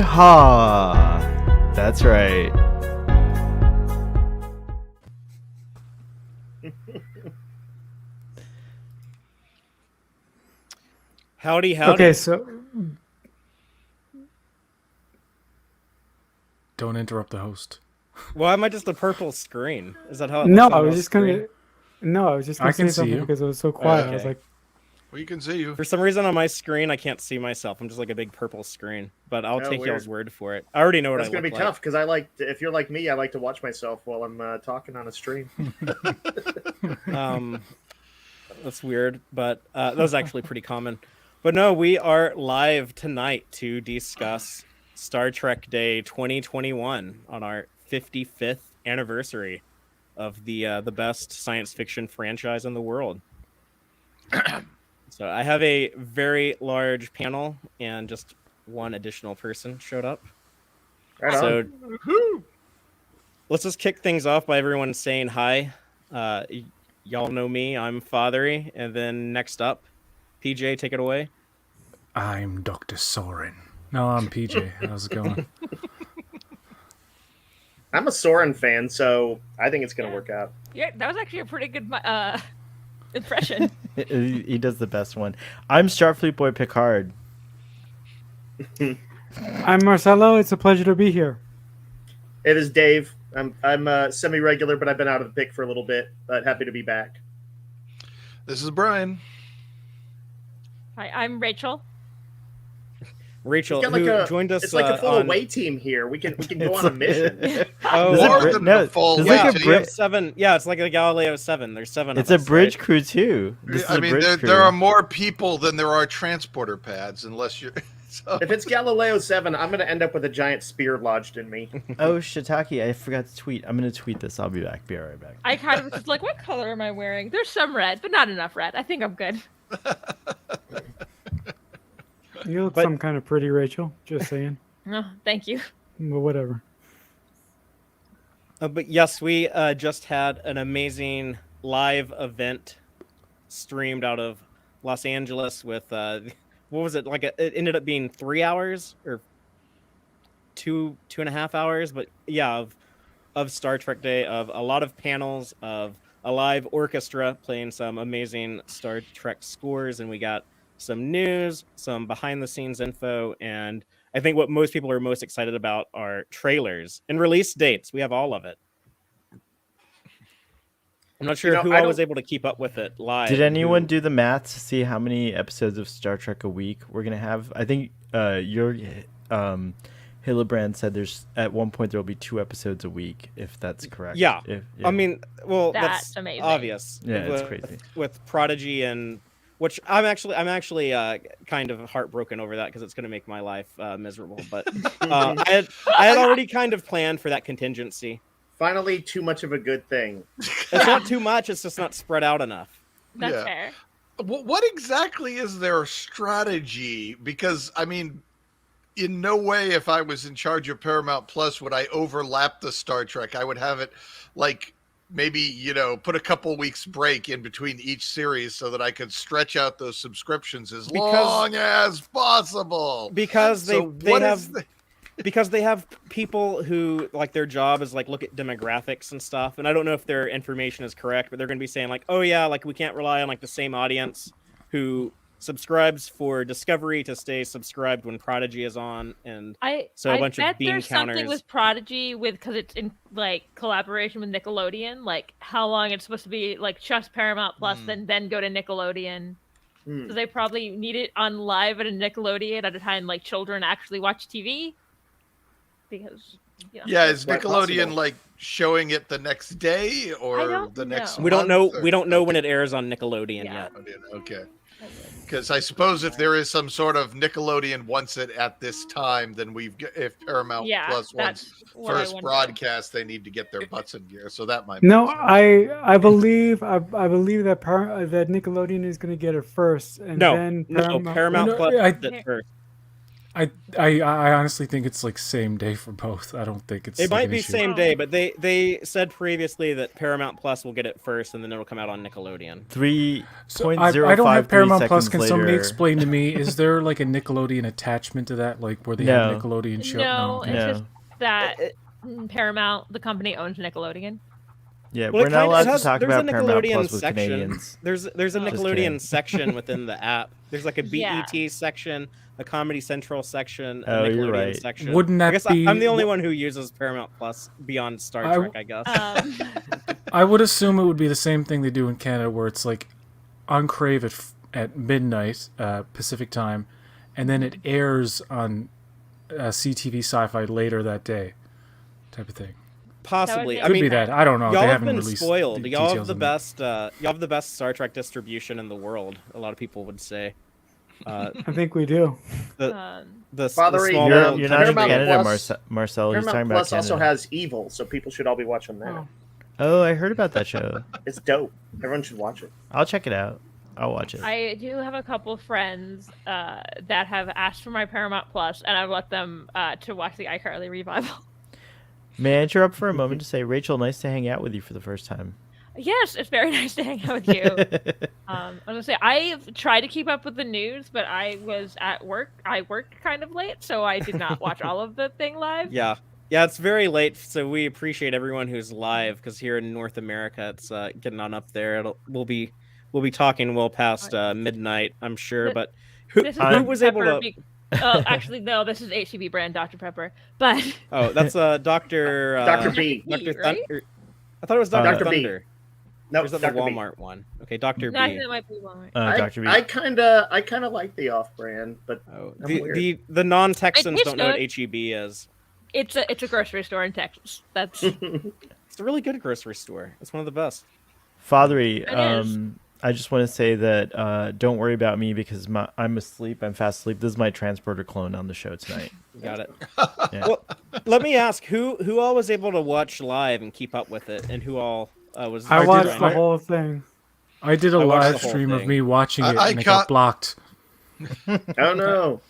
Yeehaw! That's right. Howdy, howdy. Okay, so Don't interrupt the host. Why am I just a purple screen? Is that how it no, looks I on was the just screen? gonna. No, I was just I gonna can say see something you. because it was so quiet. I was Okay. like, We can see you. For some reason on my screen, I can't see myself. I'm just like a big purple screen. But I'll Oh, take weird. y'all's word for it. I already know what That's I gonna look be like. tough because I like. If you're like me, I like to watch myself while I'm talking on a stream. That's weird, but that was actually pretty common. But no, we are live tonight to discuss Star Trek Day 2021 on our 55th anniversary of the best science fiction franchise in the world. So I have a very large panel, and just one additional person showed up. Right So on. Woohoo! let's just kick things off by everyone saying hi. Y'all know me. I'm Fathery. And then next up, PJ, take it away. I'm Dr. Soren. No, I'm PJ. How's it going? I'm a Soren fan, so I think it's gonna work out. Yeah, that was actually a pretty good impression. He does the best one. I'm Starfleet Boy Picard. "I'm Marcelo. It's a pleasure to be here." It is Dave. I'm semi-regular, but I've been out of the pick for a little bit. But happy to be back. This is Brian. Hi, I'm Rachel. Rachel, We've got who joined us It's like a full on... away team here. We can go on a mission. Oh, Is it More Brit- than no, a full there's way like a team. we have Brit- 7. Yeah, it's like a Galileo 7. There's 7 It's of a us, bridge right? crew too. This is I a mean, bridge crew. there are more people than there are transporter pads, unless you're. So. If it's Galileo 7, I'm gonna end up with a giant spear lodged in me. Oh, Shiitake, I forgot to tweet. I'm gonna tweet this. I'll be back. Be right back. I kind of was just like, what color am I wearing? There's some red, but not enough red. I think I'm good. You look But- some kind of pretty, Rachel. Just saying. No, thank you. But whatever. But yes, we just had an amazing live event streamed out of Los Angeles with what was it like? It ended up being 3 hours or 2.5 hours, but yeah, of Star Trek Day, of a lot of panels, of a live orchestra playing some amazing Star Trek scores, and we got some news, some behind the scenes info, and I think what most people are most excited about are trailers and release dates. We have all of it. I'm not sure You know, who I all was don't- able to keep up with it live. Did and anyone who- do the math to see how many episodes of Star Trek a week we're gonna have? I think your Hillebrand said there's at one point there will be 2 episods a week, if that's correct. Yeah. Yeah. I mean, well, That's that's amazing. obvious. Yeah, it's with, crazy. with Prodigy, and which I'm actually kind of heartbroken over that because it's going to make my life miserable. But I had already kind of planned for that contingency. Finally, too much of a good thing. It's not too much. It's just not spread out enough. That's Yeah. fair. What exactly is their strategy? Because, I mean, in no way, if I was in charge of Paramount Plus, would I overlap the Star Trek. I would have it like maybe, put a couple weeks break in between each series so that I could stretch out those subscriptions as long as possible. Because So they what have is the- because they have people who like their job is like look at demographics and stuff, and I don't know if their information is correct, but they're going to be saying like, oh yeah, like we can't rely on like the same audience who subscribes for Discovery to stay subscribed when Prodigy is on, and So a I bunch of bet bean there's something counters. with Prodigy because it's in like collaboration with Nickelodeon, like how long it's supposed to be like just Paramount Plus, then go to Nickelodeon. Hmm. So they probably need it on live at a Nickelodeon at a time like children actually watch TV. Because Yeah, is quite Nickelodeon possible. like showing it the next day or don't the next know. we don't know month, or- we don't know when it airs on Nickelodeon Yeah. yet. Okay. Because I suppose if there is some sort of Nickelodeon wants it at this time, then if Paramount Yeah, Plus wants that's what I first wonder. broadcast, they need to get their butts in gear. So that might No, make sense. I believe that that Nickelodeon is going to get it first, and No, then no, Paramount No, Plus I- did it first. I honestly think it's like same day for both. I don't think it's. It like might an be issue. same day, but they said previously that Paramount Plus will get it first, and then it'll come out on Nickelodeon. So I don't have 3.053 Paramount Plus. seconds Can somebody later. explain to me? Is there like a Nickelodeon attachment to that, like where they No. have Nickelodeon show? No, okay. it's No. just that Paramount, the company, owns Nickelodeon. Yeah, Well, we're not allowed to talk there's about a Paramount Nickelodeon Plus with section. Canadians. There's a Just kidding. Nickelodeon section within the app. There's like a Yeah. BET section, a Comedy Central section, a Oh, you're Nickelodeon right. section. Wouldn't I that guess be? I'm the only one who uses Paramount Plus beyond Star I- Trek, I guess. I would assume it would be the same thing they do in Canada, where it's like on Crave at midnight Pacific time, and then it airs on CTV Sci-Fi later that day, type of thing. Possibly. That I would Could mean, be that. I don't know. y'all They have haven't been released spoiled. the Y'all have details the on that. best. Y'all have the best Star Trek distribution in the world. A lot of people would say. I think we do. The Fathery, small You're, world you're not in Paramount Canada, Plus- Marcel. He's talking Paramount about Plus Canada. also has Evil, so people should all be watching that. Oh. Oh, I heard about that show. It's dope. Everyone should watch it. I'll check it out. I'll watch it. I do have a couple friends that have asked for my Paramount Plus, and I've let them to watch the iCarly revival. May I interrupt for a moment to say, Rachel, nice to hang out with you for the first time. Yes, it's very nice to hang out with you. I was gonna say I've tried to keep up with the news, but I was at work. I worked kind of late, so I did not watch all of the thing live. Yeah. Yeah, it's very late, so we appreciate everyone who's live because here in North America, it's getting on up there. We'll be talking well past midnight, I'm sure. But This is who Dr. was able Pepper to? oh, actually, no. This is HEB brand Dr. Pepper, but Oh, that's Doctor Dr. B. Dr. right? Thunder. I thought it was Dr. Dr. B. Thunder. No, Or is that the Dr. B. Walmart one? Okay, Dr. no, I B. think it might be Walmart. Dr. B. I kind of like the off-brand, but Oh, I'm weird. the non-Texans It's don't know what good. HEB is. It's a grocery store in Texas. That's It's a really good grocery store. It's one of the best. Fathery, It is. I just want to say that don't worry about me because I'm asleep. I'm fast asleep. This is my transporter clone on the show tonight. You got it. Yeah. Well, let me ask who all was able to watch live and keep up with it, and who all was. I did- watched the I- whole thing. I did a I watched live the whole stream of thing. me watching it, I and it got- got blocked. Oh no.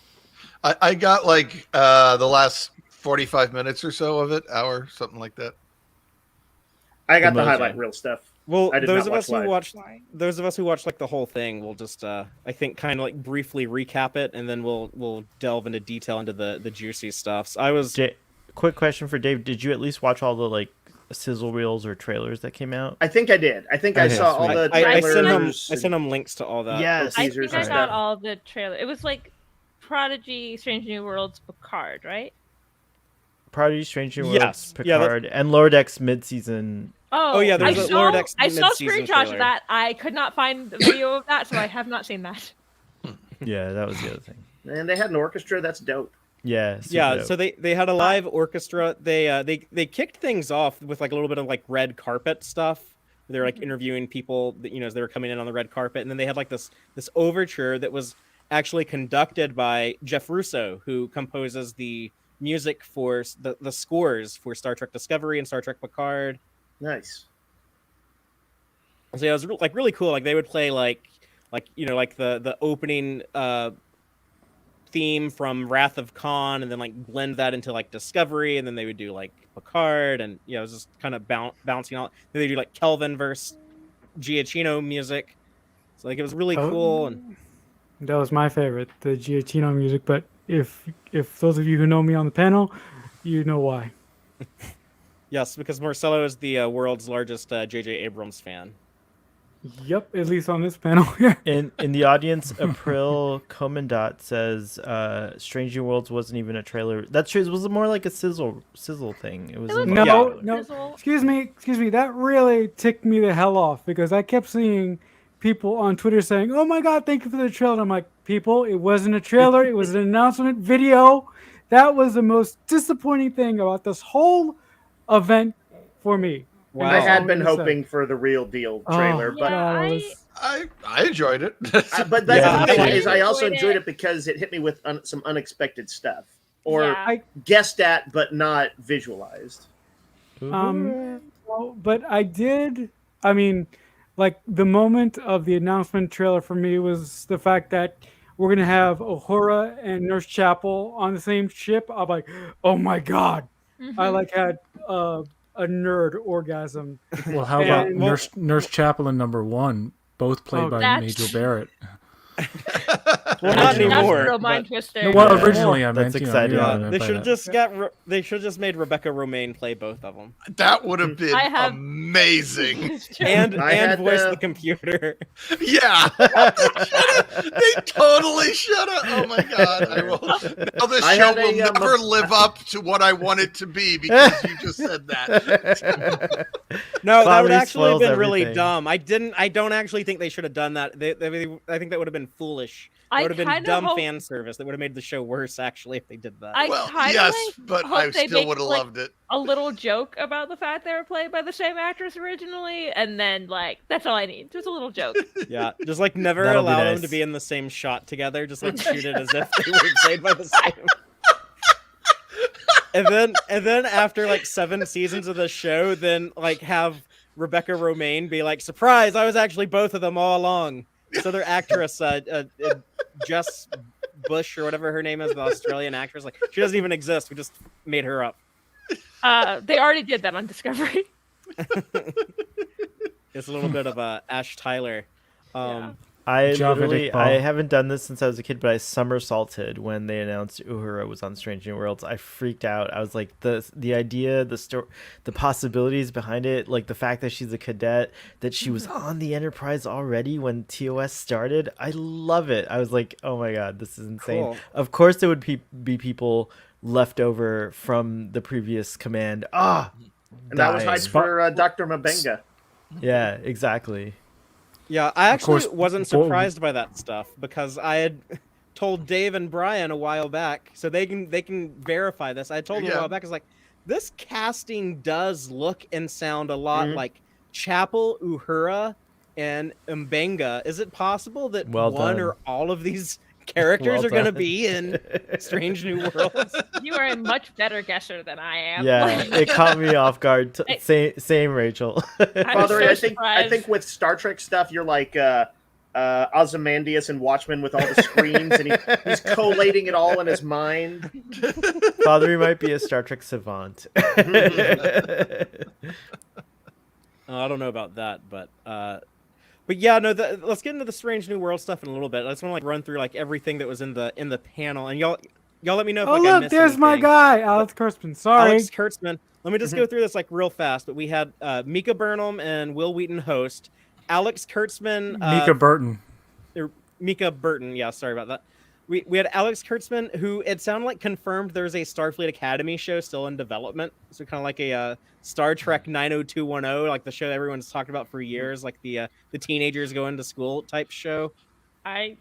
I got like the last 45 minutes or so of it, hour, something like that. I got the Emoji. highlight reel stuff. Well, I did those not of watch us who live. watched like the whole thing, we'll just I think kind of like briefly recap it, and then we'll delve into detail into the juicy stuff. So I was Quick question for Dave. Did you at least watch all the like sizzle reels or trailers that came out? I think I did. I think I Okay, saw all sweet. the I trailers. sent him links to all that. Yes. I teasers think I and got stuff. all the trailer. It was like Prodigy, Strange New Worlds, Picard, right? Prodigy, Strange New Worlds, Yes. Yeah, Picard, and Lower Decks mid-season. Oh, yeah, I there's a saw, Lower Decks I saw mid-season screenshots trailer. of that. I could not find the video of that, so I have not seen that. Yeah, that was the other thing. And they had an orchestra. That's dope. Yeah. super Yeah, dope. so they had a live orchestra. They kicked things off with like a little bit of like red carpet stuff. They're like interviewing people that, as they were coming in on the red carpet, and then they had like this overture that was actually conducted by Jeff Russo, who composes the music for the scores for Star Trek Discovery and Star Trek Picard. Nice. So yeah, it was like really cool. Like they would play like the opening theme from Wrath of Khan, and then like blend that into like Discovery, and then they would do like Picard, and it was just kind of bouncing out. Then they do like Kelvin versus Giacchino music. So like it was really Oh. cool. And That was my favorite, the Giacchino music. But if those of you who know me on the panel, you know why. yes, because Marcelo is the world's largest J.J. Abrams fan. Yep, at least on this panel. Yeah. In the audience, April Komendot says Strange New Worlds wasn't even a trailer. That's true. It was more like a sizzle thing. It was It was in- No, Yeah. no. Sizzle. Excuse me. That really ticked me the hell off because I kept seeing people on Twitter saying, "Oh my God, thank you for the trailer." I'm like, people, it wasn't a trailer. It was an announcement video. That was the most disappointing thing about this whole event for me. Wow. I had all been I'm gonna say. hoping for the real deal Oh, trailer, Yeah, God, I- it was- I enjoyed it. but that's Yeah, the thing I is, I also enjoyed enjoyed it. it because it hit me with some unexpected stuff, or Yeah. guessed at but not visualized. Well, but I did. I mean, like the moment of the announcement trailer for me was the fact that we're gonna have Uhura and Nurse Chapel on the same ship, I'm like, oh my god, I Mhm. like had a nerd orgasm. Well, how about And- Nurse Chaplain #1, both played Oh, by That's- Major Barrett? Well, not That's a anymore. That's real but- mind twisting. No, well, Yeah. originally I That's meant, exciting. Yeah, know, they by should have that. just they should have just made Rebecca Romaine play both of them, That would have been I have- amazing. It's true. and I had, voice the computer. Yeah, they totally should have. Oh my god! I will. Now this I show had will a, never live up to what I want it to be because you just said that. No, that would Flattery actually have spoils been really everything. dumb. I don't actually think they should have done that. I think that would have been foolish. That I would have been kinda dumb hope- fan service. That would have made the show worse, actually, if they did that. I Well, kinda, yes, like, but hope I they still make, would have like, loved it. a little joke about the fact they were played by the same actress originally, and then like that's all I need. Just a little joke. Yeah, just like never That'll be allow them nice. to be in the same shot together. Just like shoot it as if they were played by the same. And then after like 7 seasons of the show, then like have Rebecca Romaine be like, "Surprise! I was actually both of them all along." This other actress, Jess Bush or whatever her name is, the Australian actress, like she doesn't even exist. We just made her up. They already did that on Discovery. It's a little bit of Ash Tyler. I Java literally, Dick Ball. I haven't done this since I was a kid, but I somersaulted when they announced Uhura was on Strange New Worlds. I freaked out. I was like, the idea, the story, the possibilities behind it, like the fact that she's a cadet, that she was on the Enterprise already when TOS started. I love it. I was like, oh my god, this is insane. Cool. Of course, there would be people left over from the previous command. And that was dying. hyped for Dr. Mabenga. Yeah, exactly. Yeah, I actually course, wasn't Bo- surprised by that stuff because I had told Dave and Brian a while back, so they can verify this. I told them a Yeah. while back, I was like, this casting does look and sound a lot Mhm. like Chapel, Uhura, and Mbenga. Is it possible that Well one done. or all of these characters Well are going to done. be in Strange New Worlds? You are a much better guesser than I am. Yeah, it caught me off guard. I- Same, Rachel. I'm Father, so I surprised. think with Star Trek stuff, you're like Ozymandias and Watchmen with all the screens, and he's collating it all in his mind. Father might be a Star Trek savant. I don't know about that, but yeah, no. Let's get into the Strange New World stuff in a little bit. I just want to like run through like everything that was in the panel, and y'all let me know if Oh like, I look, missed there's my anything. guy, Alex Kurtzman. Sorry. Alex Kurtzman. Let me just go through this like real fast. But we had Mica Burnham and Will Wheaton host. Alex Kurtzman. Mika Burton. Mika Burton. Yeah, sorry about that. We had Alex Kurtzman, who it sounded like confirmed there's a Starfleet Academy show still in development. So kind of like a Star Trek 90210, like the show everyone's talked about for years, like the teenagers going to school type show. I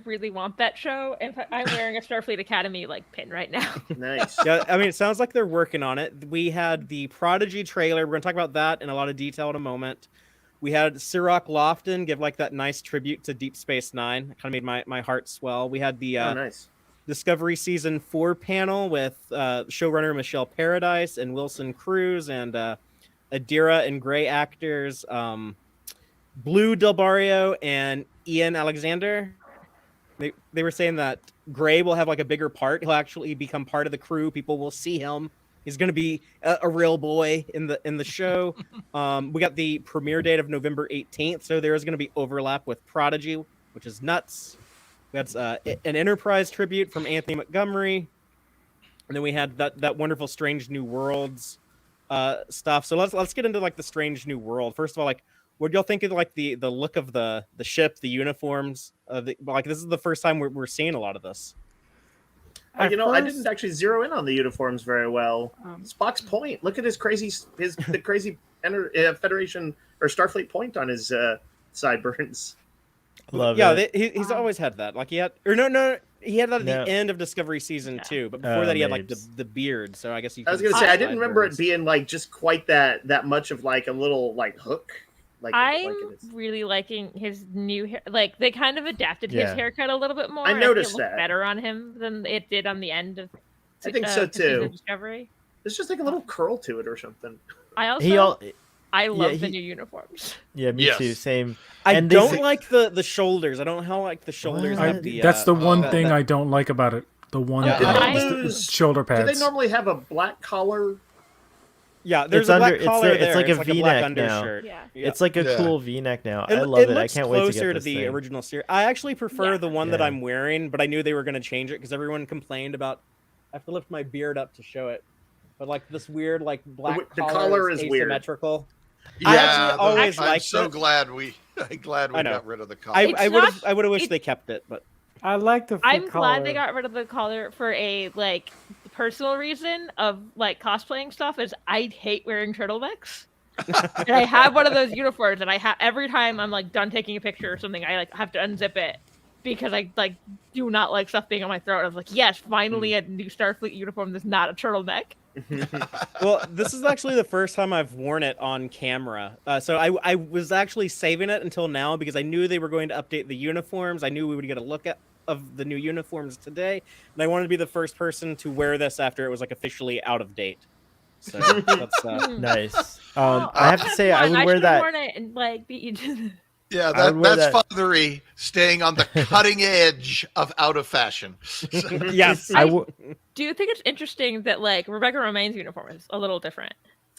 really want that show. In fact, I'm wearing a Starfleet Academy like pin right now. Nice. Yeah, I mean, it sounds like they're working on it. We had the Prodigy trailer. We're gonna talk about that in a lot of detail in a moment. We had Cirroc Lofton give like that nice tribute to Deep Space Nine. It kind of made my heart swell. We had the Oh, nice. Discovery Season 4 panel with showrunner Michelle Paradise and Wilson Cruz and Adira and Gray actors Blue Del Barrio and Ian Alexander. They were saying that Gray will have like a bigger part. He'll actually become part of the crew. People will see him. He's going to be a real boy in the show. We got the premiere date of November 18th, so there is going to be overlap with Prodigy, which is nuts. That's an Enterprise tribute from Anthony Montgomery, and then we had that wonderful Strange New Worlds stuff. So let's get into like the Strange New World. First of all, like, what do y'all think of like the look of the ship, the uniforms? Like, this is the first time we're seeing a lot of this. I At didn't first- actually zero in on the uniforms very well. Um, Spock's point. Look at his crazy Federation or Starfleet point on his sideburns. Love Yeah, it. he's always had that. Like he had that at No. the end of Discovery Season Yeah. 2, but before that he had like Mabes. the beard. So I guess you. I was could gonna say I say didn't remember it being like just quite that much of like a little like hook. Like I'm it is. really liking his new hair. Like they kind of adapted his Yeah. haircut a little bit more. I and noticed it looked that. better on him than it did on the end of. I think so, the season too. of Discovery. There's just like a little curl to it or something. I also He all I love the he- new uniforms. Yeah, me Yes. too. Same. I And they don't say- like the shoulders. I don't know how like the shoulders What? have the. That's the one the- thing the- I don't like about it. The one Yeah, thing Do I- is the blues- shoulder Do they pads. normally have a black collar? Yeah, there's It's a black under- it's collar like- it's there. like a like a V-neck black now. undershirt. Yeah. It's like a Yeah. cool V-neck now. It, I love it. I looks can't wait to closer get to this the thing. original series. I actually prefer Yeah. the one that Yeah. I'm wearing, but I knew they were going to change it because everyone complained about. I have to lift my beard up to show it, but like this weird like black The collar, collar is weird. asymmetrical. Yeah, I actually always I'm liked so it. glad we I know. got rid of the collar. I It's would not- have I would have wished it- they kept it, but I like the. I'm collar. glad they got rid of the collar for a like personal reason of like cosplaying stuff. Is I hate wearing turtlenecks. And I have one of those uniforms, and I have every time I'm like done taking a picture or something, I like have to unzip it because I like do not like stuff being on my throat. I was like, yes, finally a new Starfleet uniform that's not a turtleneck. well, this is actually the first time I've worn it on camera. So I was actually saving it until now because I knew they were going to update the uniforms. I knew we would get a look at of the new uniforms today, and I wanted to be the first person to wear this after it was like officially out of date. So that's Nice. Oh, I have to say, I would wear should've that. worn it and like be. Yeah, I would wear that's that. fathery, staying on the cutting edge of out of fashion. yes. I w- Do you think it's interesting that like Rebecca Romaine's uniform is a little different?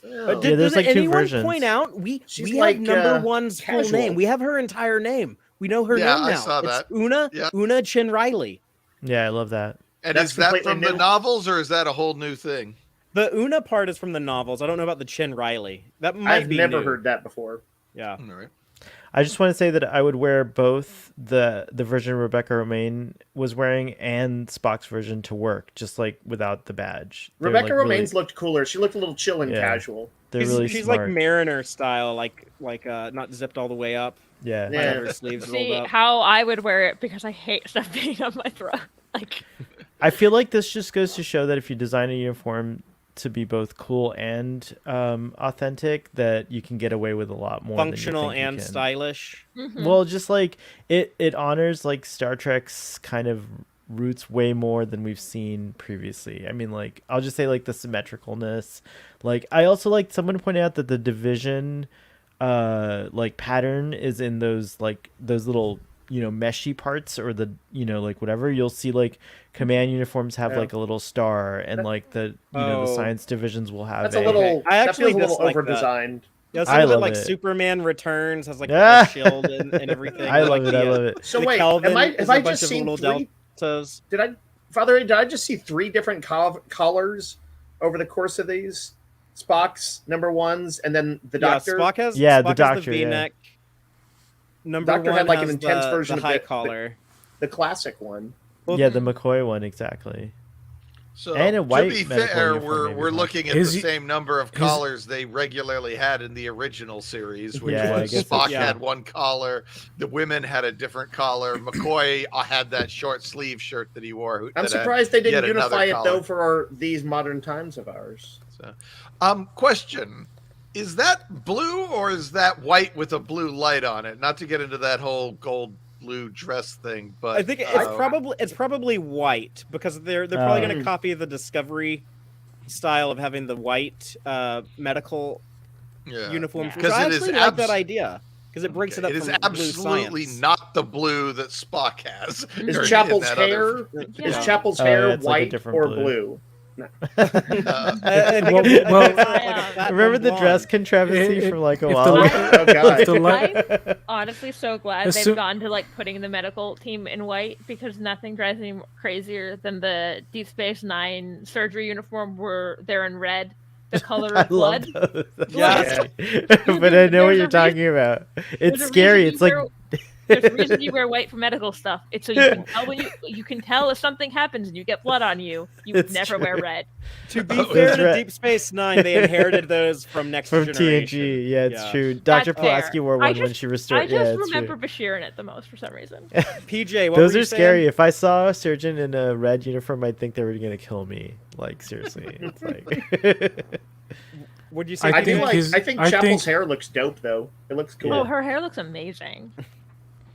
Oh. Yeah, there's, like, two anyone versions. point out She's we like, have number one's casual. full name. We have her entire name. We know her Yeah, name I now. saw It's that. Una Yeah. Una Chin Riley. Yeah, I love that. And That's is that completely from the new. novels or is that a whole new thing? The Una part is from the novels. I don't know about the Chin Riley. That might I've be never new. heard that before. Yeah. All right. I just want to say that I would wear both the version Rebecca Romaine was wearing and Spock's version to work, just like without the badge. They're, Rebecca like, Romaine's looked cooler. She looked a little chill and Yeah. casual. They're She's, really she's smart. like Mariner style, like not zipped all the way up. yeah. Yeah. Have her sleeves See rolled up. how I would wear it because I hate stuff being on my throat. Like I feel like this just goes to show that if you design a uniform to be both cool and authentic, that you can get away with a lot more. Functional than you think and you can. stylish. Well, just like it honors like Star Trek's kind of roots way more than we've seen previously. I mean, like I'll just say like the symmetricalness. Like I also like someone pointed out that the division like pattern is in those little meshy parts, or the like whatever you'll see, like command uniforms have Yeah. like a little star, and like the the Oh. science divisions will have That's a a little. I That actually feels a little dislike over that. designed. Yeah, I some of it, love like it. Superman Returns has like Ah! a shield and everything. I like love it. the, I love it. So the wait, Kelvin have is I a bunch just of seen little three? deltas. Did I just see three different collars over the course of these? Spock's number ones, and then the Doctor. Yeah, Spock has Yeah, Spock the has Doctor, the yeah. V-neck. Number Doctor one had, like, an has intense the, version the of high the- collar. The classic one. Well, Yeah, the McCoy one exactly. So And a white to be medical fair, uniform we're maybe we're as looking at His- the same number of his- collars they regularly had in the original series, which Yeah, I was guess Spock yeah. had one collar, the women had a different collar. McCoy had that short sleeve shirt that he wore. I'm that had surprised they yet didn't another unify it collar. though for these modern times of ours. So, question: is that blue or is that white with a blue light on it? Not to get into that whole gold blue dress thing, but I think it's probably white because they're probably going to copy the Discovery style of having the white medical yeah. uniform. Because I it is actually like that idea because it breaks Okay, it up. It is from absolutely blue science. not the blue that Spock has. or Is in Chapel's that other- hair? Yeah. Is Chapel's Oh, hair yeah, it's like a white different or blue. blue? I think it's well, like a fat Remember the blonde. dress controversy If- from like a if while the ago? li- Oh god. if the li- I'm honestly so glad Assu- they've gone to like putting the medical team in white because nothing drives me crazier than the Deep Space Nine surgery uniform where they're in red, the color I of blood. love those. That's Yeah. funny. But I know what There's a you're talking about. It's There's a scary. reason It's like there's a reason you wear white for medical stuff. It's so you can tell when you can tell if something happens and you get blood on you. You would It's never wear true. red. To be Oh, fair that's to right. Deep Space Nine, they inherited those from Next from Generation. TNG. Yeah, it's Yeah. true. Dr. That's fair. Pulaski wore I one when just- she restored. I just yeah, it's remember true. Bashir in it the most for some reason. PJ, what Those were are you scary. saying? If I saw a surgeon in a red uniform, I'd think they were gonna kill me. Like seriously, it's like. Would you say? I I do think like. his- I think I Chapel's think- hair looks dope though. It looks cool. Oh, her hair looks amazing.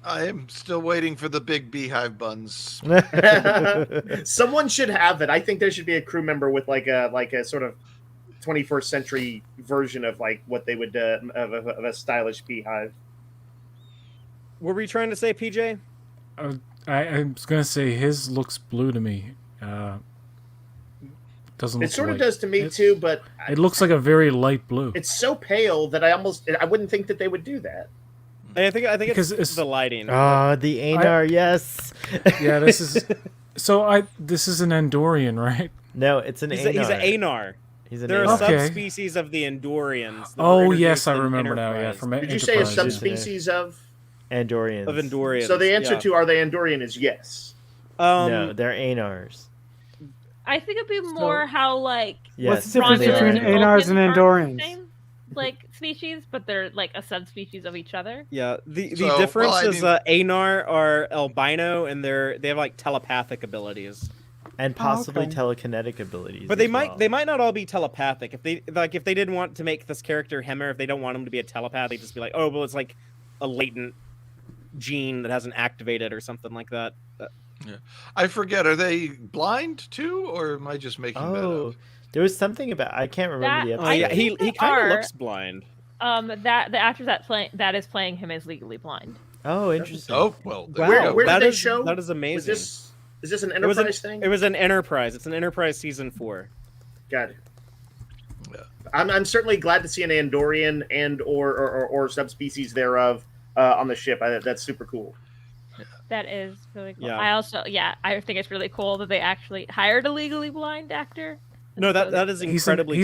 I am still waiting for the big beehive buns. Someone should have it. I think there should be a crew member with like a sort of 21st century version of like what they would of a stylish beehive. What were you trying to say, PJ? I was gonna say his looks blue to me. Doesn't It look sort of like- does to me too, but It looks like a very light blue. it's so pale that I wouldn't think that they would do that. I think Because it's it's- the lighting. Oh, the Anar, yes. Yeah, this is. So this is an Andorian, right? No, it's an he's Anar. an Anar. He's an There are Anar. Okay. subspecies of the Andorians. that were Oh introduced yes, I in remember now. Yeah, Enterprise. from Did you say a Enterprise, yeah. subspecies of? Andorians. Of Andorians. So the answer yeah. to are they Andorian is yes. No, they're Anars. I think it'd be more how like Yes, What's the difference they are. between Anars and Vulcans aren't Andorians? the same, like species, but they're like a subspecies of each other. Yeah, the So, difference well, I is mean- Anar are albino and they have like telepathic abilities. And possibly okay. telekinetic abilities. But they as might well. they might not all be telepathic. If they didn't want to make this character Hemmer, if they don't want him to be a telepath, they just be like, oh well, it's like a latent gene that hasn't activated or something like that. I forget. Are they blind too, or am I just making that Oh, up? there was something about I can't remember the That- episode. Oh yeah, I he think they kind of are. looks blind. That the actor that is playing him is legally blind. Oh, interesting. Oh well, there Where- we go. where did that they is show? that is Is amazing. this an It was Enterprise thing? It was an Enterprise. It's an Enterprise season 4. Got it. Yeah. I'm certainly glad to see an Andorian and or subspecies thereof on the ship. That's super cool. That is really cool. Yeah. I think it's really cool that they actually hired a legally blind actor. No, that is incredibly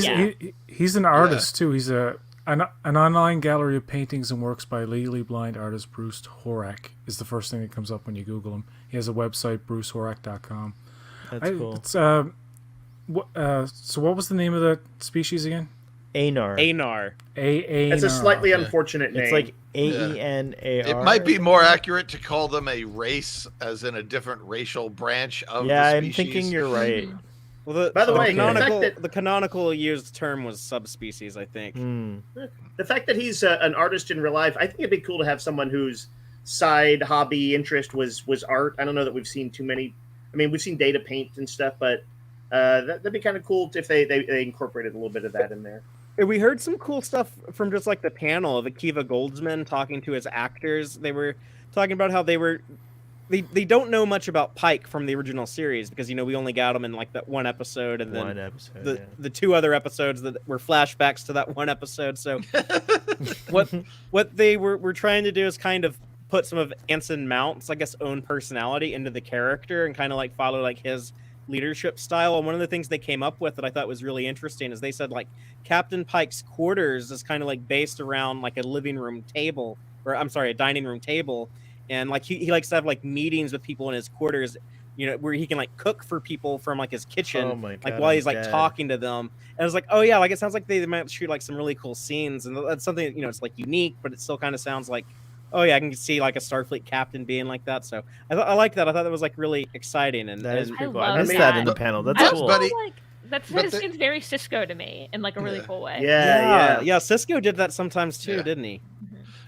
he's an artist too. He's an online gallery of paintings and works by legally blind artist Bruce Horak is the first thing that comes up when you Google him. He has a website, brucehorak.com. That's cool. It's, so what was the name of the species again? Anar. Anar. It's a slightly unfortunate name. It's like AENAR. It might be more accurate to call them a race, as in a different racial branch of Yeah, the I'm species. thinking you're right. Well, By the way, the fact canonical, that- the canonical used term was subspecies, I think. Hmm. the fact that he's an artist in real life, I think it'd be cool to have someone whose side hobby interest was art. I don't know that we've seen too many. I mean, we've seen Data paint and stuff, but that'd be kind of cool if they incorporated a little bit of that in there. And we heard some cool stuff from just like the panel of Akiva Goldsman talking to his actors. They were talking about how they don't know much about Pike from the original series because we only got him in like that one episode and then One episode. the two other episodes that were flashbacks to that one episode. So what they were trying to do is kind of put some of Anson Mount's, I guess, own personality into the character and kind of like follow like his leadership style. And one of the things they came up with that I thought was really interesting is they said like Captain Pike's quarters is kind of like based around like a living room table, or I'm sorry, a dining room table. And like he likes to have like meetings with people in his quarters, where he can like cook for people from like his kitchen, Oh my like God, while I'm he's like dead. talking to them. And I was like, oh yeah, like it sounds like they might shoot like some really cool scenes, and that's something it's like unique, but it still kind of sounds like, oh yeah, I can see like a Starfleet captain being like that. So I like that. I thought that was like really exciting, and That is and- pretty cool. I I love missed that in the that. panel. That's I cool. Buddy- feel like that but seems very Cisco to me in like a really Yeah. cool way. Yeah. Cisco did that sometimes too, Yeah. didn't he?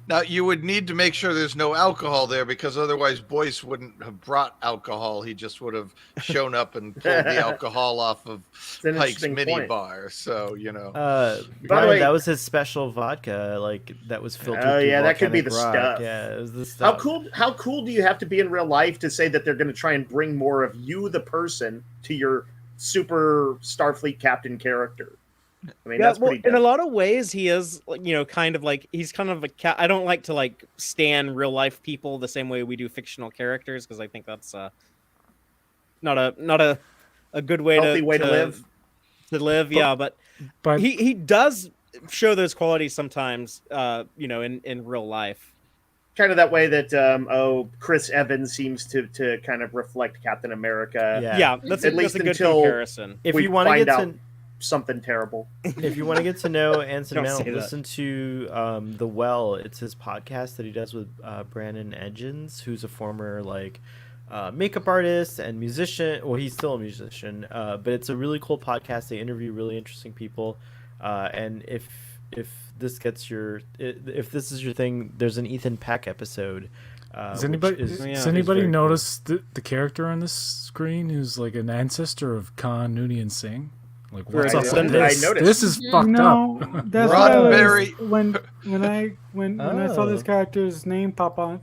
Now you would need to make sure there's no alcohol there because otherwise Boyce wouldn't have brought alcohol. He just would have shown up and pulled the alcohol off of an Pike's interesting mini point. bar. So By Uh, the Brian, way- that was his special vodka, like that was filtered. Oh, through yeah, that could be volcanic the rock. stuff. Yeah, it was the stuff. How cool do you have to be in real life to say that they're going to try and bring more of you, the person, to your super Starfleet captain character? I mean, that's pretty in a dope. lot of ways, he is, kind of like he's kind of I don't like to like stan real life people the same way we do fictional characters because I think that's not a good way Healthy to way to live. To live, yeah, but But he does show those qualities sometimes, in real life. Kind of that way that Chris Evans seems to kind of reflect Captain America. Yeah. Yeah, that's At a least good until- comparison. If we you want to find get out to something terrible. if you want to get to know Anson Don't Mount, say that. listen to The Well. It's his podcast that he does with Brandon Edgens, who's a former makeup artist and musician. Well, he's still a musician, but it's a really cool podcast. They interview really interesting people, and if this gets if this is your thing, there's an Ethan Peck episode. Does which anybody is anybody very cool. notice the character on this screen who's like an ancestor of Khan Noonien Singh? Like, For what's up with Extended. this? I noticed. This is fucked No, up. that's what I Roddenberry. was when I saw this Oh. character's name pop on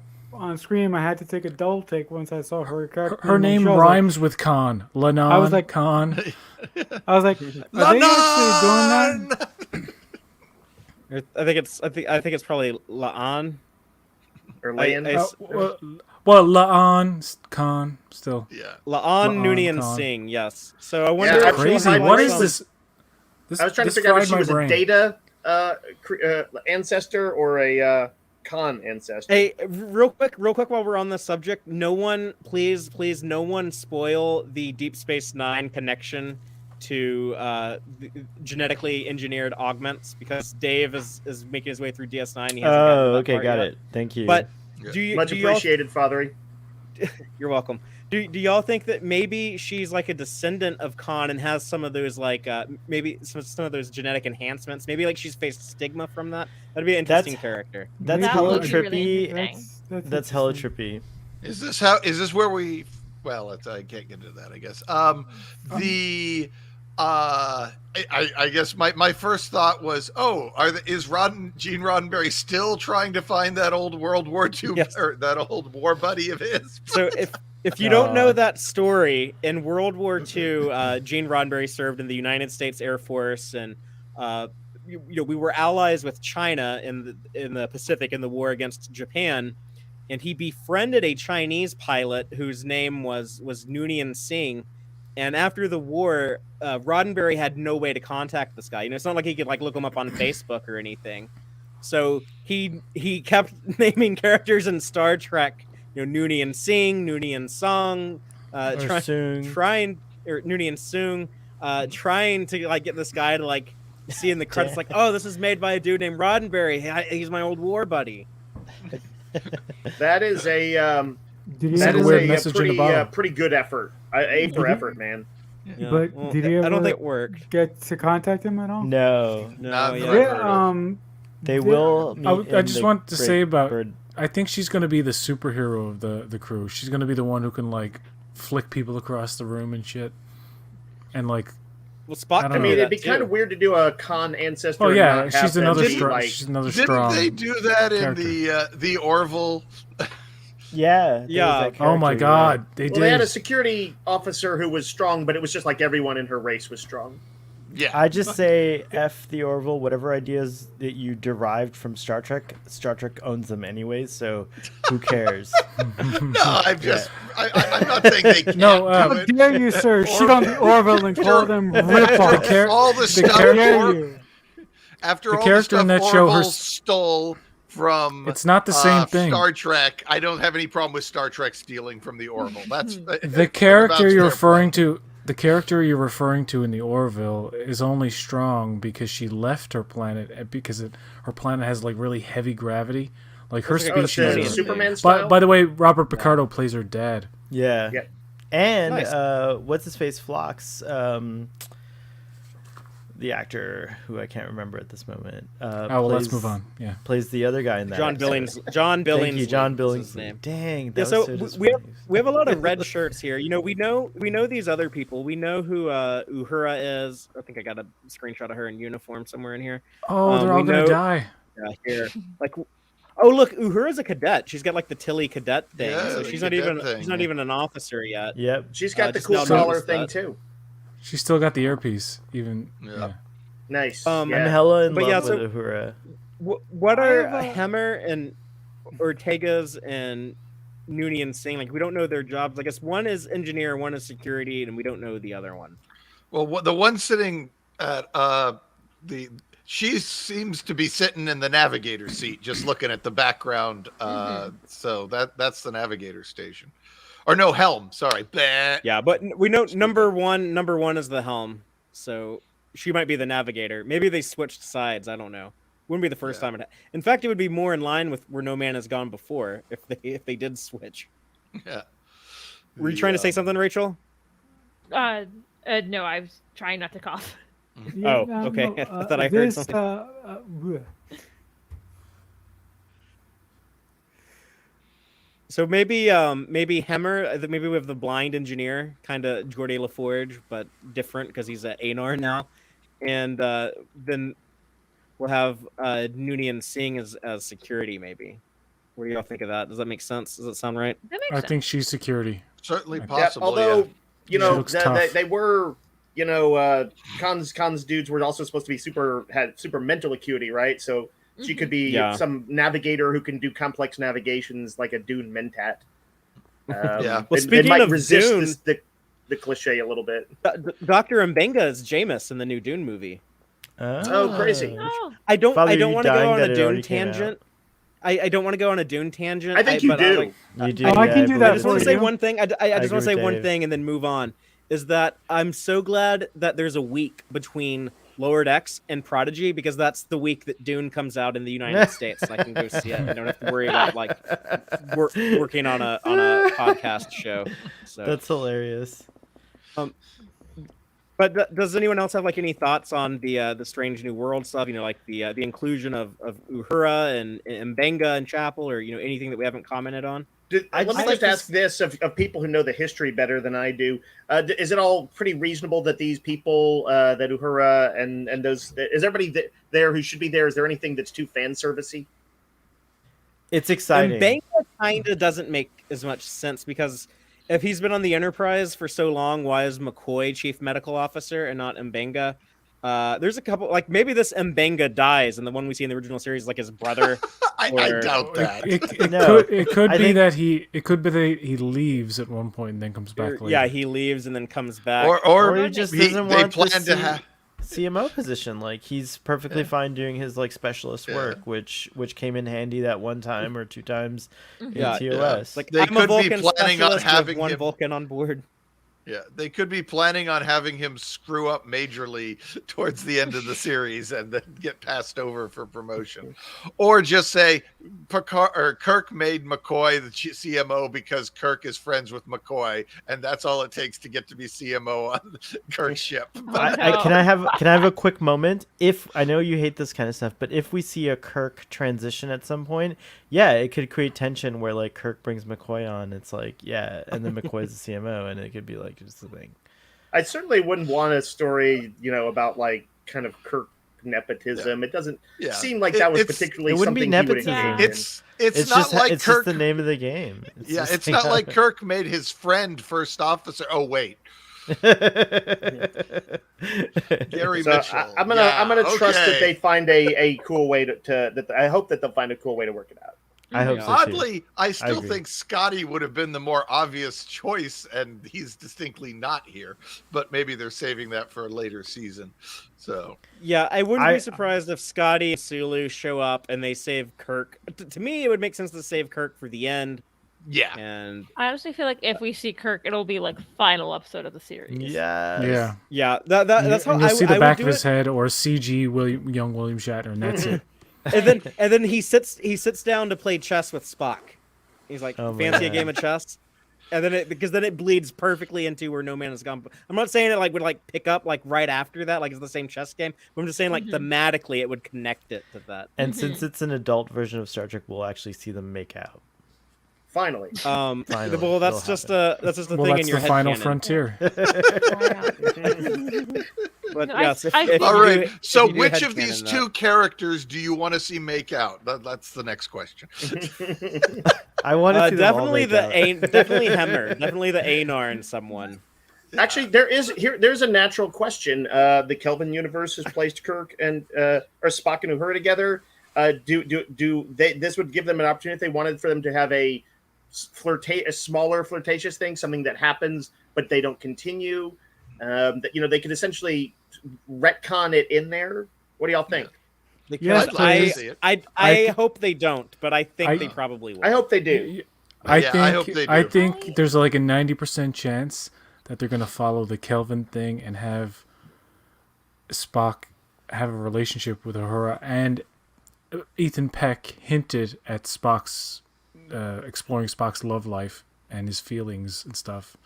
screen. I had to take a double take once I saw her character. Her name show. rhymes with Khan. Lennon. I was like- Khan. I was like, are they actually doing that? I think it's probably La'an. Or Leon. Well, La'an Khan still. Yeah. La'an La'an Noonien Khan. Singh, yes. So I wonder Yeah, if actually, Crazy. my What brain is was- this? I was trying to this figure out if fried she my was brain. a Data ancestor or a Khan ancestor. Hey, real quick, while we're on this subject, no one, please, no one spoil the Deep Space Nine connection to the genetically engineered augments, because Dave is making his way through DS9. He hasn't gotten to Oh, that okay, part got yet. it. Thank you. But Yeah. Much do y'all, appreciated, Fathery. you're welcome. Do y'all think that maybe she's like a descendant of Khan and has some of those like maybe some of those genetic enhancements? Maybe like she's faced stigma from that. That'd be an interesting character. That's Maybe. hella That would be really trippy. interesting. That's hella interesting. trippy. Is this where we? Well, I can't get into that. I guess. I guess my first thought was, is Gene Roddenberry still trying to find that old World War II Yes. or that old war buddy of his? So if you don't know that story, in World War II, Gene Roddenberry served in the United States Air Force, and we were allies with China in the Pacific in the war against Japan, and he befriended a Chinese pilot whose name was Noonien Singh. And after the war, Roddenberry had no way to contact this guy. It's not like he could like look him up on Facebook or anything. So he kept naming characters in Star Trek. Noonien Singh, Noonien Song, Noonien Soong, trying to like get this guy to like see in the credits like, oh, this is made by a dude named Roddenberry. He's my old war buddy. That is a Did he that a is weird a message in the pretty bottom. pretty good effort. A for effort, man. Yeah. But Well, did he I don't ever think it worked. get to contact him at all? No, No, Not yeah. that I've Yeah, heard of. they will. I just want to say about. Bird. I think she's going to be the superhero of the crew. She's going to be the one who can like flick people across the room and shit, and like. Well, Spock I don't can I know. do mean, that it'd be too. kind of weird to do a Khan ancestor. Oh and yeah, not have she's them another be, strong. like, She's another Didn't strong. they do that in character. the Orville? Yeah. there Yeah. was that Oh my character, god, they well, they had did. a security officer who was strong, but it was just like everyone in her race was strong. Yeah. I just say F the Orville. Whatever ideas that you derived from Star Trek owns them anyways. So who cares? No, I'm just. I'm not saying they can't No, do How it. dare you, sir, shit on the Orville and call them rip-offs. char- all the the stuff. How dare you? After the all character the in stuff that show, her Orville s- stole from It's not the same thing. Star Trek, I don't have any problem with Star Trek stealing from the Orville. That's The character you're referring to. The character you're referring to in the Orville is only strong because she left her planet because her planet has like really heavy gravity. Like her That's like Oh, a it's species. the Kryptonian Superman thing. style. By the way, Robert Picardo plays her dad. Yeah. Yeah. And Nice. what's his face? Phlox. The actor who I can't remember at this moment. Let's move on. Yeah. Plays the other guy in that. John episode. Billings. John Billings. Thank you, John is Billings. his name. Dang. Yeah, That so was so we have disappointing. a lot of red shirts here. We know these other people. We know who Uhura is. I think I got a screenshot of her in uniform somewhere in here. Oh, they're all we gonna know- die. Here, like, oh look, Uhura's a cadet. She's got like the Tilly cadet thing. Yeah, so the she's not cadet even thing, she's not yeah. even an officer yet. Yep. She's got the just cool now collar noticed thing that. too. She's still got the earpiece. Even. Yeah. Yeah. Nice. Um, I'm yeah. hella in But love yeah, with so- Uhura. What are I have a- Hammer and Ortega's and Noonien Singh? Like, we don't know their jobs. I guess one is engineer, one is security, and we don't know the other one. Well, the one sitting at she seems to be sitting in the navigator seat, just looking at the background. So that's the navigator station, or no, helm. Sorry. Bah. Yeah, but we know number one is the helm, so she might be the navigator. Maybe they switched sides. I don't know. Wouldn't be the first Yeah. time. In fact, it would be more in line with where No Man Has Gone before if they did switch. Yeah. Were you trying to say something, Rachel? No, I was trying not to cough. Oh, okay. I thought I heard something. bleh. So maybe Hemmer. Maybe we have the blind engineer, kind of Geordie LaForge, but different because he's at Anar now, and then we'll have Noonien Singh as security. Maybe. What do y'all think of that? Does that make sense? Does that sound right? That makes I sense. think she's security. Certainly Yeah, possible. although yeah. you know looks tough. they were Khan's dudes were also supposed to be had super mental acuity, right? So she could be Yeah. some navigator who can do complex navigations like a Dune Mentat. Yeah. Well, they speaking might of resist Dune- the cliche a little bit. Dr. Mbenga is Jameis in the new Dune movie. Oh, crazy. Oh, I don't Father, you want to go dying on that a it Dune already came out? tangent. I don't want to go on a Dune tangent. I think you but do. You do. Oh, I can yeah, do believe that I just it. want to for say you. one thing. I just agree want to with say one Dave. thing and then move on. Is that I'm so glad that there's a week between Lower Decks and Prodigy, because that's the week that Dune comes out in the United States. I can go see it. I don't have to worry about like working on a podcast show. So That's hilarious. But does anyone else have like any thoughts on the Strange New World stuff? You know, like the inclusion of Uhura and Mbenga and Chapel, or anything that we haven't commented on. Let me just ask this of people who know the history better than I do. Is it all pretty reasonable that these people, that Uhura and those, is everybody there who should be there? Is there anything that's too fan servicey? It's exciting. Mbenga kind of doesn't make as much sense, because if he's been on the Enterprise for so long, why is McCoy chief medical officer and not Mbenga? There's a couple, like maybe this Mbenga dies, and the one we see in the original series is like his brother. I doubt that. It could I be think- that he leaves at one point and then comes back later. Yeah, he leaves and then comes back. Or he just doesn't they want plan the to have. CMO position. Like he's perfectly fine doing his like specialist work, which came in handy that one time or two times in Yeah, TOS. Like They I'm a could be Vulcan planning on specialist with having one him- Vulcan on board. Yeah, they could be planning on having him screw up majorly towards the end of the series and then get passed over for promotion, or just say Picard or Kirk made McCoy the CMO because Kirk is friends with McCoy, and that's all it takes to get to be CMO on Kirk's ship. Can I have a quick moment? If I know you hate this kind of stuff, but if we see a Kirk transition at some point, yeah, it could create tension where like Kirk brings McCoy on. It's like, yeah, and then McCoy's the CMO, and it could be like just the thing. I certainly wouldn't want a story, about like kind of Kirk nepotism. It doesn't seem like that was particularly it wouldn't be something he would nepotism. engage in. It's not just like it's Kirk. just the name of the game. It's not like Kirk made his friend first officer. Oh wait, Gary So Mitchell. I'm gonna trust that okay. they find a cool way I hope that they'll find a cool way to work it out. I hope so too. Oddly, I still agree. think Scotty would have been the more obvious choice, and he's distinctly not here. But maybe they're saving that for a later season. So Yeah, I wouldn't be surprised if Scotty and Sulu show up and they save Kirk. To me, it would make sense to save Kirk for the end. yeah, And I honestly feel like if we see Kirk, it'll be like final episode of the series. Yeah. yeah, that's how and you'll I, see I the back would of do his it. head or CG young William Shatner, and that's it. And then he sits down to play chess with Spock. He's like, Oh, fancy a man. game of chess. And then it bleeds perfectly into where No Man Has Gone. I'm not saying it like would like pick up like right after that, like it's the same chess game. But I'm just saying like thematically it would connect it to that. And since it's an adult version of Star Trek, we'll actually see them make out. Finally. Finally, Well, that's it'll just happen. that's just the Well, thing that's in your the head. final canon. frontier. But No, yes, I- if all you right. do- So, if you do which headcanon of these that- two characters do you want to see make out? That's the next question. I want to see them all definitely make out. definitely Hemmer, definitely the Anar and someone. Actually, there's a natural question. The Kelvin universe has placed Kirk and or Spock and Uhura together. This would give them an opportunity if they wanted for them to have a smaller flirtatious thing, something that happens but they don't continue. That they could essentially retcon it in there. What do y'all think? Yes, I'd see it. I hope they don't, but I think I- they probably will. I hope they do. I Yeah, think I hope they I do. think there's like a 90% chance that they're gonna follow the Kelvin thing and have Spock have a relationship with Uhura, and Ethan Peck hinted at Spock's exploring Spock's love life and his feelings and stuff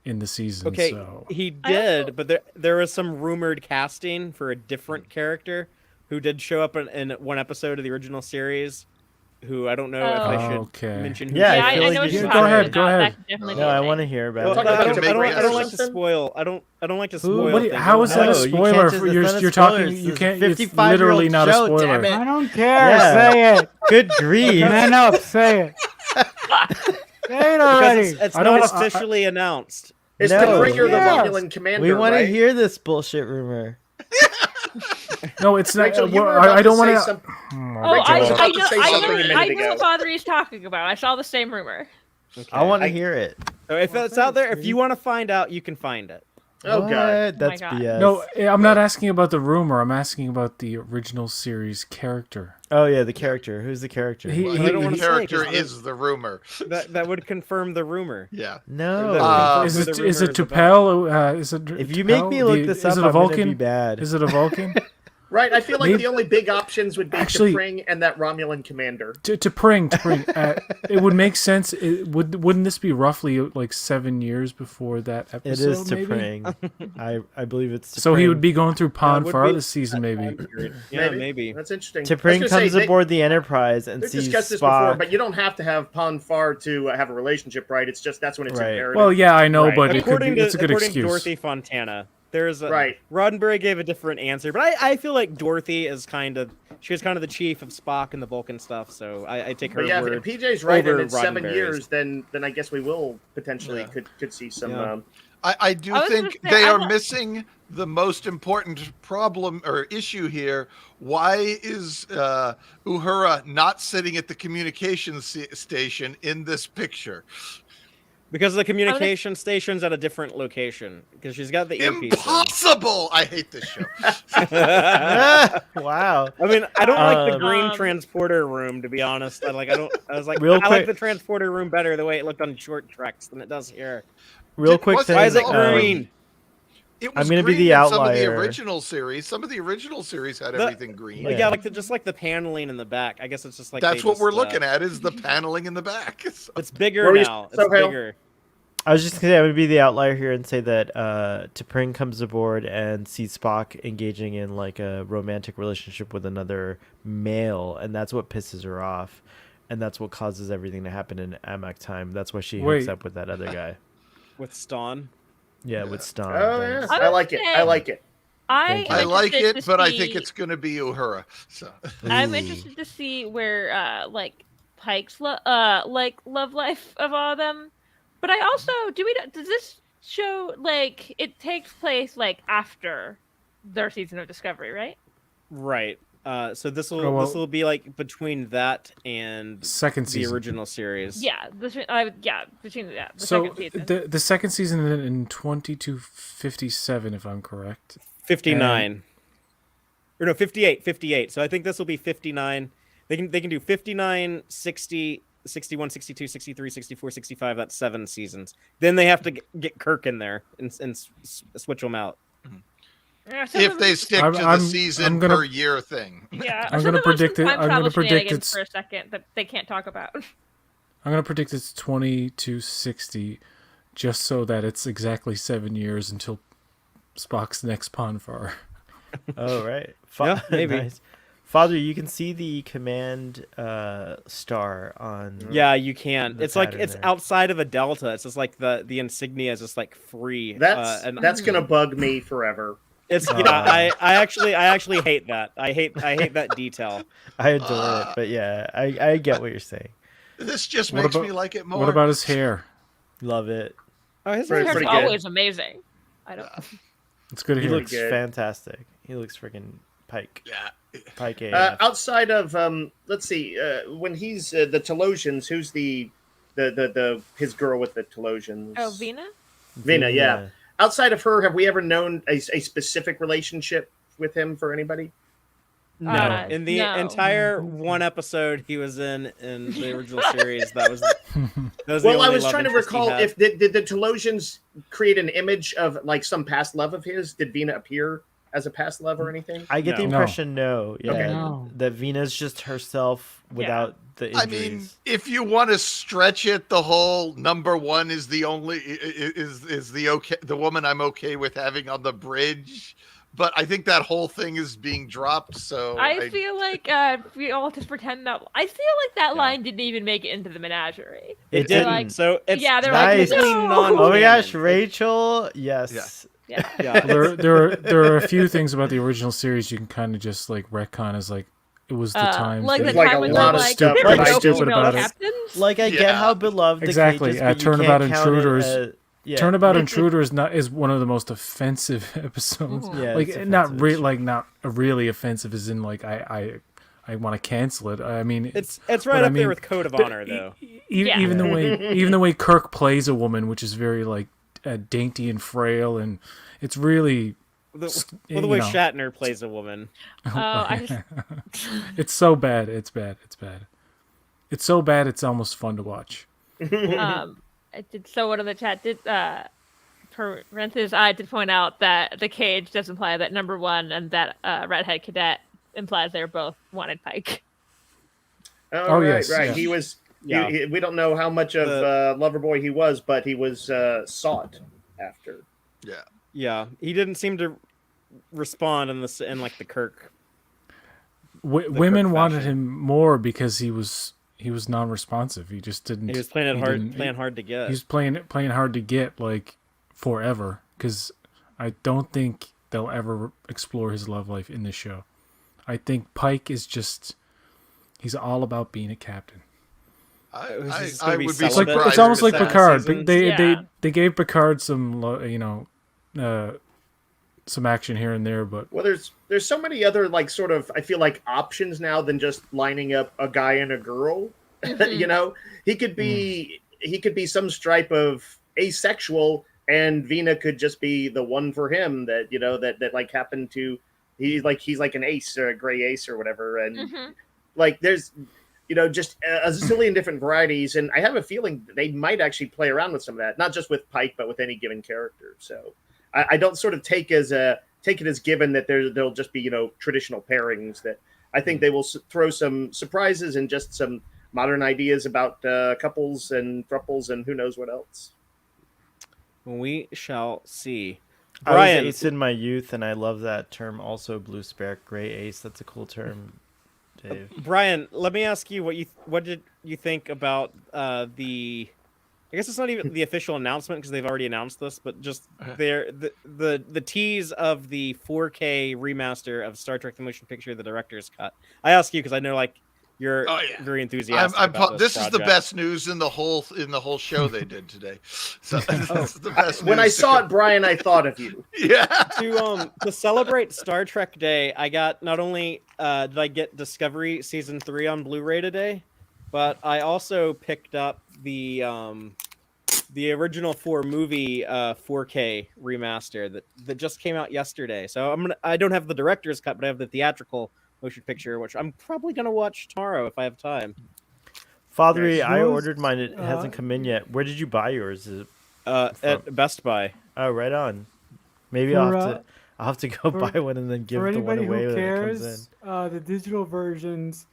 in the season. Okay, So he I did, also- but there was some rumored casting for a different character who did show up in one episode of the original series. who I don't know if I should Okay. mention. Who Yeah, she I I feel know like what you you're should- talking Go ahead, about. go ahead. That could definitely be No, a I thing. want to hear about Well, it. talk I about don't, the I don't, Matrix I don't or like to something? spoil. I don't like to Ooh. spoil. What? things. How is that a No, you spoiler? can't just- You're it's not a you're spoiler, talking. it's You a can't. It's 55-year-old literally not a show, spoiler. damn it. I don't care. Yeah. Say it. Good grief. Man up. Say it. Say it Because already. it's I don't- not officially announced. It's No. the Bringer, the Yeah. Romulan commander. We want right? to hear this bullshit rumor. No, it's not. Rachel, you were about I don't to say want something. Oh, Rachel I was about to know, say I something a know, minute I know ago. what Father is talking about. I saw the same rumor. I want to I- hear it. So if it's out there, if you want to find out, you can find it. Oh What? god. That's God. BS. No, I'm not asking about the rumor. I'm asking about the original series character. Oh yeah, the character. Who's the character? He- Well, I don't the wanna say, character 'cause is the rumor. That would confirm the rumor. Yeah. No. That Is would it confirm is who it the rumor is about. Tupel? Is it? if you make T'Pel? me look this up, is it I'm a gonna Vulcan? be bad. Is it a Vulcan? Right, I feel like Maybe- the only big options would be Actually- T'Pring and that Romulan commander. to Pring. It would make sense. Wouldn't this be roughly like 7 years before that It episode? is to maybe? praying. I believe it's to So he would be going through Pon would Farr be- this season, maybe. Yeah, maybe. That's interesting. To I was Pring gonna comes say, aboard the Enterprise and We've sees discussed this before, Spock. but you don't have to have Pon Farr to have a relationship, right? It's just that's when it's Right. imperative. Well, yeah, I know, Right. but it could According be, to it's a good according excuse. to Dorothy Fontana, there's a Right. Roddenberry gave a different answer, but I feel like Dorothy is she was kind of the chief of Spock and the Vulcan stuff, so I take her But yeah, word. if PJ's right, over and it's 7 Roddenberry's. years, then I guess we will potentially Yeah. could see some. Yeah. I do I was think gonna say, they I are don't- missing the most important problem or issue here. Why is Uhura not sitting at the communications station in this picture? Because the communication station's at a different location. Because she's got the earpiece. in. Impossible! I hate this show. Wow. I mean, I don't like the Um, green transporter room, to be honest. I was like, Real I quick- like the transporter room better the way it looked on short treks than it does here. Real quick What's- thing. Why is it um, green? It was I'm gonna be green the in some of the outlier. original series. Some of the original series had The- everything green. Like, Yeah. yeah, like just like the paneling in the back. I guess it's just like That's they what just, we're looking at is the paneling in the back. It's bigger Where we- now. It's so, Hale- bigger. I was just gonna say I'm gonna be the outlier here and say that T'Pring comes aboard and sees Spock engaging in like a romantic relationship with another male, and that's what pisses her off, and that's what causes everything to happen in Amok time. That's why she hooks Wait. up with that other guy. With Ston. Yeah, with Ston. Oh yeah, thanks. I I would like it. say- I like it. I Thank am I like interested it, to but I think see- it's going to be Uhura. So I'm Ooh. interested to see where like Pike's love life of all of them. But I also does this show like it takes place like after their season of Discovery, right? Right. So this will Oh, well- this will be like between that and Second the season. original series. Yeah, between the So second season. the second season in 2257, if I'm correct. 59. Or no, 58. 58. So I think this will be 59. They can do 59, 60, 61, 62, 63, 64, 65. That's 7 seasons. Then they have to get Kirk in there and switch them out. Yeah, some if of they them- stick I'm- to I'm- the season I'm gonna- per year thing. yeah, I'm some gonna of them predict some it- time I'm gonna travel predict shenanigans it's- for a second that they can't talk about. I'm gonna predict it's 2260, just so that it's exactly 7 years until Spock's next Pon Farr. Oh right. Yeah, maybe. Nice. Father, you can see the command star on. Yeah, you can. The It's like pattern it's there. outside of a delta. It's just like the insignia is just like free. That's that's gonna bug me forever. it's Oh. yeah. I actually hate that. I hate that detail. I adore it, but yeah, I get what you're saying. This just What makes about- me like it more. What about his hair? Love it. Oh, his Pretty- Hair's pretty good. always amazing. I don't. It's good He hair. looks good. fantastic. He looks freaking Pike. Yeah. Pike AF. Outside of let's see, when he's the Telosians, who's the his girl with the Telosians? Oh, Vina. Vina, yeah. Outside of her, have we ever known a specific relationship with him for anybody? No. In the No. entire one episode he was in the original series, that was the Well, I only was love trying to interest he recall had. if did the Telosians create an image of like some past love of his? Did Vina appear as a past love or anything? I get the No. impression no. Yeah, Okay. No. that Vina's just herself without the I injuries. mean, if you want to stretch it, the whole number one is the only is the okay the woman I'm okay with having on the bridge but I think that whole thing is being dropped. So I feel like we all just pretend that. I feel like that line didn't even make it into the menagerie. It didn't. didn't. So it's Yeah, they're Nice. like, technically no. non-canon. Oh my gosh, Rachel! Yes. Yeah. Yeah. There are a few things about the original series you can kind of just like retcon as like it was the time. Like the There's like time a when lot they're of like, stuff there that are I no stupid female about it. captains. Like I get Yeah. how beloved Exactly, the cage is, but you Turnabout can't count it Intruders. as- yeah. Turnabout Intruders is one of the most offensive episodes. Yeah, Like it's not offensive. not really offensive as in like I want to cancel it. I mean It's but right I up mean, there with Code of Honor, though. Yeah. Even the way Kirk plays a woman, which is very like dainty and frail, and it's really The you way know. Shatner plays a woman. I just It's so bad. It's bad. It's bad. It's so bad. It's almost fun to watch. I did someone in the chat did parentheses I did point out that the cage does imply that number one and that redhead cadet implies they're both wanted Pike. Oh, right, yes, right. yeah. He was. Yeah. We don't know how much of Loverboy he was, but he was sought after. yeah. Yeah, he didn't seem to respond in like the Kirk. Women Kirk wanted fashion. him more because he was non-responsive. He just didn't. He was playing it he hard, didn't- playing hard to get. He's playing hard to get like forever because I don't think they'll ever explore his love life in this show. I think Pike is just he's all about being a captain. I this gonna be would be It's like celibate it's surprised. almost like second Picard. season? They gave Picard some some action here and there, but Well, there's so many other like sort of I feel like options now than just lining up a guy and a girl. You know, he could be some stripe of asexual, and Vina could just be the one for him that you know that like happened to he's like an ace or a gray ace or whatever, and like there's you know just a zillion different varieties, and I have a feeling they might actually play around with some of that, not just with Pike but with any given character. So I don't sort of take it as given that there'll just be you know traditional pairings. That I think they will throw some surprises and just some modern ideas about couples and thruples and who knows what else. We shall see. I was Brian, ace in my youth, and I love that term. Also, blue spirit, gray ace. That's a cool term, Dave. Brian, let me ask you what did you think about the? I guess it's not even the official announcement because they've already announced this, but just the tease of the 4K remaster of Star Trek: The Motion Picture, the director's cut. I ask you because I know like you're very enthusiastic. about This is the project. best news in the whole show they did today. So this is the best. When news I saw it, Brian, I thought of you. yeah. To celebrate Star Trek Day, I got not only did I get Discovery Season 3 on Blu-ray today, but I also picked up the original 4 movie 4K remaster that just came out yesterday. So I don't have the director's cut, but I have the theatrical motion picture, which I'm probably gonna watch tomorrow if I have time. Fathery, I Yours, ordered mine. It hasn't come in yet. Where did you buy yours? Is it... At Best Buy. Oh, right on. Maybe For, I'll have to go for- buy one and then give For the one anybody away who when it comes in. cares, the digital versions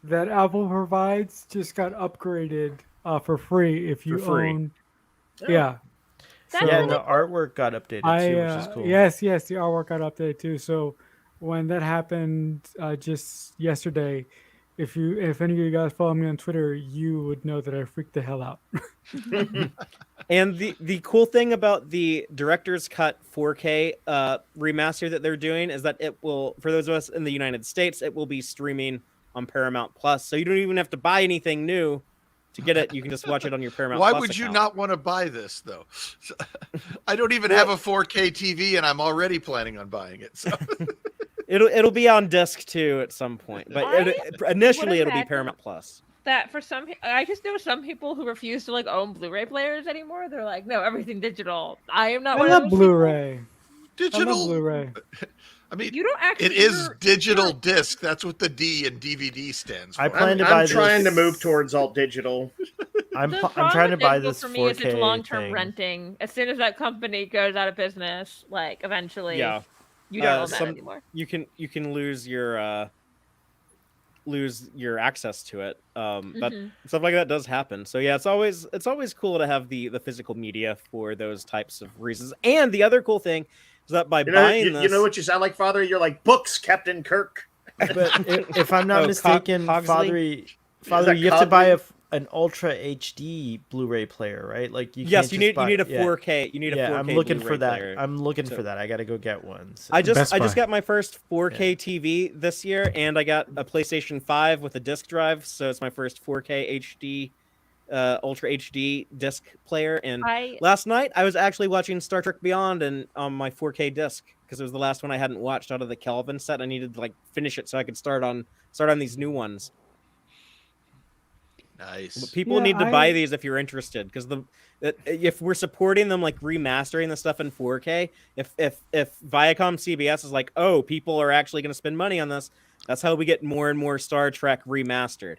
that Apple provides just got upgraded for free if you For free. own. Yeah. That's Yeah, really the artwork got updated too, which is cool. Yes, the artwork got updated too. So when that happened just yesterday, if any of you guys follow me on Twitter, you would know that I freaked the hell out. And the cool thing about the director's cut 4K remaster that they're doing is that it will, for those of us in the United States, it will be streaming on Paramount Plus. So you don't even have to buy anything new to get it. You can just watch it on your Paramount Why Plus would you account. not want to buy this though? I don't even have a 4K TV, and I'm already planning on buying it. So It'll be on disc too at some point, but initially it'll be imagine Paramount Plus. that for some I just know some people who refuse to like own Blu-ray players anymore. They're like, no, everything digital. I am not I one love of those Blu-ray. I love digital. Blu-ray. I mean, You don't actually. it is you're- digital disc. That's what the D in DVD stands for. I plan to buy I'm this. trying to move towards alt digital. I'm The trying problem to with buy digital this for me is 4K it's long-term thing. renting. As soon as that company goes out of business, like eventually, Yeah, you don't own that some- anymore. you can lose your access to it. But stuff like that does happen. So yeah, it's always cool to have the physical media for those types of reasons. And the other cool thing, that by You buying this, know what you sound like, Father? You're like books, Captain Kirk. But if I'm not Oh, mistaken, Cogsley? Father, that you have to buy Cogsley? an Ultra HD Blu-ray player, right? Like you yes, can't you just need buy, you need a yeah. 4K. You need a 4K. I'm looking Blu-ray for that. player. I'm looking So- for that. I got to go get one. So. I just Best Buy. got my first 4K TV this year, and I got a PlayStation 5 with a disc drive, so it's my first 4K HD, Ultra HD disc player. And last night I was actually watching Star Trek Beyond and on my 4K disc because it was the last one I hadn't watched out of the Kelvin set. I needed to like finish it so I could start on these new ones. Nice. But people Yeah, need to buy these if you're interested, because if we're supporting them, like remastering the stuff in 4K, if Viacom CBS is like, oh, people are actually going to spend money on this, that's how we get more and more Star Trek remastered.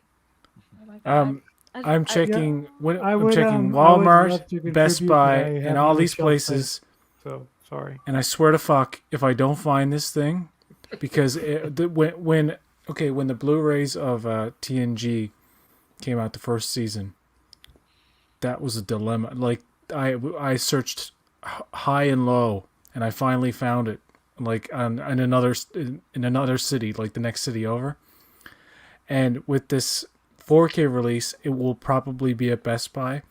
Oh my God. I'm checking. I I'm would, checking I would Walmart, love to Best contribute, Buy, but I have and all no these shelf places. space, so sorry. And I swear to fuck, if I don't find this thing, because when the Blu-rays of TNG came out the first season, that was a dilemma. Like I searched high and low, and I finally found it. Like in another city, like the next city over. And with this 4K release, it will probably be at Best Buy.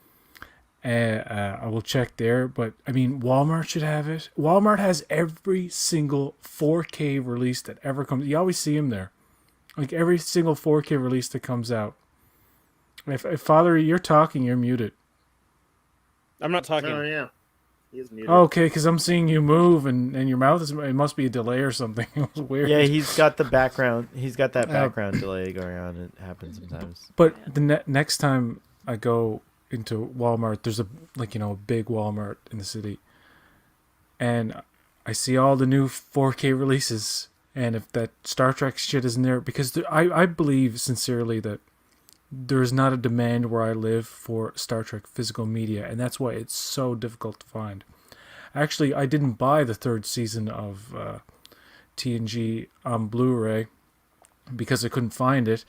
I will check there, but I mean, Walmart should have it. Walmart has every single 4K release that ever comes. You always see them there, like every single 4K release that comes out. If Father, you're talking, you're muted. I'm not talking. Oh yeah, he is muted. Okay, because I'm seeing you move, and your mouth is. It must be a delay or something. It was weird. Yeah, he's got the background. He's got that background delay going on. It happens sometimes. But the next time I go into Walmart, there's a big Walmart in the city, and I see all the new 4K releases. And if that Star Trek shit isn't there, because I believe sincerely that there is not a demand where I live for Star Trek physical media, and that's why it's so difficult to find. Actually, I didn't buy the third season of TNG on Blu-ray because I couldn't find it,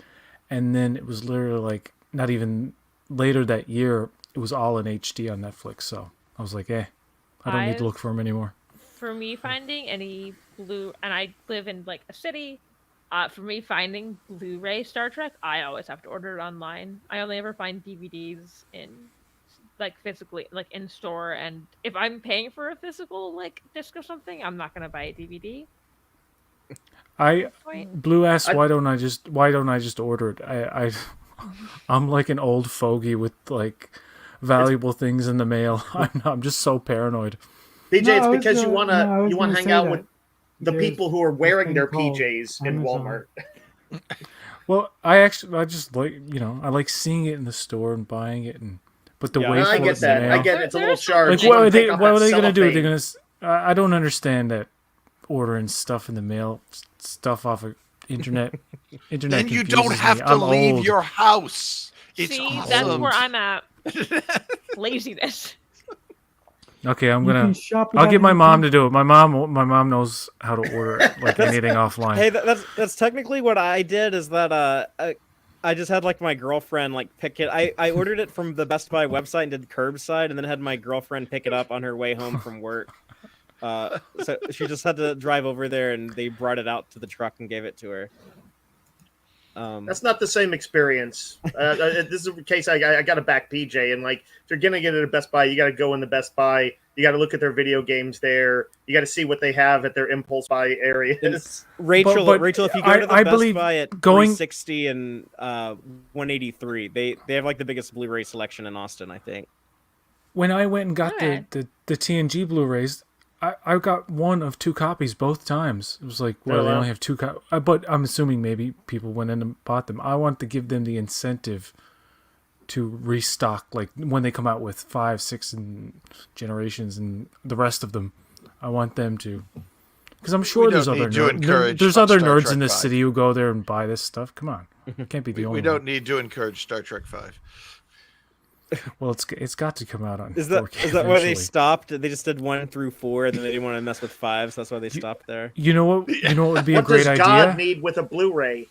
and then it was literally like not even later that year, it was all in HD on Netflix. So I was like, I don't need to look for them anymore. For me, finding any and I live in like a city. For me, finding Blu-ray Star Trek, I always have to order it online. I only ever find DVDs in, like, physically, like, in store. And if I'm paying for a physical, like, disc or something, I'm not gonna buy a DVD. Blue asks, why don't I just order it? I'm like an old fogey with like valuable things in the mail. I'm just so paranoid. BJ, it's because you want to hang out with the people who are wearing their called PJs in Walmart. Well, I just like, I like seeing it in the store and buying it, but the way I for get it in that. the I mail, get it's a little charge. like, what are they going to do? They're going to. I don't understand that ordering stuff in the mail, stuff off of internet. Then you don't have to leave your house. It's See, awesome. that's where I'm at. Laziness. Okay, I'll I'll get my mom to do it. My mom knows how to order like anything offline. Hey, that's technically what I did. Is that I just had like my girlfriend like pick it. I ordered it from the Best Buy website and did curbside, and then had my girlfriend pick it up on her way home from work. So she just had to drive over there, and they brought it out to the truck and gave it to her. That's not the same experience. This is a case I got to back PJ, and like if you're gonna get it at Best Buy, you got to go in the Best Buy. You got to look at their video games there. You got to see what they have at their impulse buy areas. Rachel, if you go to the Best Buy at 360 and 183, they have like the biggest Blu-ray selection in Austin, I think. When I went and got the TNG Blu-rays, I got one of two copies both times. It was like, they only have two copies. But I'm assuming maybe people went in and bought them. I want to give them the incentive to restock, like when they come out with 5, 6 and generations and the rest of them. I want them to, because I'm sure there's other nerds in this city who go there and buy this stuff. Come on, can't be the only. We don't need to encourage Star Trek 5. Well, it's got to come out on. Is that 4K why they stopped? They just did 1 through 4, and then they didn't want to mess with 5, so that's why they stopped there. You know what? You know what would be a What great does idea? God need with a Blu-ray?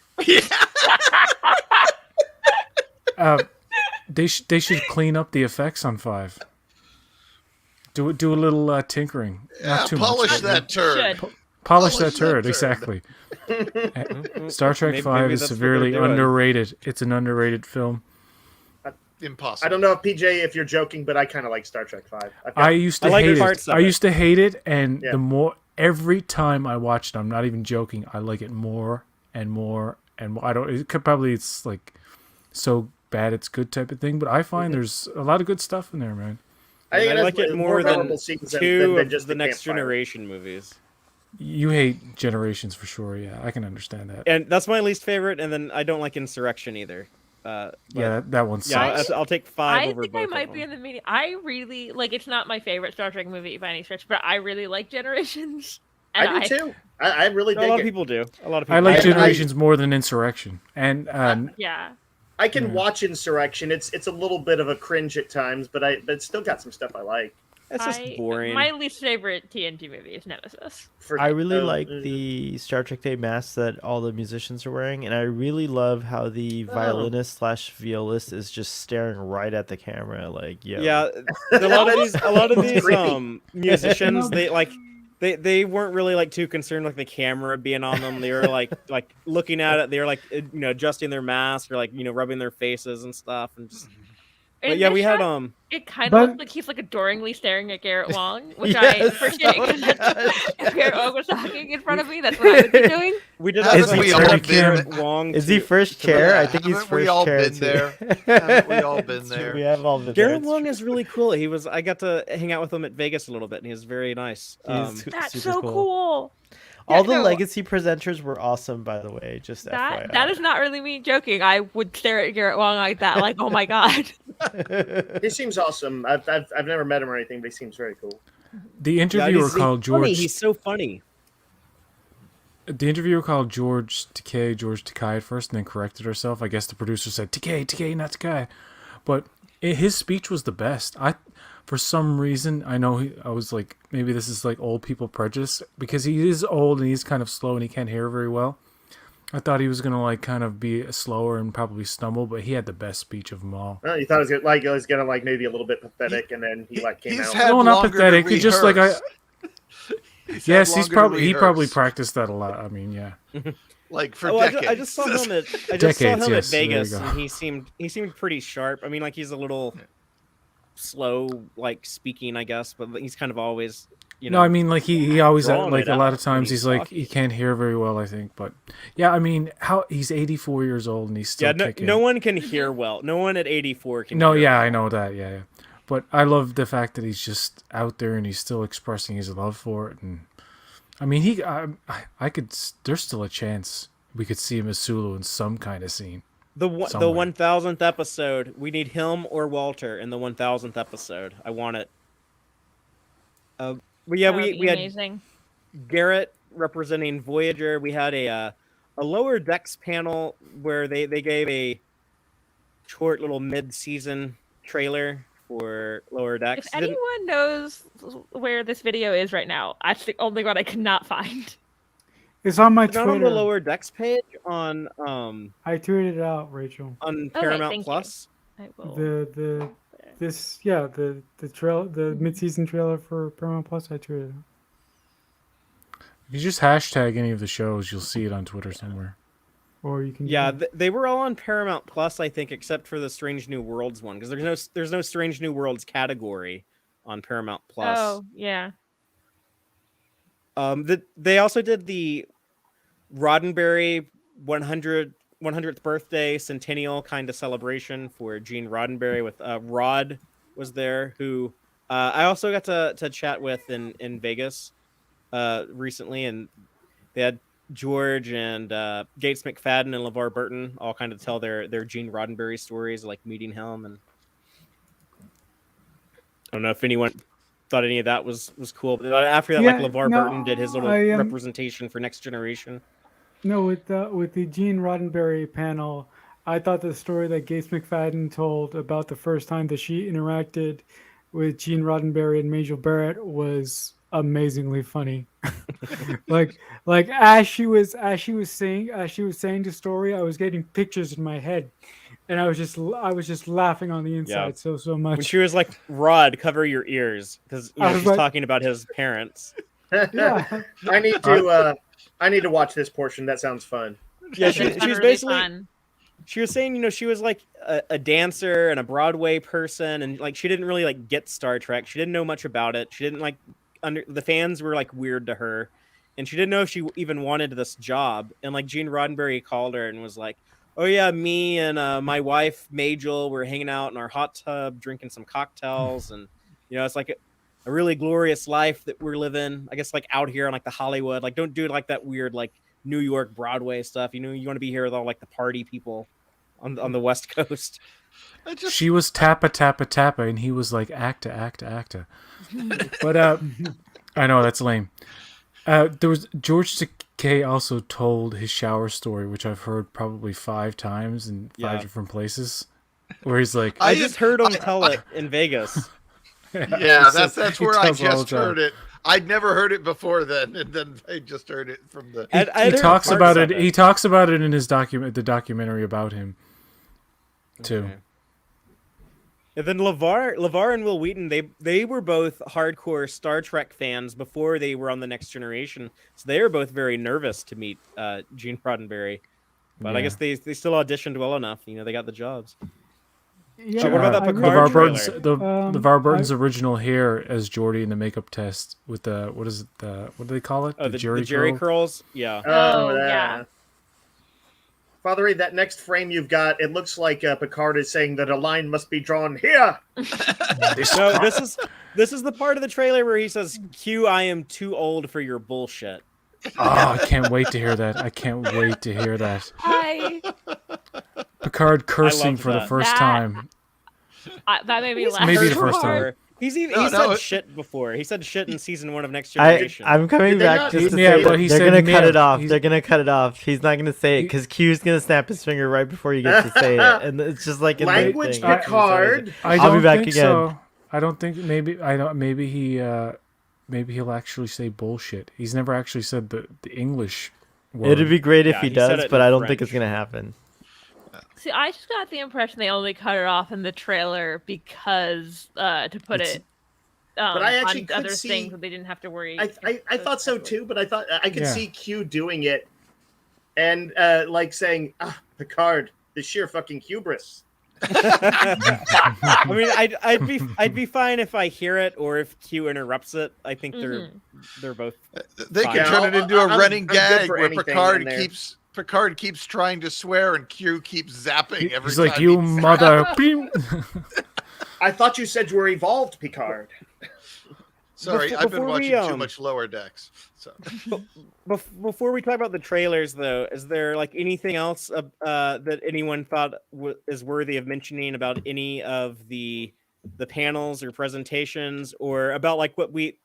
They should clean up the effects on 5. Do a little tinkering. Yeah, Not too polish much. that turd. Should. Polish that Polish that turd, turd. exactly. Star Trek Maybe 5 is that's what severely they're doing. underrated. It's an underrated film. Impossible. I don't know if PJ, if you're joking, but I kind of like Star Trek 5. I used to I like hate parts it. of I it. used to hate it, and Yeah. the more every time I watched it, I'm not even joking. I like it more and more and more. I don't. It could probably it's like so bad it's good type of thing, but I find there's a lot of good stuff in there, man. I think I that's like it the more than memorable scenes two than of just the Next campfire. Generation movies. You hate Generations for sure. Yeah, I can understand that. And that's my least favorite, and then I don't like Insurrection either. But Yeah, that one yeah, sucks. I'll take 5 I over think both I of might them. be in the medium. I really like. It's not my favorite Star Trek movie by any stretch, but I really like Generations. And I do too. I really A dig lot of it. people do. A lot of people. I like do. Generations more than Insurrection, and Yeah. I can watch Insurrection. It's a little bit of a cringe at times, but it's still got some stuff I like. It's just boring. My least favorite TNG movie is Nemesis. I really like the Star Trek Day mask that all the musicians are wearing, and I really love how the violinist slash violist is just staring right at the camera, like, yo. Yeah, a lot of these Creepy. musicians, they weren't really like too concerned with the camera being on them. They were like looking at it. They were like adjusting their mask or like rubbing their faces and stuff and just. But In yeah, this we had shot, It kind But- of looks like he's like adoringly staring at Garrett Wong, which Yes, I appreciate. If Garrett Wong was talking in front of me, that's what I would be doing. We did Haven't that. we with all Jeff been- Wong Is he too. first chair? I think he's Haven't first we all chair. been too. there? Haven't we all been It's true, there? We have all been Garrett there. Wong is really cool. I got to hang out with him at Vegas a little bit, and he was very nice. He's That's super so cool. All Yeah, the no, legacy presenters were awesome, by the way. Just That FYI. is not really me joking. I would stare at Garrett Wong like that, like, oh my god. He seems awesome. I've never met him or anything, but he seems very cool. the interviewer he's called funny. George. He's so funny. The interviewer called George Takei at first, and then corrected herself. I guess the producer said Takei, not Takei. But his speech was the best. For some reason, I know I was like, maybe this is like old people prejudice because he is old and he's kind of slow and he can't hear very well. I thought he was gonna like kind of be slower and probably stumble, but he had the best speech of them all. You thought it was gonna like maybe a little bit pathetic, and then he like came He's out. had No, not longer to pathetic. He just like rehearse. He's had Yes, longer to he probably rehearse. practiced that a lot. I mean, yeah. Like for Oh, decades. I just saw him at Decades, at yes, there you Vegas, go. and he seemed pretty sharp. I mean, like he's a little slow, like speaking, I guess, but he's kind of always, No, I mean, like he always drawing like it a lot out of times when he's he's like talking. he can't hear very well. I think, but yeah, I mean, how he's 84 years old and he's still yeah. kicking. No one can hear well. No one at 84 can. No, hear yeah, well. I know that. Yeah, yeah. But I love the fact that he's just out there and he's still expressing his love for it. And I mean, I could. There's still a chance we could see him as Sulu in some kind of scene. The somewhere. 1000th episode. We need him or Walter in the 1000th episode. I want it. But yeah, That would we be had amazing. Garrett representing Voyager. We had a lower decks panel where they gave a short little mid-season trailer for lower decks. If anyone knows where this video is right now, that's the only one I could not find. It's on my It's not on Twitter. the lower decks page on I tweeted it out, Rachel. Paramount thank you. Plus. I will. The mid-season trailer for Paramount Plus. I tweeted it out. If you just hashtag any of the shows, you'll see it on Twitter somewhere. Or you can. Yeah, they were all on Paramount Plus, I think, except for the Strange New Worlds one, because there's no Strange New Worlds category on Paramount Plus. Oh, yeah. They also did the Roddenberry 100th birthday centennial kind of celebration for Gene Roddenberry with Rod was there, who I also got to chat with in Vegas recently, and they had George and Gates McFadden and LeVar Burton all kind of tell their Gene Roddenberry stories, like meeting him. And I don't know if anyone thought any of that was cool. But after that, Yeah, like LeVar no, Burton did his little I, representation for Next Generation. No, with the Gene Roddenberry panel, I thought the story that Gates McFadden told about the first time that she interacted with Gene Roddenberry and Majel Barrett was amazingly funny. like as she was saying the story, I was getting pictures in my head and I was just laughing on the inside so much. When she was like, "Rod, cover your ears," because I was she's like- talking about his parents. Yeah. I need to watch this portion. That sounds fun. Yeah, It's she was really basically. fun. She was saying, she was like a dancer and a Broadway person, and like she didn't really like get Star Trek. She didn't know much about it. She didn't like the fans were like weird to her, and she didn't know if she even wanted this job. And like Gene Roddenberry called her and was like, "Oh yeah, me and my wife Majel were hanging out in our hot tub drinking some cocktails, and it's like a really glorious life that we're living. I guess like out here on like the Hollywood, like don't do like that weird like New York Broadway stuff. You want to be here with all like the party people on the West Coast." She was tappa tappa tappa, and he was like acta acta acta. But I know that's lame. There was George Takei also told his shower story, which I've heard probably 5 times in 5 different places, where he's like, I just heard him tell it in Vegas. Yeah, that's where I tells all just the time. heard it. I'd never heard it before then, and then I just heard it from the. I he heard talks parts about of it. He talks about it in his the documentary about him, too. Okay. And then LeVar and Will Wheaton, they were both hardcore Star Trek fans before they were on The Next Generation, so they were both very nervous to meet Gene Roddenberry. But I Yeah. guess they still auditioned well enough. They got the jobs. Yeah, So what about that I Picard really- LeVar Burton's trailer? LeVar Burton's original hair as Geordi in the makeup test with the what do they call it? Oh, the Jerry curl? curls? Yeah. Oh, yeah. Father Ray, that next frame you've got, it looks like Picard is saying that a line must be drawn here. No, this is the part of the trailer where he says, "Q, I am too old for your bullshit." Oh, I can't wait to hear that. I can't wait to hear that. Picard cursing loved for the that. first That- time. That made me laugh. Maybe the so first time. hard. He's No, said shit before. He said shit in season 1 of Next I'm Generation. coming Did they back not- just to Yeah, say but he they're said gonna cut male. it off. He's- They're gonna cut it off. He's not gonna say it because Q's gonna snap his finger right before he gets to say it, and it's just like in the Language thing. Picard. I I'll don't be back think again. so. I don't think maybe he'll actually say bullshit. He's never actually said the English word. It'd be great if Yeah, he he said does, it but in I don't think French. it's gonna happen. See, I just got the impression they only cut it off in the trailer because to put It's- it But I actually on could other see- things that they didn't have to worry. I thought so too, but I thought I could Yeah. see Q doing it, and like saying, Picard, the sheer fucking hubris. I mean, I'd be fine if I hear it or if Q interrupts it. I think they're both. They Fine. could turn it Yeah, into a I'm running good gag for where anything Picard in there. keeps trying to swear and Q keeps zapping every He's time. like, you mother. Beep. I thought you said you were evolved, Picard. Sorry, I've been Before we, watching too much Lower Decks. So Before we talk about the trailers, though, is there like anything else that anyone thought is worthy of mentioning about any of the panels or presentations, or about like what we?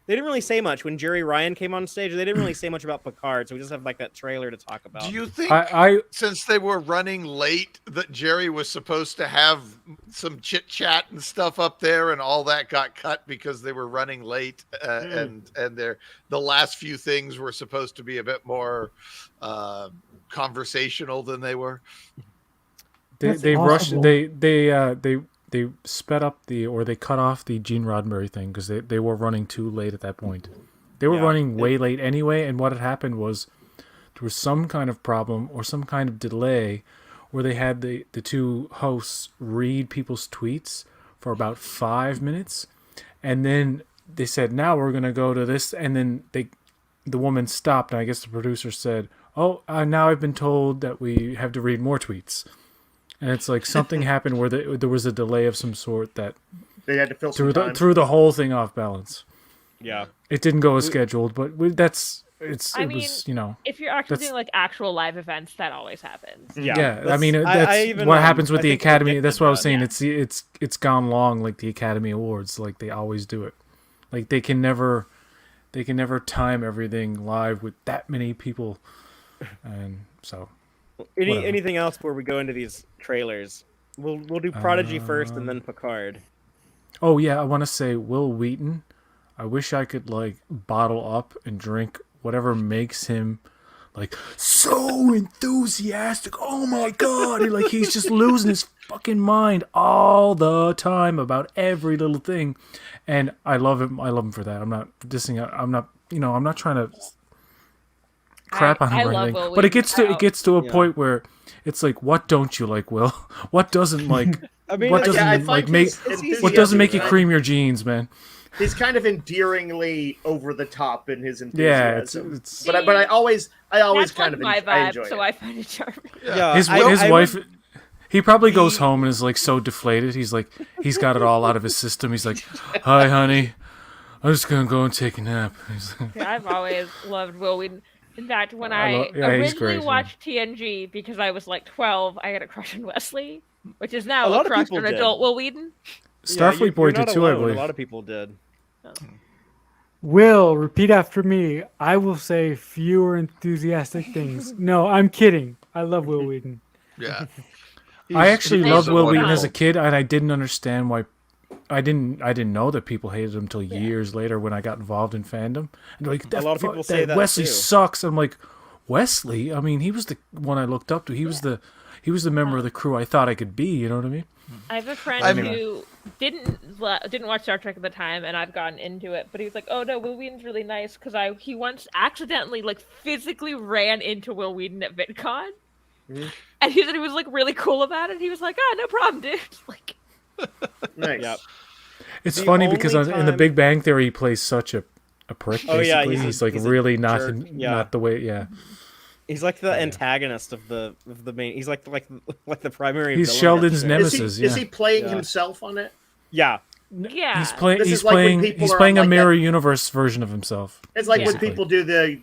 They didn't really say much when Jerry Ryan came on stage. They didn't really say much about Picard, so we just have like that trailer to talk about. do you think I since they were running late that Jerry was supposed to have some chit chat and stuff up there, and all that got cut because they were running late, and the last few things were supposed to be a bit more conversational than they were. That's they rushed possible. they sped up they cut off the Gene Roddenberry thing because they were running too late at that point. They were Yeah. running way late anyway, and what had happened was there was some kind of problem or some kind of delay where they had the two hosts read people's tweets for about 5 minutes, and then they said, now we're gonna go to this, and then the woman stopped, and I guess the producer said, oh, now I've been told that we have to read more tweets. And it's like something happened where there was a delay of some sort that They had to fill some time. threw the whole thing off balance. Yeah. It didn't go as scheduled, but I it mean, was if you're actually that's- doing like actual live events, that always happens. yeah. I mean that's even, what happens with I the think Academy. predicted That's what I was that. saying. It's gone long like the Academy Awards, like they always do it. Like they can never time everything live with that many people, and so. Whatever. Anything else before we go into these trailers? We'll do Prodigy first and then Picard. Oh yeah, I want to say Will Wheaton. I wish I could like bottle up and drink whatever makes him like so enthusiastic. Oh my god! He's just losing his fucking mind all the time about every little thing, and I love him. I love him for that. I'm not dissing. I'm not. I'm not trying to crap on him or love anything. Will But it Wheaton. gets to a point where it's like, what don't you like, Will? What doesn't like? I mean, what yeah, doesn't I like find make? his What doesn't make you enthusiasm, cream your jeans, man? He's kind of endearingly over the top in his Yeah, enthusiasm. it's But I always That's kind of my I vibe, enjoy so it. I find it charming. Yeah, his I wife. would- He probably goes home and is like so deflated. He's like, he's got it all out of his system. He's like, "Hi, honey, I'm just gonna go and take a nap." He's like, Yeah, I've always loved Will Wheaton. In fact, when I I lo- yeah, he's originally great, yeah. watched TNG because I was like 12, I had a crush on Wesley, which is now A lot a of crush people on did. adult Will Wheaton. Starfleet you're Boy not did too, I alone. believe. A lot of people did. Will, repeat after me. I will say fewer enthusiastic things. No, I'm kidding. I love Will Wheaton. Yeah. I actually he's loved a Will Wheaton wonderful- as a kid, and I didn't understand why. I didn't know that people hated him until years later when I got involved in fandom. And like, A lot of people say that Wesley too. sucks. I'm like, Wesley. I mean, he was the one I looked up to. He was the member of the crew I thought I could be. You know what I mean? I have a friend Anyway. who didn't watch Star Trek at the time, and I've gotten into it. But he was like, "Oh no, Will Wheaton's really nice," because he once accidentally physically ran into Will Wheaton at VidCon, and he said he was really cool about it. He was like, "Oh, no problem, dude." Nice. Yep. It's The funny because only in the time- Big Bang Theory, he plays such a prick. Oh, Basically, yeah, he's a really not jerk, yeah. not the way. Yeah, He's like the antagonist of the main. He's like the primary. he's villain of Sheldon's the show. nemesis. Is he playing Yeah. himself on it? Yeah, Yeah, He's playing. This He's is like when playing. people He's are playing on, a like, mirror universe version of himself. It's like when Basically. people do the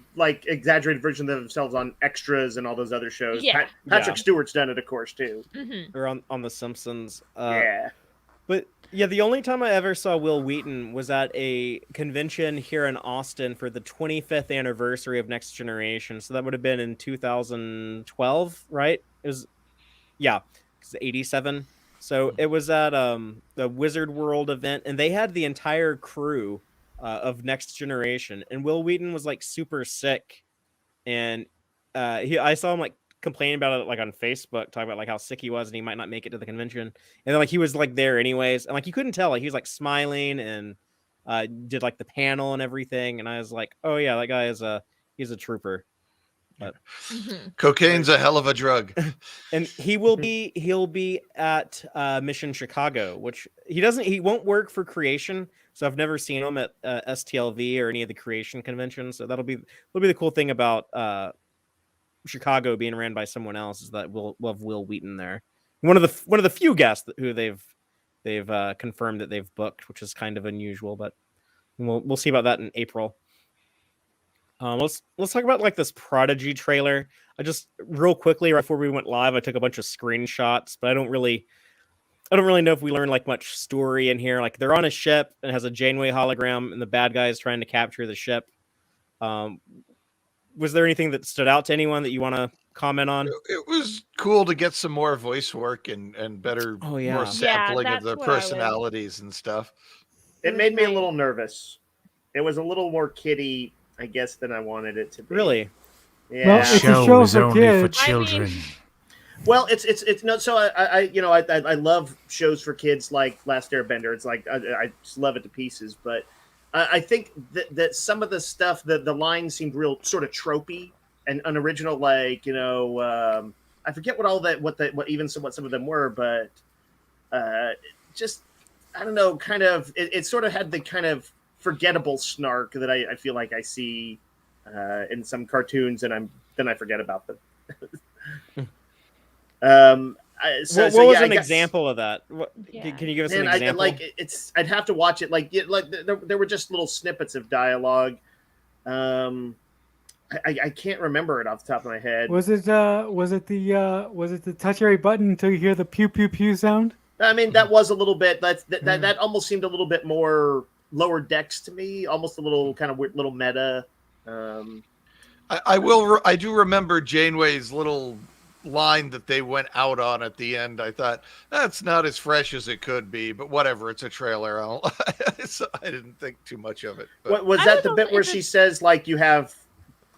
exaggerated version of themselves on Extras and all those other shows. Yeah. Patrick Yeah. Stewart's done it, of course, too. or on The Simpsons. Yeah. But yeah, the only time I ever saw Will Wheaton was at a convention here in Austin for the 25th anniversary of Next Generation. So that would have been in 2012, right? It was, yeah, it's 87. So it was at the Wizard World event, and they had the entire crew of Next Generation. And Will Wheaton was super sick, and I saw him complaining about it on Facebook, talking about how sick he was and he might not make it to the convention. And then he was there anyways, and you couldn't tell, he was smiling and did the panel and everything. And I was like, oh yeah, that guy he's a trooper. But Cocaine's a hell of a drug. and he'll be at Mission Chicago, which he won't work for Creation. So I've never seen him at STLV or any of the Creation conventions. So that'll be the cool thing about Chicago being ran by someone else, is that we'll have Will Wheaton there. One of the few guests who they've confirmed that they've booked, which is kind of unusual, but we'll see about that in April. Let's talk about this Prodigy trailer. I just real quickly right before we went live, I took a bunch of screenshots, but I don't really know if we learned much story in here. They're on a ship and it has a Janeway hologram, and the bad guy is trying to capture the ship. Was there anything that stood out to anyone that you want to comment on? It was cool to get some more voice work and better, Oh, yeah. more sampling of that's the what I was- personalities and stuff. It made me a little nervous. It was a little more kiddie, I guess, than I wanted it to be. Really? Yeah. Well, it's a show is for only for kids. children. Well, it's no. So I love shows for kids like Last Airbender. It's I just love it to pieces. But I think that some of the stuff, the lines seemed real sort of tropey and unoriginal. I forget what some of them were, but just I don't know. Kind of it sort of had the kind of forgettable snark that I feel like I see in some cartoons, and then I forget about them. What was I an guess- example of that? Yeah. Can you give us Man, an example? I'd have to watch it. There were just little snippets of dialogue. I can't remember it off the top of my head. Was it the touch every button until you hear the pew pew pew sound? I mean, that was a little bit. That almost seemed a little bit more Lower Decks to me. Almost a little kind of weird, little meta. I do remember Janeway's little line that they went out on at the end. I thought that's not as fresh as it could be, but whatever. It's a trailer. I didn't think too much of it. But. Was I that was the a- bit where it's a- she says you have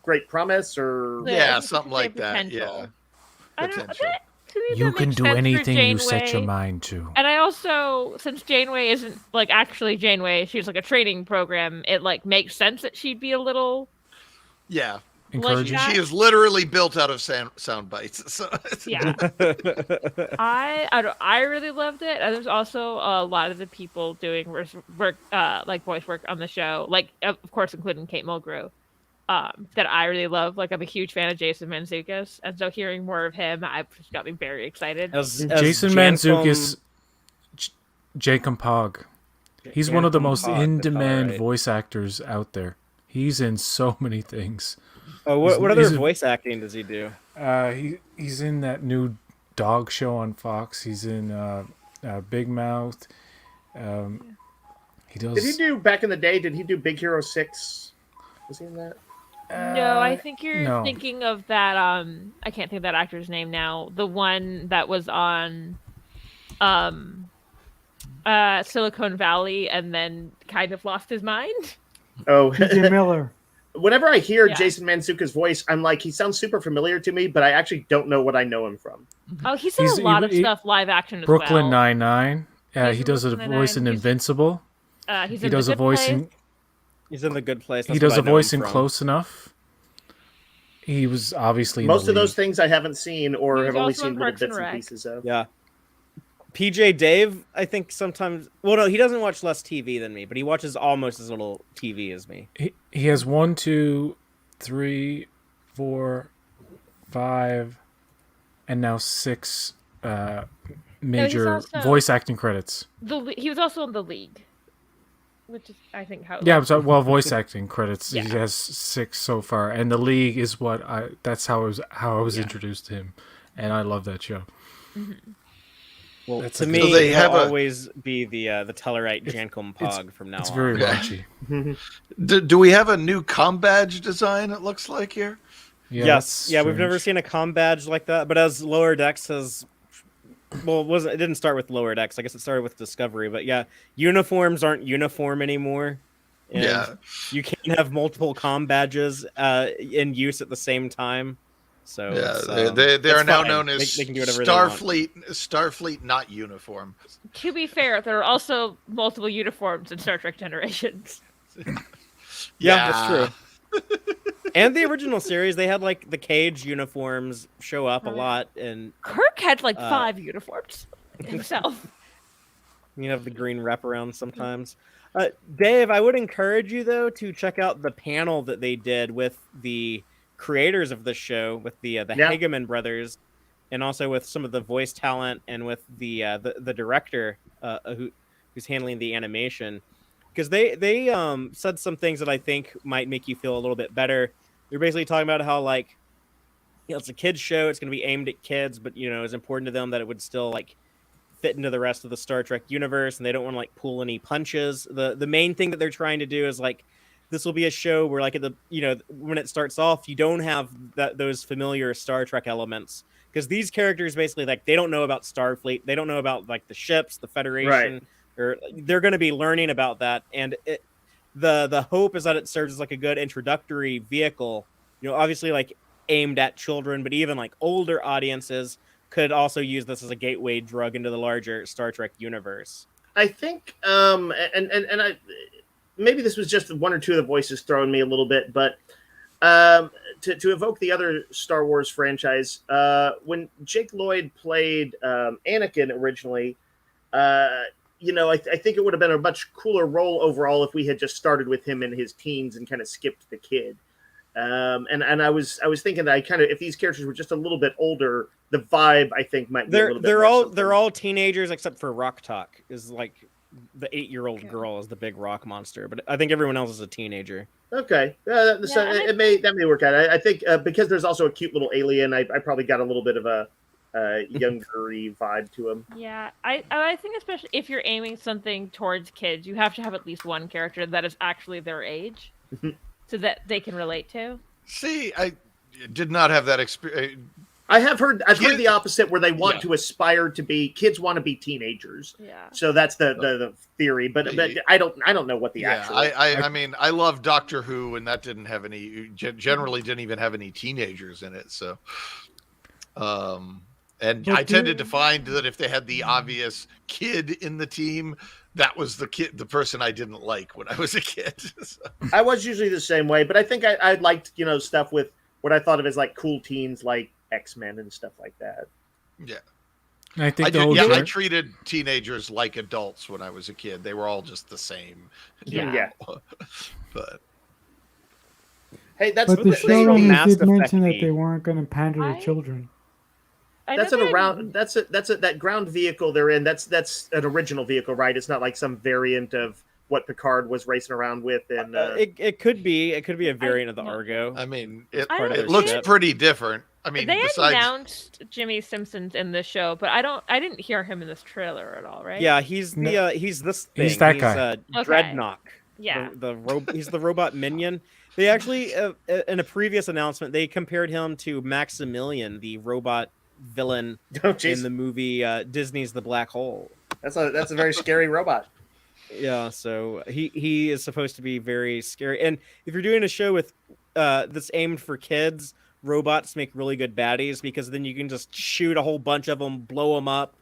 great promise, or Yeah, I something think like they have that. Yeah. potential. I don't, Potential. to me, You that can makes do sense for anything you set Janeway. your mind to. And I also, since Janeway isn't like actually Janeway, she's like a training program. It like makes sense that she'd be a little Yeah. Encouraging. that. She is literally built out of sound bites. So Yeah. I really loved it. And there's also a lot of the people doing work like voice work on the show, like of course including Kate Mulgrew, that I really love. Like I'm a huge fan of Jason Mantzoukas, and so hearing more of him, just got me very excited. Jason Mantzoukas, Jacob Pog. He's one of the most in-demand voice actors out there. He's in so many things. Oh, what other voice acting does he do? He's in that new dog show on Fox. He's in Big Mouth. He does. Did he do back in the day? Did he do Big Hero 6? Was he in that? No, I think you're no. thinking of that. I can't think of that actor's name now. The one that was on, Silicon Valley and then kind of lost his mind. Oh, T.J. Miller. Whenever I hear Yeah. Jason Mantzoukas' voice, I'm like, he sounds super familiar to me, but I actually don't know what I know him from. Oh, he's in a lot of stuff live action as Brooklyn well. Nine-Nine. He's He in does a Brooklyn voice Nine-Nine. in Invincible. He's He in does The a Good voice Place. in. He's in The Good Place. He That's does what a I know voice him in from. Close Enough. He was obviously in Most the of those league. things I haven't seen or He have was only also seen in little Parks and bits and Rec. pieces of. Yeah. PJ Dave, I think sometimes. Well, no, he doesn't watch less TV than me, but he watches almost as little TV as me. He has 1, 2, 3, 4, 5, and now 6 major also- voice acting credits. He was also in The League, which is, I think, how. Yeah, so, well, voice acting credits. He Yeah. has 6 so far, and The League is that's how I was introduced to him, and I love that show. Mm-hmm. Well, That's to a me, good- So they he'll have a- always be the Tellarite Jankum Pog from now It's on. very Yeah. raunchy. Do we have a new com badge design? It looks like here. Yeah, Yes, that's yeah, we've never strange. seen a com badge like that. But as Lower Decks has, well, it didn't start with Lower Decks. I guess it started with Discovery. But yeah, uniforms aren't uniform anymore. And Yeah. you can't have multiple com badges in use at the same time. So Yeah, it's, they it's are now fine. known as They can do whatever they want. Starfleet, not uniform. To be fair, there are also multiple uniforms in Star Trek Generations. Yeah, that's true. And the original series, they had like the cage uniforms show up a lot, and Kirk had like 5 uniforms himself. you have the green wraparound sometimes. Dave, I would encourage you though to check out the panel that they did with the creators of the show, with the Hageman brothers, and also with some of the voice talent and with the director who's handling the animation, because they said some things that I think might make you feel a little bit better. They're basically talking about how, like, you know, it's a kids show, it's going to be aimed at kids, but you know, it's important to them that it would still like fit into the rest of the Star Trek universe, and they don't want to like pull any punches. The main thing that they're trying to do is like, this will be a show where, like, at the, you know, when it starts off, you don't have those familiar Star Trek elements, because these characters basically, like, they don't know about Starfleet, they don't know about like the ships, the Federation, Right. or they're going to be learning about that, and the hope is that it serves as like a good introductory vehicle, you know, obviously like aimed at children, but even like older audiences could also use this as a gateway drug into the larger Star Trek universe. I think, and I maybe this was just one or two of the voices throwing me a little bit, but to evoke the other Star Wars franchise, when Jake Lloyd played Anakin originally, you know, I think it would have been a much cooler role overall if we had just started with him in his teens and kind of skipped the kid. And I was thinking that if these characters were just a little bit older, the vibe I think might be a little bit. They're all teenagers except for Rock Talk is like the 8-year-old girl is the big rock monster, but I think everyone else is a teenager. Okay, that may work out. I think because there's also a cute little alien, I probably got a little bit of a younger-y vibe to him. Yeah, I think especially if you're aiming something towards kids, you have to have at least one character that is actually their age, so that they can relate to. See, I did not have that experience. I've heard Kid- the opposite, where they want Yeah. to aspire to be kids want to be teenagers. Yeah. So that's the theory, but I don't know what the actual. I mean, I love Doctor Who, and that didn't have any. Generally, didn't even have any teenagers in it. So, and But I tended to find that if they had the obvious kid in the team, that was the person I didn't like when I was a kid. So. I was usually the same way, but I think I liked stuff with what I thought of as like cool teens, like X-Men and stuff like that. Yeah. And I think I the whole I joke- treated teenagers like adults when I was a kid. They were all just the same. Yeah. But Hey, that's But the they- showrunners Mass did mention Effect that me. they weren't going to pander to I- children. I that's know an that around. That's that ground vehicle they're in. That's an original vehicle, right? It's not like some variant of what Picard was racing around with. And It could be a variant of the no. Argo. I mean, it I don't Part of it their looks ship. pretty different. I mean, they had besides announced Jimmy Simpson's in this show, but I didn't hear him in this trailer at all, right? Yeah, he's he's this thing. He's that guy. Okay. Dreadnought. Yeah. He's the robot minion. They actually in a previous announcement they compared him to Maximilian, the robot villain oh, in jeez, the movie Disney's The Black Hole. that's a very scary robot. Yeah, so he is supposed to be very scary. And if you're doing a show with that's aimed for kids, robots make really good baddies because then you can just shoot a whole bunch of them, blow them up,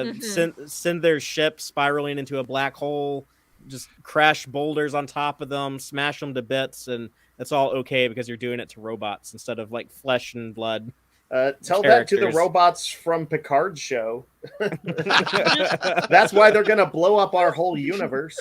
send their ship spiraling into a black hole, just crash boulders on top of them, smash them to bits, and that's all okay because you're doing it to robots instead of like flesh and blood. Tell that to the Characters. Robots from Picard's show. That's why they're gonna blow up our whole universe.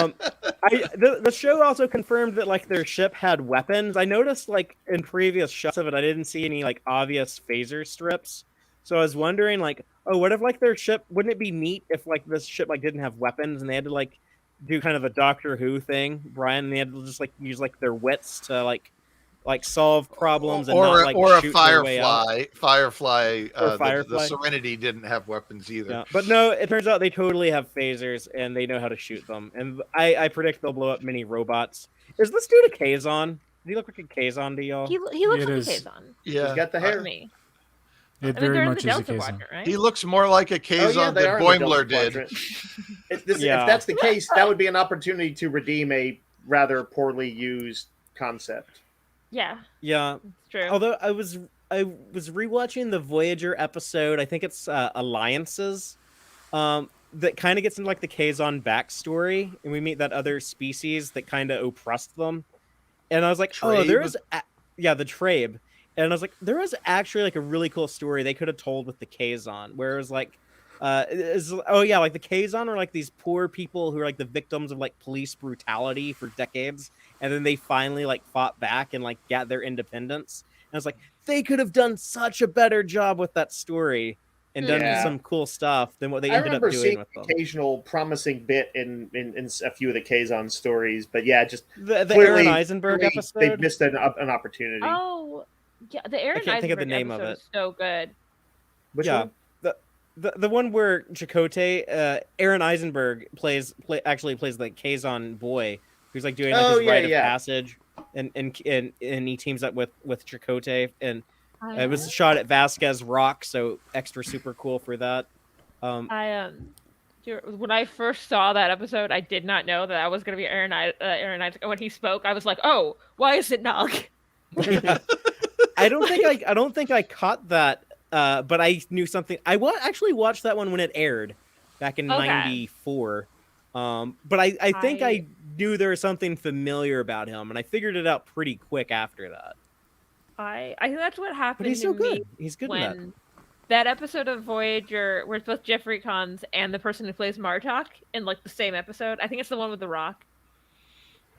The show also confirmed that like their ship had weapons. I noticed like in previous shots of it, I didn't see any like obvious phaser strips. So I was wondering like, oh, what if like their ship? Wouldn't it be neat if like this ship like didn't have weapons and they had to like do kind of a Doctor Who thing, Brian? And they had to just like use like their wits to like solve problems and not like or a shoot their way out. Firefly. The Firefly. Serenity didn't have weapons either. Yeah. But no, it turns out they totally have phasers and they know how to shoot them. And I predict they'll blow up many robots. Is this dude a Kazon? Does he look like a Kazon to y'all? He looks It like is. a Kazon Yeah, He's got the to hair. me. It I mean, very they're in the much is a Delta Kazon. Quadrant, right? he looks more like a Oh, Kazon yeah, they than are in the Delta Boimler did. Quadrant. If Yeah. that's the case, that would be an opportunity to redeem a rather poorly used concept. Yeah, Yeah. it's true. Although I was rewatching the Voyager episode. I think it's Alliances. That kind of gets into like the Kazon backstory, and we meet that other species that kind of oppressed them. And I was like, oh, there Trabe? is, the Trabe. And I was like, there was actually like a really cool story they could have told with the Kazon, where it was like, like the Kazon are like these poor people who are like the victims of like police brutality for decades, and then they finally like fought back and like got their independence. And I was like, they could have done such a better job with that story and done Yeah. some cool stuff than what they I ended up remember doing seeing with them. occasional promising bit in a few of the Kazon stories, but yeah, just The clearly- Aaron Eisenberg clearly episode. They've missed an opportunity. Oh, yeah, the Aaron can't think of the Eisenberg name of episode it. is so good. Which yeah. one? The one where Chakotay, Aaron Eisenberg actually plays the Kazon boy who's like doing like Oh, his yeah, rite of yeah. passage, and he teams up with Chakotay, and I, it was shot at Vasquez Rock, so extra super cool for that. when I first saw that episode, I did not know that was going to be Aaron Eisenberg. When he spoke, I was like, "Oh, why is it Nog?" I don't think I caught that, but I knew something. I actually watched that one when it aired back in Okay. '94. But I think I knew there was something familiar about him, and I figured it out pretty quick after that. I think that's what happened. But he's so to me good. He's good in that. when that episode of Voyager, where it's both Jeffrey Combs and the person who plays Martok in like the same episode. I think it's the one with the rock.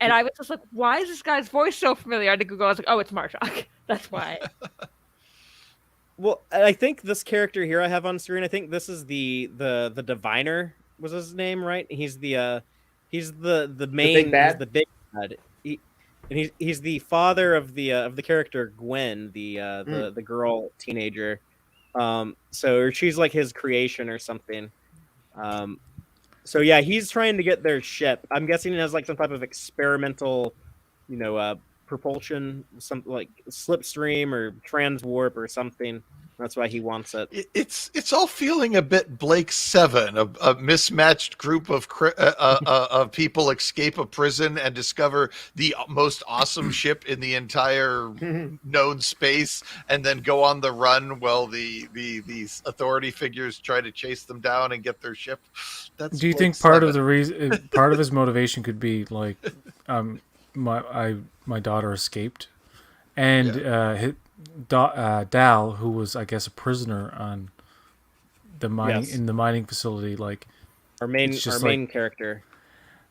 And I was just like, "Why is this guy's voice so familiar?" I had to Google. I was like, "Oh, it's Martok." That's why. Well, I think this character here I have on screen. I think this is the diviner was his name, right? He's the main big bad? He's the big bad. He's the father of the character Gwen, the girl teenager. So she's like his creation or something. So yeah, he's trying to get their ship. I'm guessing it has like some type of experimental, propulsion, something like slipstream or transwarp or something. That's why he wants it. It's all feeling a bit Blake 7, a mismatched group of people escape a prison and discover the most awesome ship in the entire known space, and then go on the run while these authority figures try to chase them down and get their ship. That's Do you Blake think part 7. of the reason, part of his motivation could be like, my daughter escaped, and Dal, who was, I guess, a prisoner on the mining in the mining facility, like our main character.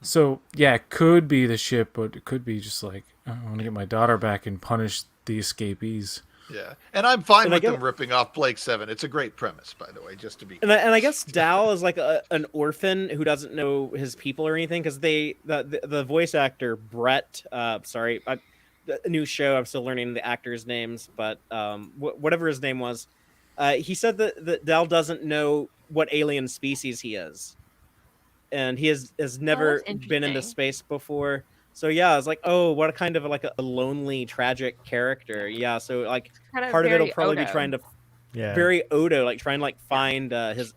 So yeah, it could be the ship, but it could be just like, I want to get my daughter back and punish the escapees. Yeah, and I'm fine with them ripping off Blake 7. It's a great premise, by the way, just to be. And I guess Dal is like an orphan who doesn't know his people or anything, because the voice actor Brett, a new show. I'm still learning the actors' names, but whatever his name was, he said that Dal doesn't know what alien species he is, and he has never been into space before. So yeah, I was like, oh, what a kind of like a lonely, tragic character. Yeah, so like part of it'll probably be trying to, very Odo, like trying to like find his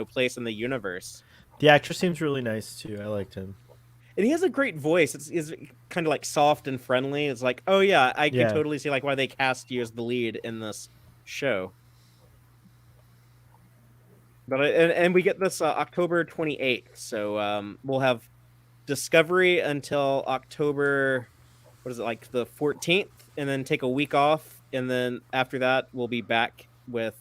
place in the universe. The actor seems really nice too. I liked him. And he has a great voice. It's kind of like soft and friendly. It's like, oh yeah, I can totally see like why they cast you as the lead in this show. But and we get this October 28th, so we'll have Discovery until October, what is it, like the 14th, and then take a week off, and then after that we'll be back with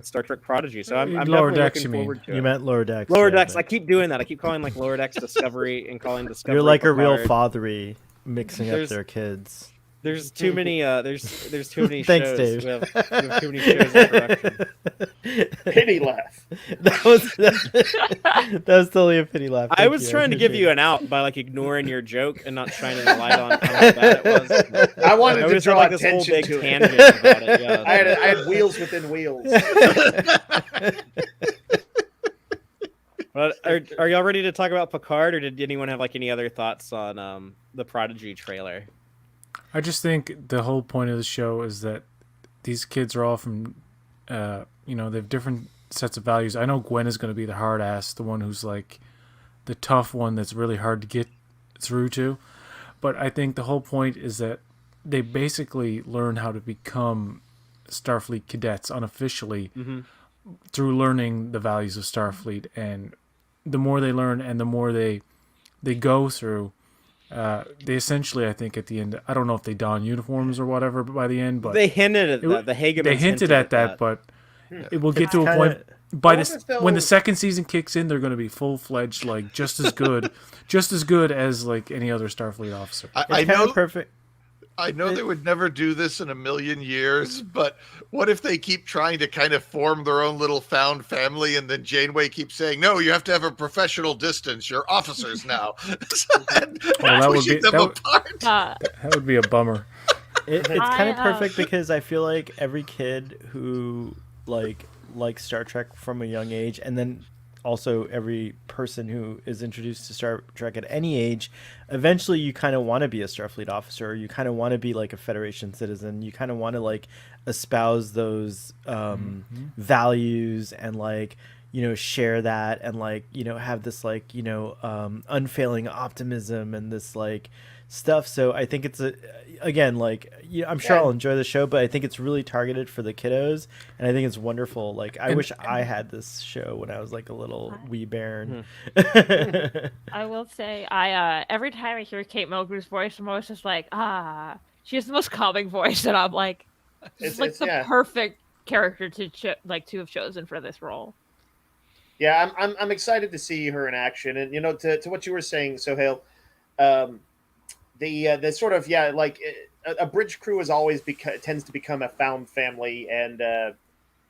Star Trek Prodigy. So I'm Lower definitely Decks, looking forward to it. You meant Lower Decks. Lower Decks. I keep doing that. I keep calling like Lower Decks Discovery and calling Discovery. You're like Picard. a real fathery mixing up their kids. There's too many. There's too many Thanks, shows. Dave. We have too many shows in production. Pity laugh. That was totally a pity laugh. I was trying to give you an out by like ignoring your joke and not shining a light on how bad it was. I wanted to draw like this whole attention big to tangent it. about it. Yeah. I had wheels within wheels. But are y'all ready to talk about Picard, or did anyone have like any other thoughts on the Prodigy trailer? I just think the whole point of the show is that these kids are all from, they have different sets of values. I know Gwen is going to be the hard ass, the one who's like the tough one that's really hard to get through to. But I think the whole point is that they basically learn how to become Starfleet cadets unofficially through learning the values of Starfleet. And the more they learn and the more they go through, they essentially, I think, at the end, I don't know if they don uniforms or whatever, but by the end, but they hinted at that. The Hagemans they hinted at that, but it will get to a point when the second season kicks in, they're going to be full-fledged, like just as good as like any other Starfleet officer. I know perfect. I know they would never do this in a million years, but what if they keep trying to kind of form their own little found family, and then Janeway keeps saying, no, you have to have a professional distance. You're officers now. That would be a bummer. It's kind of perfect because I feel like every kid who likes Star Trek from a young age, and then also every person who is introduced to Star Trek at any age, eventually you kind of want to be a Starfleet officer, or you kind of want to be like a Federation citizen. You kind of want to like espouse those values and like, share that and like, have this like, unfailing optimism and this like stuff. So I think it's I'm sure I'll enjoy the show, but I think it's really targeted for the kiddos, and I think it's wonderful. Like I wish I had this show when I was like a little wee bairn. I will say, I every time I hear Kate Mulgrew's voice, I'm always just like, she has the most calming voice, and I'm like, it's the perfect character to have chosen for this role. Yeah, I'm excited to see her in action, and to what you were saying, Sohail. The sort of a bridge crew is always tends to become a found family, and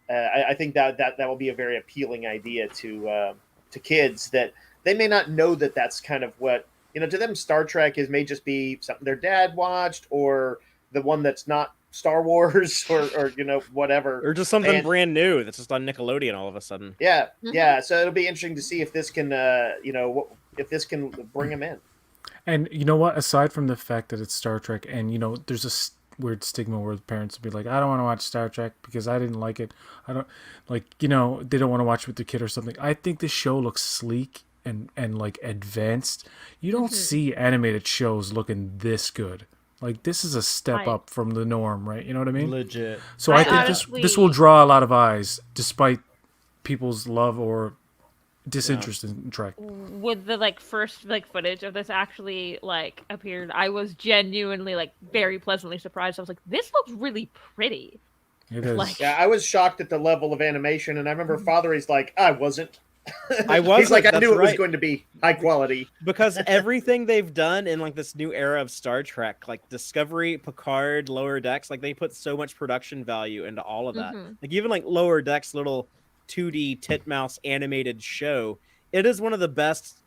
I think that will be a very appealing idea to kids, that they may not know that that's kind of what to them Star Trek may just be something their dad watched, or the one that's not Star Wars, or whatever, or just something brand new that's just on Nickelodeon all of a sudden. Yeah. So it'll be interesting to see if this can if this can bring them in. And you know what? Aside from the fact that it's Star Trek, and there's a weird stigma where the parents would be like, "I don't want to watch Star Trek because I didn't like it. I don't they don't want to watch with their kid or something." I think the show looks sleek and like advanced. You don't see animated shows looking this good. Like, this is a step up from the norm, right? You know what I mean? Legit. So I think this will draw a lot of eyes, despite people's love or disinterest in Trek. With the first footage of this actually appeared, I was genuinely very pleasantly surprised. I was like, this looks really pretty. It is. Yeah, I was shocked at the level of animation, and I remember Father, he's like, I wasn't. I was. He's like, I knew it was right. going to be high quality. Because everything they've done in this new era of Star Trek, Discovery, Picard, Lower Decks, they put so much production value into all of that. Even Lower Decks little 2D titmouse animated show, it is one of the best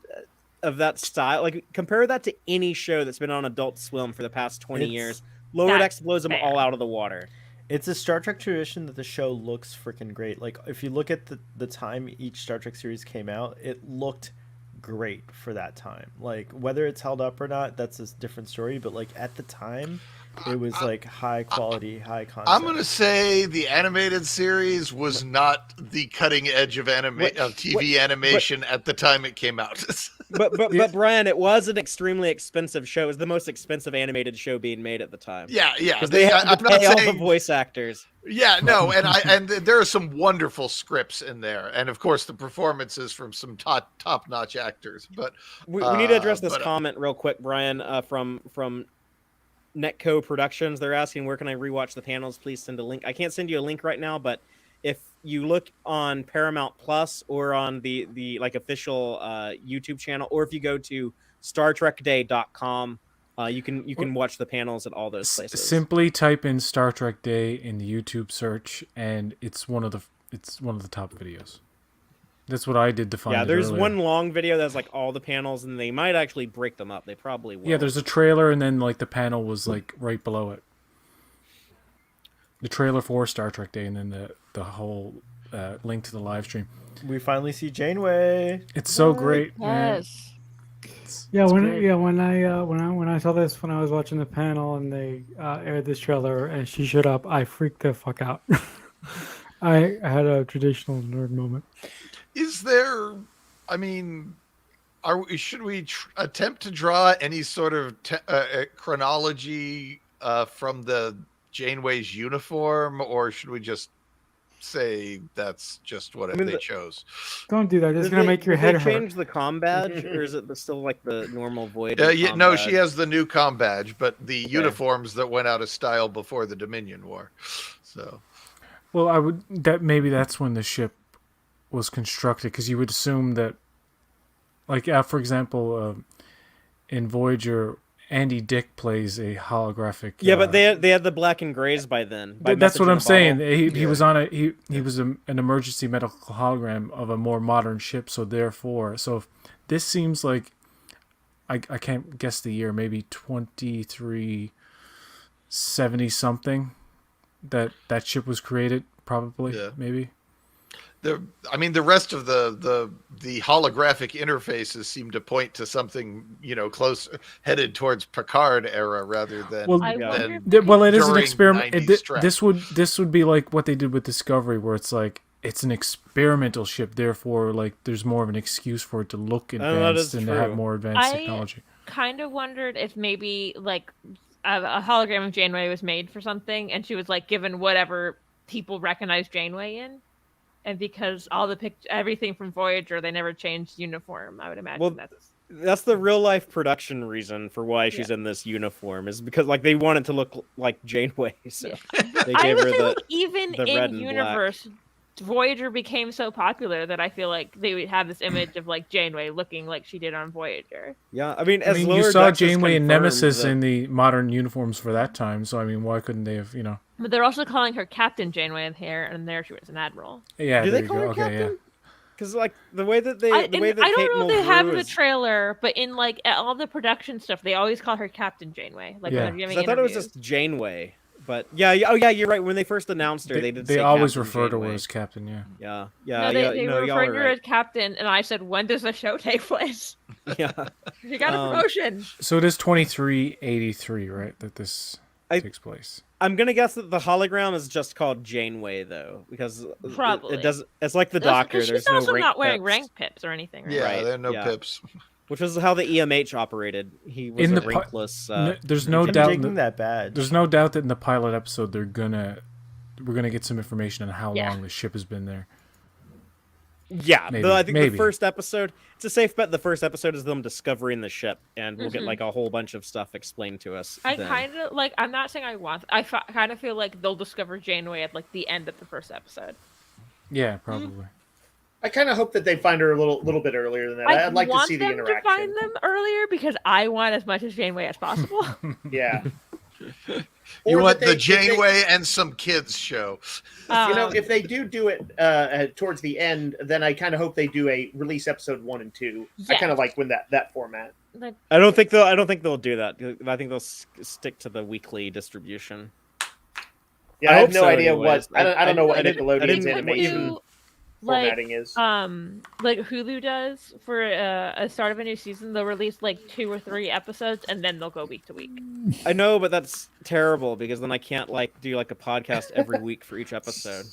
of that style. Compare that to any show that's been on Adult Swim for the past 20 years. Lower Decks blows them all out of the water. It's a Star Trek tradition that the show looks freaking great. If you look at the time each Star Trek series came out, it looked great for that time. Whether it's held up or not, that's a different story. But at the time, it was high quality, high concept. I'm gonna say the animated series was not the cutting edge of TV animation at the time it came out. But Brian, it was an extremely expensive show. It was the most expensive animated show being made at the time. Yeah. Because they had to pay all the voice actors. Yeah, no, and there are some wonderful scripts in there, and of course the performances from some top-notch actors. But we need to address this comment real quick, Brian, from Netco Productions. They're asking, where can I rewatch the panels? Please send a link. I can't send you a link right now, but if you look on Paramount Plus or on the official YouTube channel, or if you go to StarTrekDay.com, you can watch the panels at all those places. Simply type in Star Trek Day in the YouTube search, and it's one of the top videos. That's what I did to find. Yeah, there's earlier. one long video that's all the panels, and they might actually break them up. They probably will. Yeah, there's a trailer, and then the panel was right below it. The trailer for Star Trek Day, and then the whole link to the live stream. We finally see Janeway. It's so great, man. Yes. When I saw this, when I was watching the panel and they aired this trailer and she showed up, I freaked the fuck out. I had a traditional nerd moment. Is there? I mean, should we attempt to draw any sort of chronology from the Janeway's uniform, or should we just say that's just what they chose? Don't do that. It's gonna make your head hurt. Change the comm badge, or is it still the normal Voyager? No, badge? she has the new comm badge, but the uniforms that went out of style before the Dominion War. So, well, maybe that's when the ship was constructed, because you would assume that, for example, in Voyager, Andy Dick plays a holographic. Yeah, but they had the black and grays by then. That's what I'm saying. He was on he was an emergency medical hologram of a more modern ship. So therefore, if this seems like, I can't guess the year, maybe 2370 something that ship was created, probably. Yeah. Maybe. The rest of the holographic interfaces seem to point to something, close headed towards Picard era rather than. Well, it is an experiment. This would be like what they did with Discovery, where it's it's an experimental ship. Therefore, there's more of an excuse for it to look advanced and to have more advanced technology. I kind of wondered if maybe a hologram of Janeway was made for something, and she was given whatever people recognize Janeway in. And because everything from Voyager, they never changed uniform, I would imagine that's the real life production reason for why she's in this uniform, is because they want it to look like Janeway. So they gave her the even the in red and universe, Voyager became so popular that I feel like they would have this image of Janeway looking like she did on Voyager. Yeah, you saw Janeway and Nemesis in the modern uniforms for that time, so why couldn't they have But they're also calling her Captain Janeway here, and there she was an admiral. Yeah, do they call her Captain? Because the way that I don't know if they have the trailer, but in all the production stuff, they always call her Captain Janeway. When they're giving I thought it was just Janeway. But you're right. When they first announced her, they always refer to her as Captain. They referred to her as Captain, and I said, "When does the show take place?" Yeah. You got a Um, promotion. So it is 2383, right? That this I- takes place. I'm gonna guess that the hologram is just called Janeway though, because Probably. it does. It's like the That's- Doctor. 'cause There's she's also no rank not wearing pips, rank pips or anything, right? Yeah, Right, there are no yeah. pips. which was how the EMH operated. He was In a the rankless. There's no I'm doubt. taking that badge. There's no doubt that in the pilot episode we're gonna get some information on how Yeah. long the ship has been there. Yeah, Maybe, I think maybe. the first episode. It's a safe bet. The first episode is them discovering the ship, and we'll get Mhm. like a whole bunch of stuff explained to us. I then. kind of like. I'm not saying I want. I kind of feel like they'll discover Janeway at like the end of the first episode. Yeah, probably. I kind of hope that they find her a little bit earlier than that. I I'd like to want see the them interaction. to find them earlier because I want as much as Janeway as possible. Yeah. You Or want that the they- if they- Janeway and some kids show. You know, Um, if they do it towards the end, then I kind of hope they do a release episode 1 and 2. I Yeah. kind of like when that format. like, I don't think they'll do that. I think they'll stick to the weekly distribution. Yeah, I I, have hope no so idea anyways. what I don't know what I didn't- Nickelodeon's I they didn't- could animation do, like formatting is. like Hulu does for a start of a new season. They'll release like 2 or 3 episodes and then they'll go week to week. I know, but that's terrible because then I can't like do like a podcast every week for each episode.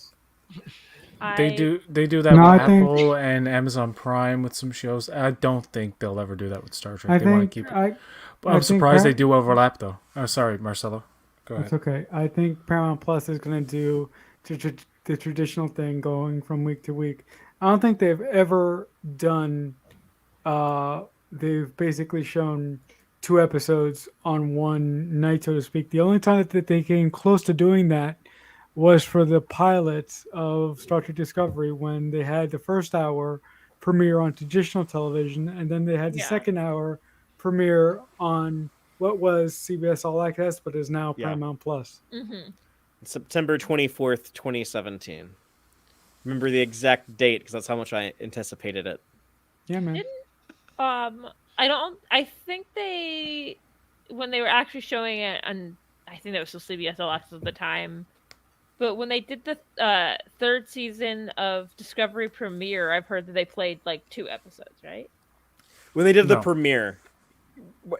They do that No, with I think- Apple and Amazon Prime with some shows. I don't think they'll ever do that with Star Trek. I They want think to keep it. I. But I I'm think surprised Par- they do overlap though. Oh, sorry, Marcelo. Go ahead. It's okay. I think Paramount Plus is going to do the traditional thing going from week to week. I don't think they've ever done. They've basically shown 2 episodes on one night, so to speak. The only time that they came close to doing that was for the pilot of Star Trek Discovery when they had the first hour premiere on traditional television, and then they had the Yeah. second hour premiere on what was CBS All Access, but is now Yeah. Paramount Plus. Hmm. September 24th, 2017. Remember the exact date because that's how much I anticipated it. Yeah, man. I think they, when they were actually showing it, and I think that was still CBS All Access at the time, but when they did the 3rd season of Discovery premiere, I've heard that they played like 2 episodes, right? When they did the No. premiere,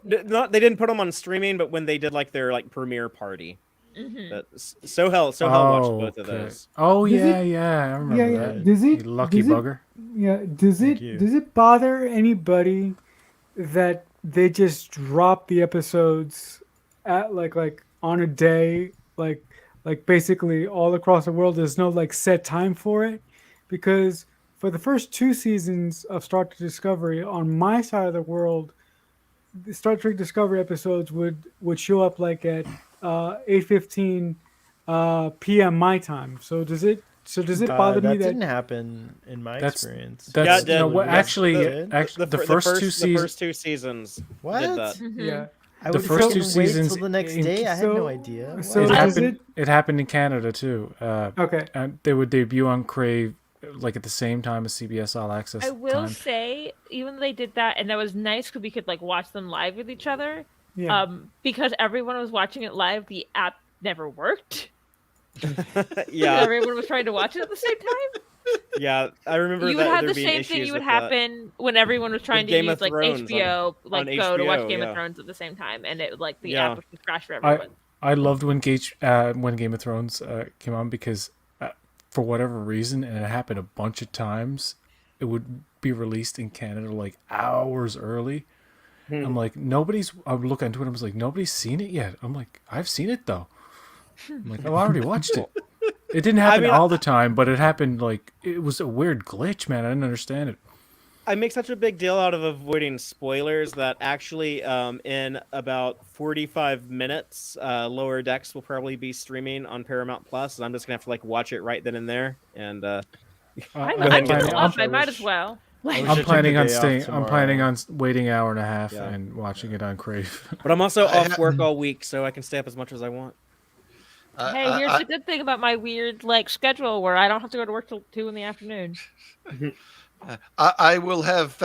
they didn't put them on streaming, but when they did like their like premiere party, Hmm. that Sohel watched both of okay. those. Oh Does yeah, it- yeah, I remember Yeah, that. Does You it lucky does it- bugger. Yeah. Does Thank you. it bother anybody that they just drop the episodes at like on a day, like basically all across the world? There's no like set time for it, because for the first 2 seasons of Star Trek Discovery on my side of the world, the Star Trek Discovery episodes would show up like at 8:15 p.m. my time. So does it bother me that that didn't happen in my That's- experience. That's Yeah, it did. no, what, Yes, actually, the- the first 2 seasons. The first 2 seasons What? did that. Mm-hmm. yeah? I the would first freaking 2 wait seasons till the next in- day. I had so- no idea. so Why? It does happened. It happened in Canada too. Okay. And they would debut on Crave like at the same time as CBS All Access. I will time. say, even though they did that, and that was nice because we could like watch them live with each other. Yeah. Because everyone was watching it live, the app never worked. Yeah, Everyone was trying to watch it at the same time. yeah. I remember You would that have there the being same issues thing you would with that. happen when everyone was trying to Game use of like Thrones HBO, like on go to watch HBO, Game yeah. of Thrones at the same time, and it like the Yeah. app would just crash for everyone. I loved when when Game of Thrones came on because for whatever reason, and it happened a bunch of times, it would be released in Canada like hours early. I'm like, I would look into it. I was like, nobody's seen it yet. I'm like, I've seen it though. I'm like, oh, I already watched it. It didn't happen mean, all the time, but it happened like it was a weird glitch, man. I didn't understand it. I make such a big deal out of avoiding spoilers that actually, in about 45 minutes, Lower Decks will probably be streaming on Paramount Plus, and I'm just gonna have to like watch it right then and there. And I ahead might and get as it well. watched. I might as well. I wish I I'm took planning the on day off staying. I'm tomorrow. planning on waiting hour and a half Yeah. and watching it on Crave. but I'm also I off ha- work all week, so I can stay up as much as I want. Hey, here's the good thing about my weird like schedule where I don't have to go to work till 2 in the afternoon. I will have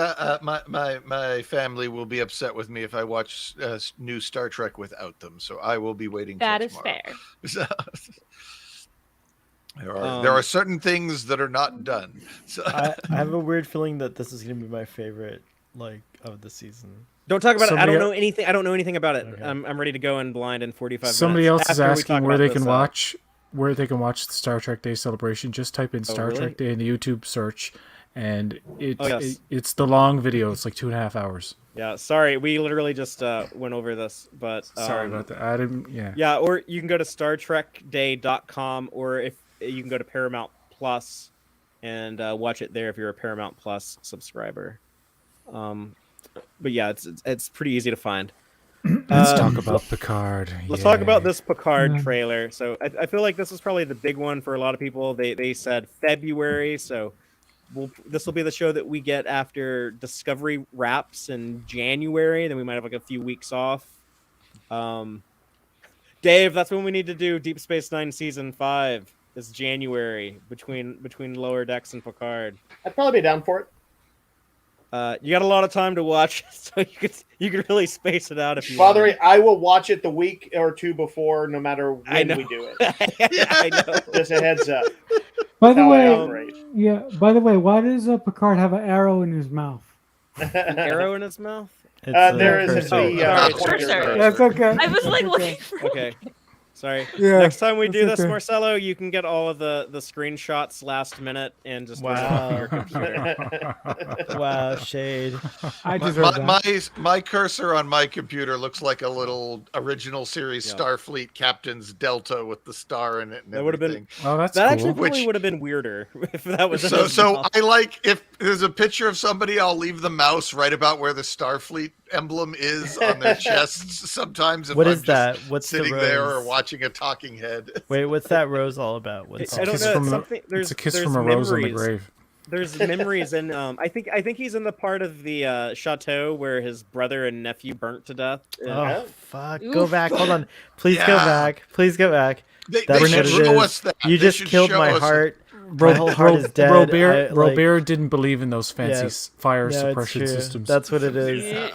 my family will be upset with me if I watch new Star Trek without them. So I will be waiting. That till is tomorrow. fair. There are certain things that are not done. So I have a weird feeling that this is going to be my favorite of the season? Don't talk about it. I Somebody don't el- know anything. I don't know anything about it. Okay. I'm ready to go in blind in 45 Somebody minutes. else is after we talk asking where about they this, can watch the Star Trek Day celebration. Just type in Star really? Trek Day in the YouTube search, and yes. it's the long video. It's like 2.5 hours. Yeah, sorry, we literally just went over this, but Sorry about that. I didn't. Yeah. Yeah, or you can go to StarTrekDay.com, or if you can go to Paramount Plus and watch it there if you're a Paramount Plus subscriber. But yeah, it's pretty easy to find. Let's talk about Picard. Let's talk about Yay. this Picard trailer. So I feel like this is probably the big one for a lot of people. They said February, so this will be the show that we get after Discovery wraps in January. Then we might have like a few weeks off. Dave, that's when we need to do Deep Space Nine season 5. Is January between Lower Decks and Picard. I'd probably be down for it. You got a lot of time to watch, so you could really space it out if you Father, want. I will watch it the week or two before, no matter I when know. we do it. I know. Just a heads up. By the How I way, operate. By the way, why does Picard have an arrow in his mouth? An arrow in his mouth. There is cursor. the Cursor. That's okay. I was like That's looking okay. for. Okay. Sorry. Yeah, Next time we do that's this, okay. Marcelo, you can get all of the screenshots last minute and just run it off of your computer. Wow, shade. I deserve that. My cursor on my computer looks like a little original series Yeah. Starfleet Captain's Delta with the star in it and That would have been- everything. Oh, that's That cool. actually probably Which- would have been weirder if that was. in So his so mouth. I like, if there's a picture of somebody, I'll leave the mouse right about where the Starfleet emblem is on their chests sometimes if What I'm is that? What's the sitting there or rose? watching a talking head. Wait, what's that rose all about? What's I don't kiss know. from a- Something, It's a kiss there's from a rose on the memories. grave. There's memories in. I think he's in the part of the chateau where his brother and nephew burnt to death. Oh, fuck. Oof. Go back. Hold on. Please go Yeah. back. Please go back. They That's should what it show is. us that. You They just should killed show my us- heart. My whole heart is dead. Robert, I, like- Robert didn't believe in those fancy Yeah. fire No, it's suppression true. systems. That's what it is.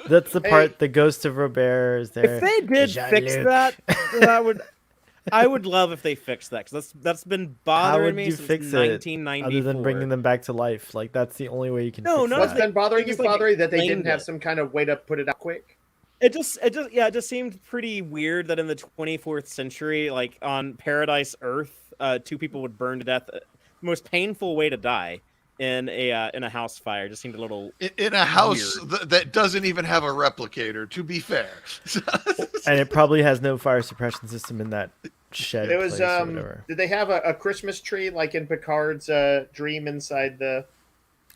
That's the part. The ghost of Robert is there. If they did fix Jean-Luc. that, then I would love if they fixed that because that's been How bothering would me you since fix it 1994. other than bringing them back to life? Like that's the only way you can. No, fix none that. of What's been bothering you, Just, like, Father, that they didn't explained have it. some kind of way to put it out quick? It just seemed pretty weird that in the 24th century, like on Paradise Earth, 2 people would burn to death. The most painful way to die in a house fire just seemed a little. In a house that doesn't even have a replicator, to be fair. And it probably has no fire suppression system in that shed. It was place or whatever. did they have a Christmas tree like in Picard's dream inside the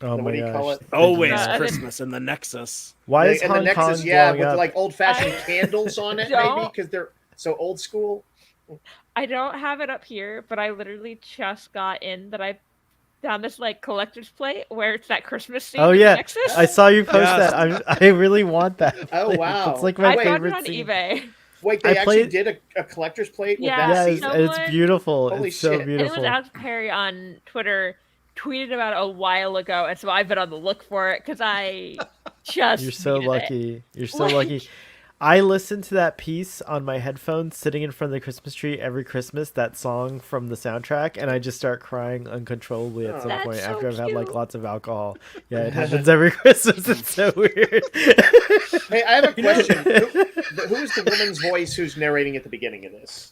Oh what my do you gosh. call it? Always Yeah. Christmas in the Nexus. Why is and the Hong Nexus, Kong yeah, blowing with up? like old-fashioned I candles on it, maybe don't- because they're so old school. I don't have it up here, but I literally just got in that I found this like collector's plate where it's that Christmas scene. Oh in yeah, Nexus. I saw you post Yes. that. I really want that. Oh, Like, wow. It's like I my found it favorite on scene. eBay. Wait, I they actually played- did a collector's plate with Yeah, that Yes, scene? and it's Someone- beautiful. Holy It's so shit. And it beautiful. was Alex Perry on Twitter tweeted about it a while ago, and so I've been on the look for it because I just You're so needed it. lucky. You're so Like- lucky. I listen to that piece on my headphones sitting in front of the Christmas tree every Christmas, that song from the soundtrack, and I just start crying uncontrollably at some That's point so after I've had like cute. lots of alcohol. Yeah, it happens every Christmas. It's so weird. Hey, I have a question. Who is the woman's voice who's narrating at the beginning of this?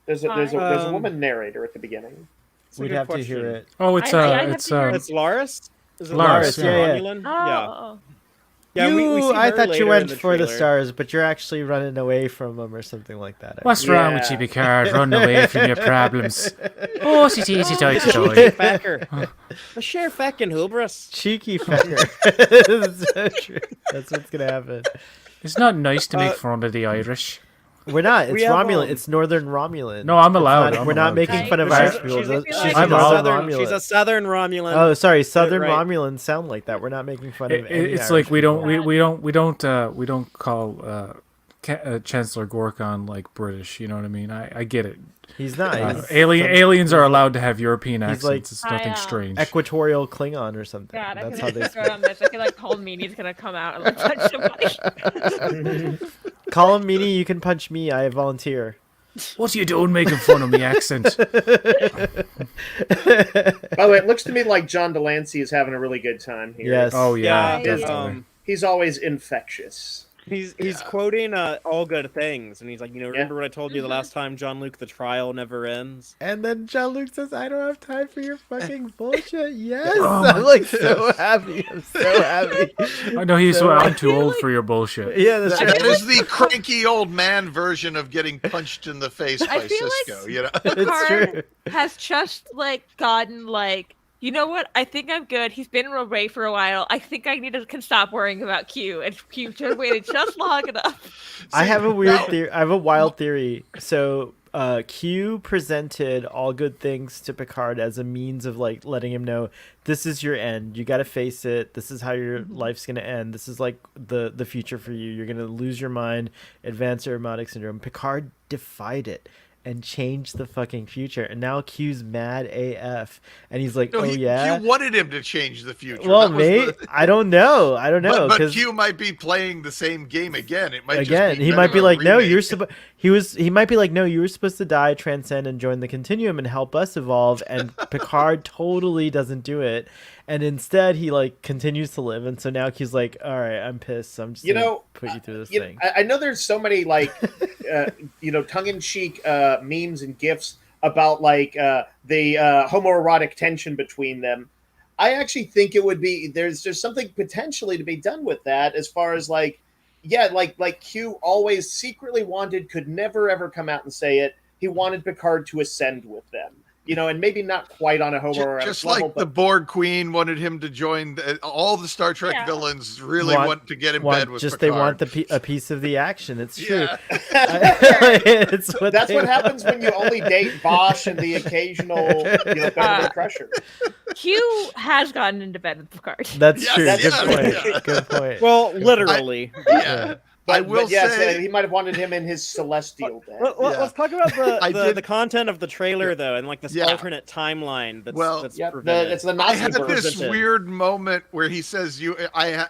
There's a woman narrator at the beginning. It's a We'd good have to question. hear it. Oh, it's I have it's to hear it. It's Laris. Is it Laris, Laris? yeah. Romulan? Oh, Yeah, we see I her thought later you went in for the trailer. stars, but you're actually running away from them or something like that. I What's think. wrong with you, Picard? Run away from your problems. Oh, it's easy, toy, The toy. Fecker. The sheer feckin' hubris. Cheeky fecker. It's so true. That's what's gonna happen. It's not nice to make fun of the Irish. We're not. It's We have, Romulan. It's Northern Romulan. No, I'm It's allowed. not- I'm we're not allowed. making Right. fun of She's- Irish she's people. a- She's she's a I'm Northern allowed. Southern, Romulan. she's a Southern Romulan. Oh, sorry. Southern right. Romulans sound like that. We're not making fun of. any It's Irish like we people. don't call Chancellor Gorkon like British. You know what I mean? I get it. He's not. He's Aliens are allowed to have European He's accents. like- It's nothing I, strange. Equatorial Klingon or something. God, I That's feel how like they this on this. I feel like Paul Meany's gonna come out and like punch somebody. call him Meanie. You can punch me. I volunteer. What are you doing making fun of me accent? By the way, it looks to me like John Delancey is having a really good time here. Yes. Oh yeah, Yeah, definitely. He's always infectious. He's quoting All Good Things, and he's like, remember what I told you the last time, John Luke, the trial never ends? And then John Luke says, I don't have time for your fucking bullshit. Yes. Oh I'm like so happy. I'm so happy. I know he's So I'm too old for your bullshit. Yeah, that's That right. is the cranky old man version of getting punched in the face I by feel Cisco. like- You know, It's Picard true. has just like gotten like, you know what? I think I'm good. He's been away for a while. I think I can stop worrying about Q. And Q just waited just long enough. I have a weird now- theory. I have a wild theory. So Q presented All Good Things to Picard as a means of like letting him know this is your end. You got to face it. This is how your life's gonna end. This is like the future for you. You're gonna lose your mind, advanced aromatic syndrome. Picard defied it and changed the fucking future. And now Q's mad AF, and he's like, no, "Oh yeah." you wanted him to change the future. Well, That was mate, I don't know. I don't know But because Q might be playing the same game again. It might again just be he kind might of be a like, "No, remake. you're supposed." He might be like, "No, you were supposed to die, transcend, and join the continuum and help us evolve." And Picard totally doesn't do it, and instead he like continues to live. And so now Q's like, "All right, I'm pissed. So I'm just gonna put you through this thing." I know there's so many like, tongue-in-cheek memes and gifs about like the homoerotic tension between them. I actually think it would be there's something potentially to be done with that as far as like, yeah, like Q always secretly wanted, could never ever come out and say it. He wanted Picard to ascend with them. And maybe not quite on a homoerotic Just level, like the Borg Queen wanted him to join. All the Star Trek Yeah. villains really want to get in bed with just Picard. they want a piece of the action. It's true. Yeah. It's what That's they what want. happens when you only date Bosch and the occasional Beverly Crusher. Q has gotten into bed with Picard. That's Yes, true. yeah, Good point. yeah. Good point. Well, literally. Yeah. I will But yes, say, he might have wanted him in his celestial bed. Let's talk about I the did- the content of the trailer, though, and like this Yeah. alternate timeline that's, Well, that's Yep, prevented. it's the I Nazi had version. this weird moment where he says, I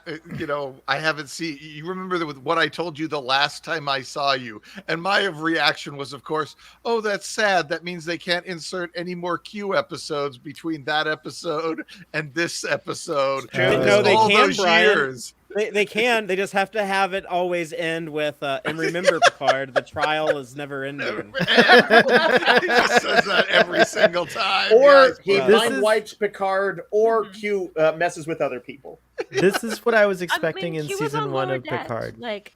haven't seen. You remember what I told you the last time I saw you, and my reaction was, of course, oh, that's sad. That means they can't insert any more Q episodes between that episode and this episode. True. Because No, they all can, those Brian. years. They can. They just have to have it always end with and remember, Picard, the trial is never ending. He just says that every single time. Or Yes, he but- This blind is- wipes Picard, or Q messes with other people. This is what I was expecting in Q was season on 1 Lower of Decks, Picard. Like,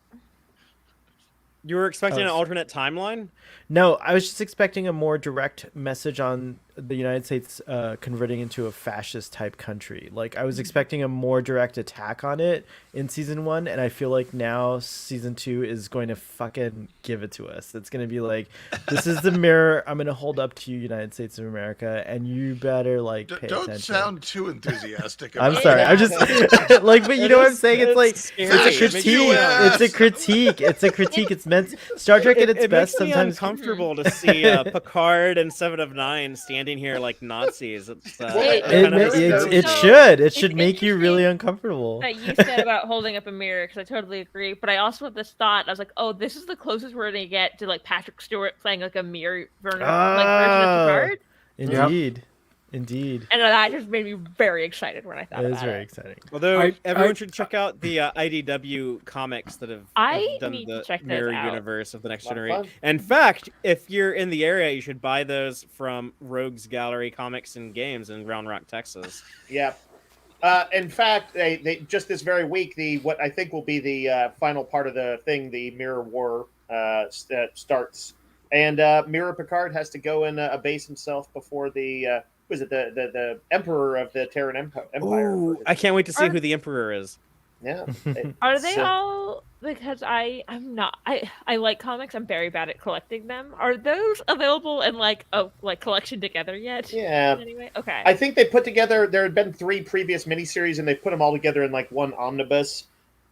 You were expecting an Oh, alternate timeline? No, I was just expecting a more direct message on the United States converting into a fascist type country. Like I was expecting a more direct attack on it in season 1, and I feel like now season 2 is going to fucking give it to us. It's going to be like, this is the mirror I'm going to hold up to you, United States of America, and you better like pay Don't attention. sound too enthusiastic. I'm about sorry. it. I'm just like, but you know what I'm saying? It's like scary. it's a It makes critique. you It's a critique. It's a critique. It's meant Star Trek at its it best makes me sometimes. uncomfortable to see Picard and Seven of Nine standing here like Nazis. It's, It- kind of It So, should. It it's should make you really uncomfortable. that you said about holding up a mirror, because I totally agree. But I also had this thought. I was like, oh, this is the closest we're gonna get to like Patrick Stewart playing like a mirror version of Ah. Picard, Indeed. Indeed. and that just made me very excited when I thought It is about very it. exciting. Although everyone should check out the IDW comics that have I done need to the check those mirror out. universe of the Next Lot of Generation. fun. In fact, if you're in the area, you should buy those from Rogues Gallery Comics and Games in Round Rock, Texas. Yeah. In fact, they just this very week, what I think will be the final part of the thing, the Mirror War, starts, and Mirror Picard has to go and abase himself before the was it the Emperor of the Terran Empire? Ooh, I can't wait to see who the Emperor is. Yeah. Are they So- all? Because I'm not. I like comics. I'm very bad at collecting them. Are those available in like collection together yet? Yeah. Anyway, okay. I think they put together. There had been 3 previous miniseries, and they put them all together in like one omnibus.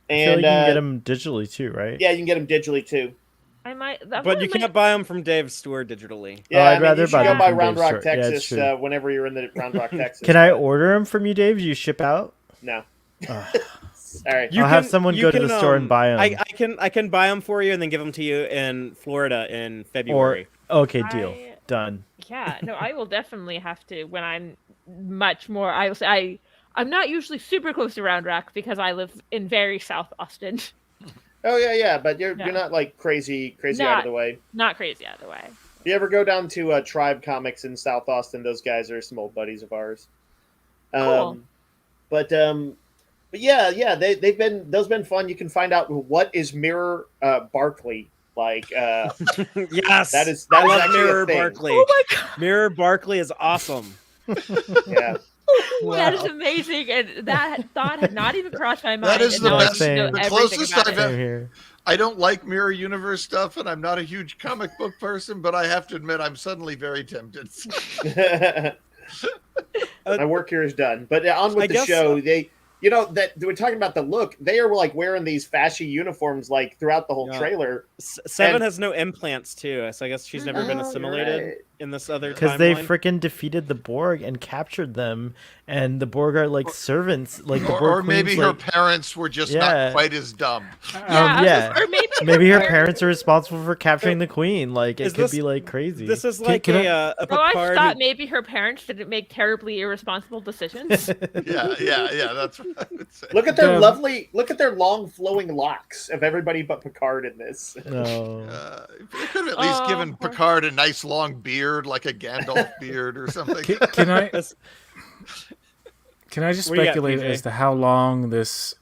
I feel And like you can get them digitally too, right? yeah, you can get them digitally too. I might. But you can't buy them from Dave's store digitally. Yeah, I'd rather you should buy go them by from Round Dave's Rock, store. Yeah, it's Texas, true. whenever you're in the Round Rock, Texas. Can I order them from you, Dave? Do you ship out? No. All right. I'll have someone go to the store and buy 'em. I can buy them for you and then give them to you in Florida in February. Okay, deal. Done. Yeah, no, I will definitely have to when I'm much more. I will say I'm not usually super close to Round Rock because I live in very South Austin. Oh yeah, but you're not like crazy out of the way. Not crazy out of the way. If you ever go down to Tribe Comics in South Austin, those guys are some old buddies of ours. Cool. But yeah, they've been fun. You can find out what is Mirror Barkley like. Yes, I love Mirror Barkley. Oh my god, Mirror Barkley is awesome. Yeah. Wow. That is amazing, and that thought had not even crossed my mind. That is and the now I best. know The everything closest about I've it. ever. I don't like Mirror Universe stuff, and I'm not a huge comic book person, but I have to admit I'm suddenly very tempted. My work here is done. But on with the show. That we're talking about the look. They are like wearing these fashy uniforms like throughout the whole trailer. Seven has no implants too, so I guess she's never been assimilated in this other. Because they freaking defeated the Borg and captured them, and the Borg are like servants, like the Borg or maybe queens, her parents were just not quite as dumb. Or maybe her parents are responsible for capturing the Queen. Like it could be like crazy. This is like a I Picard. thought maybe her parents didn't make terribly irresponsible decisions. yeah. That's what I would say. Look at their long flowing locks of everybody but Picard in this. No. You could have at least given Picard a nice long beard, like a Gandalf beard or something. Can I just speculate as to how long this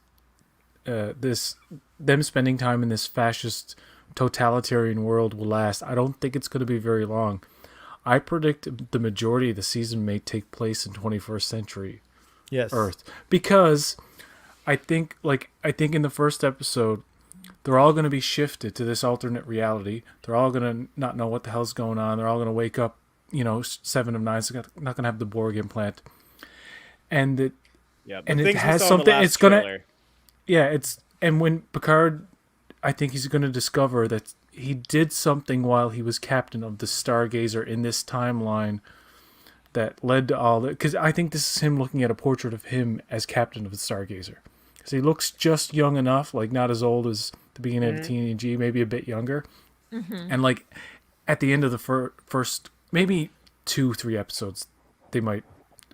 them spending time in this fascist totalitarian world will last? I don't think it's going to be very long. I predict the majority of the season may take place in 21st century Earth, because I think in the first episode they're all going to be shifted to this alternate reality. They're all going to not know what the hell's going on. They're all going to wake up, 7 of 9, so not going to have the Borg implant. And it has something. It's gonna, and when Picard, I think he's gonna discover that he did something while he was captain of the Stargazer in this timeline that led to all that. Because I think this is him looking at a portrait of him as captain of the Stargazer. Because he looks just young enough, like not as old as the beginning of TNG, maybe a bit younger. Mm-hmm. And like at the end of the first, maybe 2-3 episodes, they might.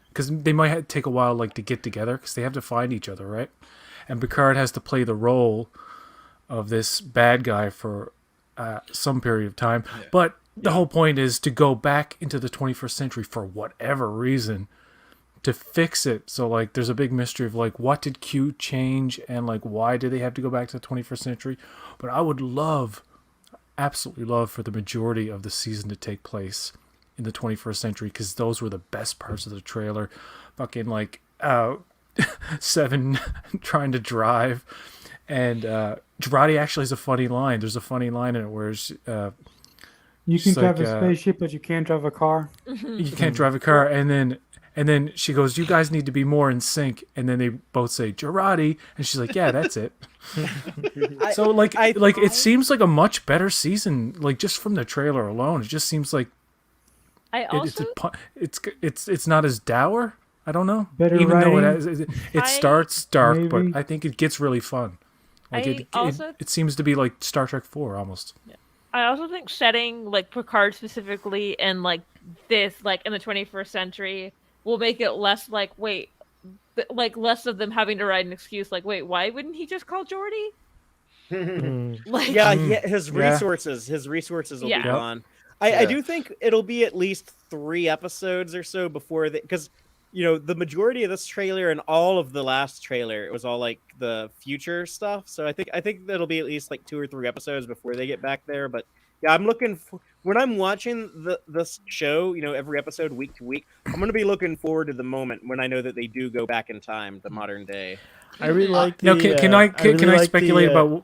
Because they might take a while, like, to get together, because they have to find each other, right? And Picard has to play the role of this bad guy for some period of time. Yeah. But the whole point is to go back into the 21st century for whatever reason to fix it. So, like, there's a big mystery of, like, what did Q change, and, like, why did they have to go back to the 21st century? But I would absolutely love for the majority of the season to take place in the 21st century, because those were the best parts of the trailer. Fucking like Seven trying to drive, and Girardi actually has a funny line. There's a funny line in it where you can drive a spaceship, but you can't drive a car. You can't drive a car, and then she goes, "You guys need to be more in sync." And then they both say Girardi, and she's like, "Yeah, that's it." So it seems like a much better season, like just from the trailer alone. It just seems like. It's not as dour. I don't know. Better even writing. Though it starts dark, maybe. but I think it gets really fun. Like it seems to be like Star Trek 4 almost. Yeah. I also think setting like Picard specifically and like this like in the 21st century will make it less like less of them having to write an excuse like wait, why wouldn't he just call Geordi? His resources will be gone. I do think it'll be at least 3 episodes or so before because the majority of this trailer and all of the last trailer, it was all like the future stuff. So I think that'll be at least like 2 or 3 episodes before they get back there. But yeah, I'm looking when I'm watching this show, every episode week to week, I'm going to be looking forward to the moment when I know that they do go back in time to modern day. I really like. Can I speculate about?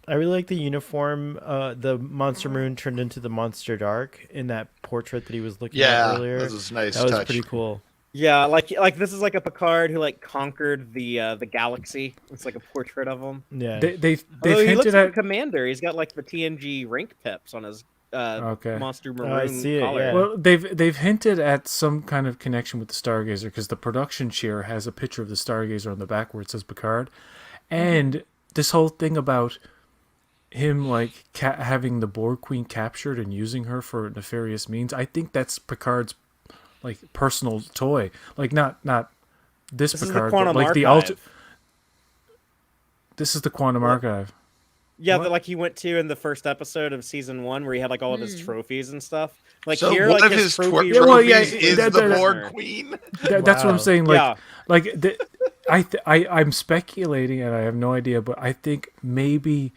I really like the uniform. The Monster Moon turned into the Monster Dark in that portrait that he was looking at earlier. That was nice. That was pretty cool. Yeah, like this is like a Picard who like conquered the galaxy. It's like a portrait of him. Yeah, they've he looks hinted like at a commander. He's got like the TNG rank pips on his Okay. monster maroon I see it, collar. yeah. Well, they've hinted at some kind of connection with the Stargazer because the production chair has a picture of the Stargazer on the back where it says Picard, and this whole thing about him like having the Borg Queen captured and using her for nefarious means. I think that's Picard's like personal toy, like not this This is the Picard, Quantum but like the Archive. This is the Quantum Archive. Yeah, What? that like he went to in the first episode of season 1 where he had like all of his trophies and stuff. Like So here, one like of his trophies. trophies Well, yeah, is that- the that- Borg Queen. That's what I'm Wow. saying. Like, Yeah. like I'm speculating, and I have no idea, but I think maybe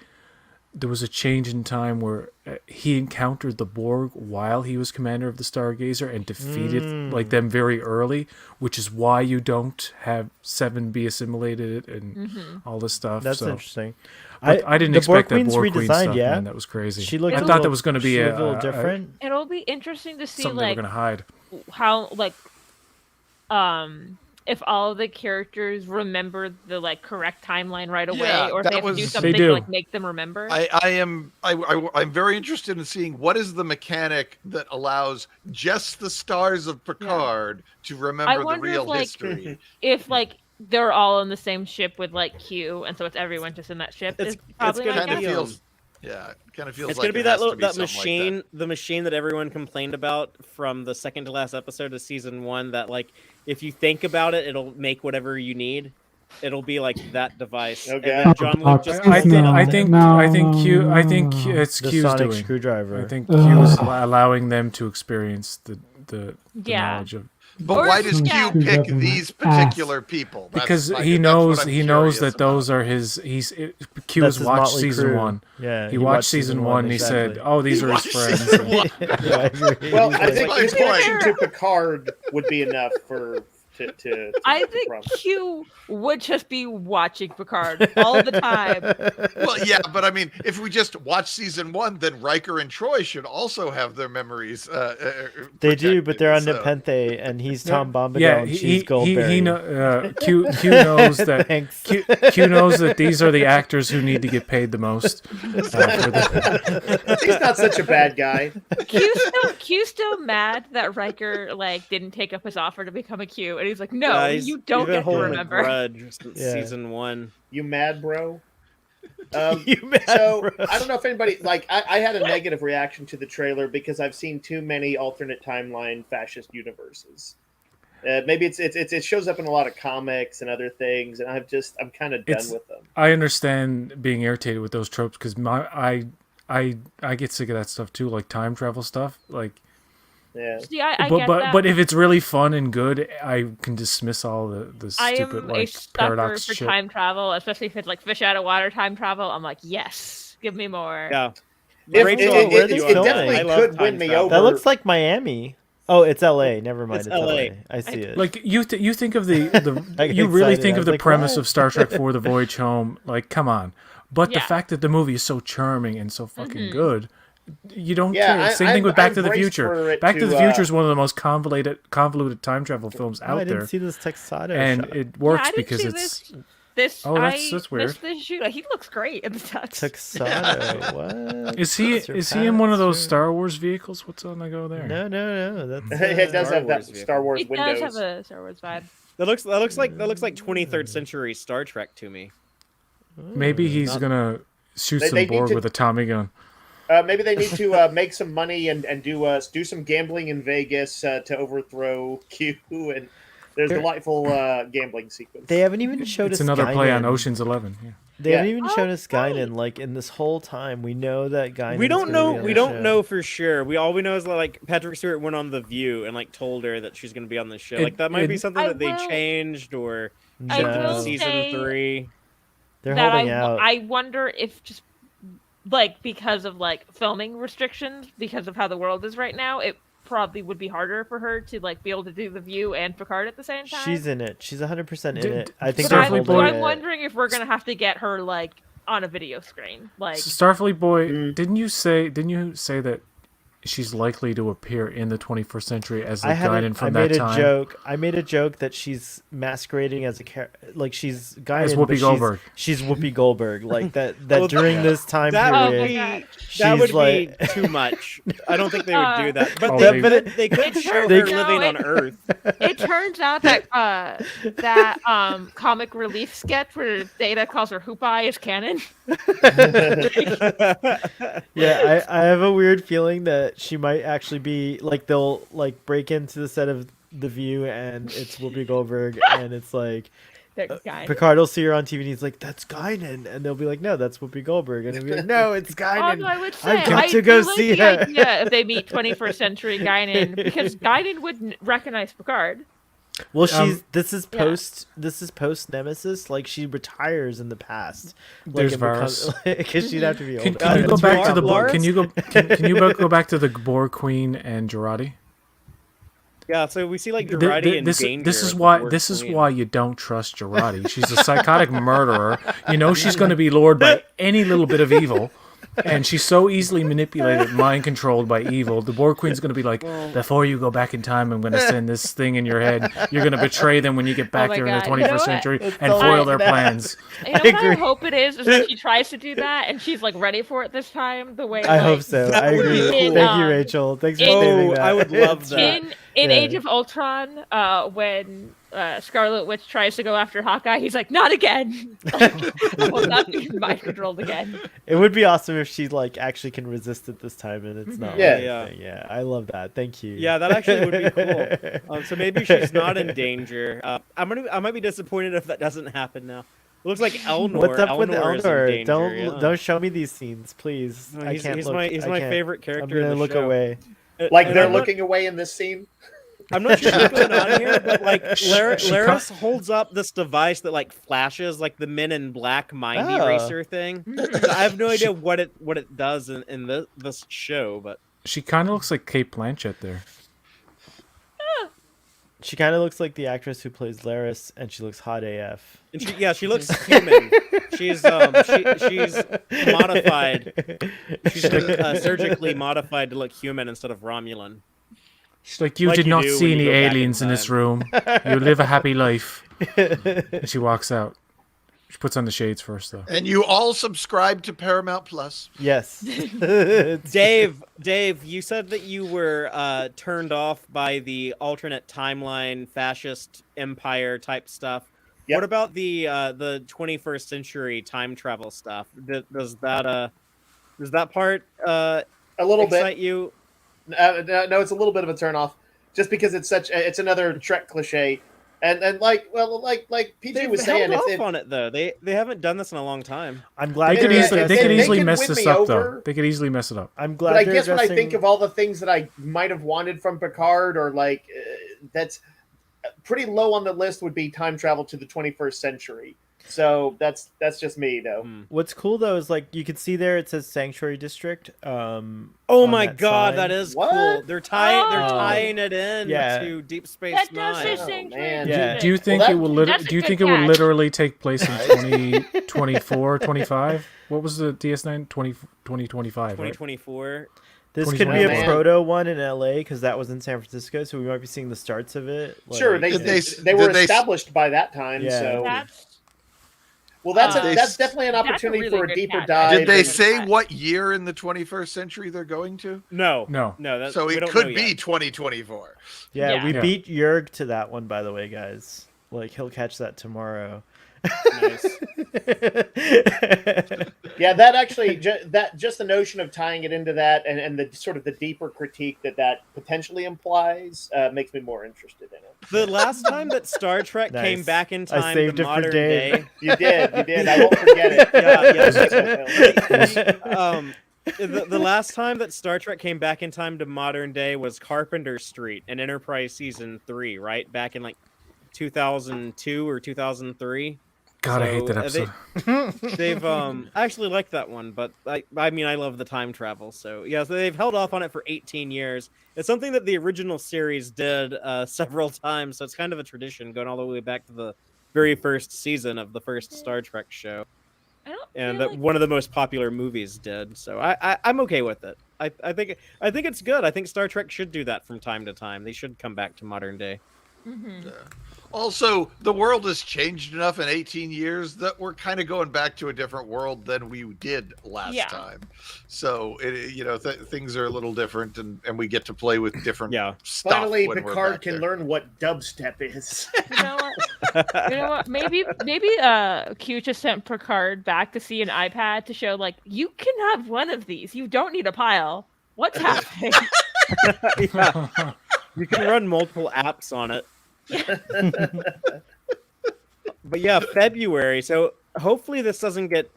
there was a change in time where he encountered the Borg while he was commander of the Stargazer and defeated like them very early, which is why you don't have Seven be assimilated and all this stuff. That's so. interesting. But I didn't the Borg expect that Queen's Borg Queen redesigned, stuff, yeah? man. That was crazy. She looked I a thought little- that was going to be she a looked a little different. It'll be interesting to see something they were like going to hide. how like if all of the characters remember the like correct timeline right away, Yeah, or if they that have to do was- something They to do. like make them remember. I'm very interested in seeing what is the mechanic that allows just the stars of Picard to remember the wonder if, real like, history. If like they're all on the same ship with like Q, and so it's everyone just in that ship. It's- is probably it's my gonna Kind of guess. be, feels, yeah, kind of feels It's like gonna be it that has to little be that something like machine, the machine that everyone complained about from the second to last episode of season 1. That like if you think about it, it'll make whatever you need. It'll be like that device. And Okay. then John Luke just I think- told No, I no, think Q. no, I think no, no. it's The Q's sonic doing. screwdriver. I think Q is allowing them to experience the Yeah. knowledge of. But Or why does yeah. Q pick Screwdriver these ass. particular people? That's Because my- he that's knows what I'm he knows curious that those about. are his. Q That's has his watched motley season crew. 1. Yeah, He watched season 1. And he said, exactly. "Oh, these He are his watched friends." season one. Yeah, I agree. Well, He's I like- think my his point. connection to Picard would be enough for to I think problem. Q would just be watching Picard all the time. Well, yeah, but I mean, if we just watch season 1, then Riker and Troy should also have their memories. They do, but they're on protected, Nepenthe, and he's Tom Bombadil, Yeah, and he she's Goldberry. Q knows that Thanks. Q knows that these are the actors who need to get paid the most. For the, He's not such a bad guy. Q's still mad that Riker like didn't take up his offer to become a Q, and he's like, "No, you he's don't been get to holding remember." a grudge since Yeah. season 1. You mad, bro? You mad, So bro? I don't know if anybody like. I had a negative reaction to the trailer because I've seen too many alternate timeline fascist universes. Maybe it shows up in a lot of comics and other things, and I'm kind of done It's- with them. I understand being irritated with those tropes because I get sick of that stuff too, like time travel stuff. Like, Yeah. See, I but get but that. but if it's really fun and good, I can dismiss all the I stupid am a like sucker paradox for shit. time travel, especially if it's like fish out of water time travel. I'm like, yes, give me more. Yeah. It, Rachel, it, where it, they it filming? definitely I love could time win me travel. over. That looks like Miami. Oh, it's L.A. Never mind. It's It's, LA. L.A. I see it. Like you think of the I get you really excited. think I of was the like, premise what? of Star Trek 4: The Voyage Home. Like, come on. But the Yeah. fact that the movie is so charming and so fucking good, you don't Yeah, care. Same I'm- thing with Back I'm to the braced Future. for it Back to to, the Future is one of the most convoluted time travel films Oh, out I didn't there, see this Texado and shot. it Yeah, works I didn't because see it's This Oh, that's I weird. missed this shoot. He looks great in the tux. Texado. What? is he in one of those Star Wars vehicles? What's on the go there? No. That's It does Star have that Wars vehicle. Star Wars It windows. does have a Star Wars vibe. That looks like 23rd century Star Trek to me. Maybe he's gonna shoot They some need Borg to- with a Tommy gun. Maybe they need to make some money and do some gambling in Vegas to overthrow Q. And there's a delightful gambling sequence. They haven't even showed It's us another play on Guinan. Ocean's 11. Yeah. They haven't Yeah. even shown us Guinan. Like in this whole time, we know that Guinan. We don't know for sure. All we know is that, like, Patrick Stewart went on The View and like told her that she's going to be on the show. Like that might be something I that they will- changed or I something will in season say 3. They're that holding out. I wonder if just like because of like filming restrictions, because of how the world is right now, it probably would be harder for her to like be able to do The View and Picard at the same time. She's in it. She's 100% in D- it. I think So they're I'm, Starfleet holding Boy- I'm it. wondering if we're gonna have to get her like on a video screen. Like So Starfleet Boy, Mm. didn't you say that she's likely to appear in the 21st century as the I Guinan from made that a time. joke. I made a joke that she's masquerading as a like she's Guinan, As Whoopi but Goldberg. She's Whoopi Goldberg. Like that Well, during this time That Oh would my period. God. be that would like- be too much. I don't think they would do that. But Oh, they could It show turns her out living on it- Earth. It turns out that comic relief sketch where Data calls her Hoop Eye is canon. Yeah, I have a weird feeling that she might actually be like they'll like break into the set of The View and it's Whoopi Goldberg and it's like That guy. Picard will see her on TV and he's like, "That's Guinan," and they'll be like, "No, that's Whoopi Goldberg," and he'll be like, "No, it's Guinan." Although I would say I've got I to go do like see the her. idea if they meet 21st century Guinan because Guinan wouldn't recognize Picard. Well, she's Um, this is post Nemesis. Like she retires in the past. There's Varys. Because she'd have to be Can, old. can you go back to the Lars? can you go back to the Borg Queen and Girardi? Yeah, so we see like Girardi in This danger. is of the why Borg this is Queen. why you don't trust Girardi. She's a psychotic murderer. You know she's going to be lured by any little bit of evil, and she's so easily manipulated, mind controlled by evil. The Borg Queen's going to be like, before you go back in time, I'm going to send this thing in your head. You're going to betray them when you get back my there in the God. You know 21st what? century It's and so foil like their that. plans. You know what I agree. hope it is that she tries to do that and she's like ready for it this time. The way I like, hope so. That I would be agree. cool. Thank you, Rachel. Thanks for Oh, saving that. I would love that. In Yeah. Age of Ultron, when Scarlet Witch tries to go after Hawkeye, he's like, "Not again! Will not be mind controlled again." It would be awesome if she like actually can resist it this time, and it's not. Yeah. like Yeah. anything. Yeah. I love that. Thank you. Yeah, that actually would be cool. So maybe she's not in danger. I might be disappointed if that doesn't happen now. It looks like Elnor. What's up with Elnor is in Elnor? danger, yeah. Don't show me these scenes, please. No, I he's, can't he's look. my he's I my can't. favorite character. I'm gonna in the look show. away. Like And they're I'm not- looking away in this scene. I'm not sure what's going on here, but like She Laris holds up this device that like flashes like the Men in Black mind Oh. eraser thing. So I have no idea what it does in this show, but She kind of looks like Kate Blanchett there. She kind of looks like the actress who plays Laris, and she looks hot AF. and she looks human. She's modified. She's been surgically modified to look human instead of Romulan. She's like, you Like did you not do see when you any go back in aliens in this time." room. You live a happy life. And she walks out. She puts on the shades first, though. And you all subscribe to Paramount Plus. Yes. Dave, you said that you were turned off by the alternate timeline, fascist empire type stuff. Yep. What about the 21st century time travel stuff? Does that part A little excite bit. you? No, it's a little bit of a turnoff, just because it's another Trek cliche, and like PG They've was held saying, off it's on it though. They haven't done this in a long time. I'm glad They could they're easily, they addressing- could easily could mess win this me up, over. though. They could easily mess it up. I'm glad but I they're guess when I think addressing- of all the things that I might have wanted from Picard, or like that's pretty low on the list, would be time travel to the 21st century. So that's just me, though. What's cool though is like you can see there it says Sanctuary District. Oh on my that god, sign. that is What? cool. They're Oh. tying it in Yeah. to Deep Space That does say Nine. Oh, Sanctuary man. Yeah. Do you District. think Well, it will? that's a Do you good think it will catch. literally take place in 2024, 25? What was the DS9? 2025, right? 2024. This 20, could be a 20. proto one in LA because that was in San Francisco, so we might be seeing the starts of it. Sure, like, they Did they were did they- established by that time. Yeah. So That's well, that's Did they that's s- definitely an That's a opportunity really for a good deeper catch. dive. Did they I've say heard what year in the 21st century they're going to? No. No. That, So we it don't could know be yet. 2024. Yeah, Yeah. we Yeah. beat Jurg to that one, by the way, guys. Like he'll catch that tomorrow. Nice. Yeah, that actually just the notion of tying it into that, and the sort of the deeper critique that potentially implies makes me more interested in it. The last time that Star Trek Nice. came back in I time saved to it for modern Dave. day, You did. I won't forget it. The last time that Star Trek came back in time to modern day was Carpenter Street in Enterprise season 3, right? Back in like 2002 or 2003. God, I hate that So, episode. They've I actually like that one, but I mean I love the time travel. So yeah, so they've held off on it for 18 years. It's something that the original series did several times, so it's kind of a tradition going all the way back to the very first season of the first Star Trek show, I don't and feel that like one of the most popular movies did. So I'm okay with it. I think it's good. I think Star Trek should do that from time to time. They should come back to modern day. Mm-hmm. Also, the world has changed enough in 18 years that we're kind of going back to a different world than we did last time. So, things are a little different, and we get to play with different stuff. Finally, when we're Picard back can there. learn what dubstep is. You know what? Maybe Q just sent Picard back to see an iPad to show, like, you can have one of these. You don't need a pile. What's happening? Yeah. You can run multiple apps on it. But yeah, February. So hopefully this doesn't get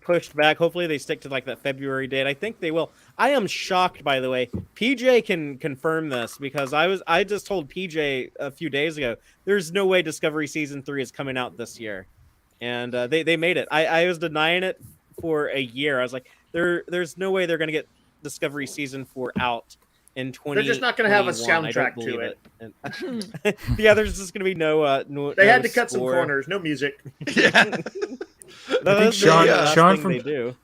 pushed back. Hopefully they stick to like that February date. I think they will. I am shocked, by the way. PJ can confirm this because I just told PJ a few days ago there's no way Discovery Season 3 is coming out this year. And they made it. I was denying it for a year. I was like, there's no way they're gonna get Discovery Season 4 out in 20. They're just not going to have a soundtrack to it. Yeah, there's just going to be no. They had to cut some corners. No music. Yeah. I think Sean they do.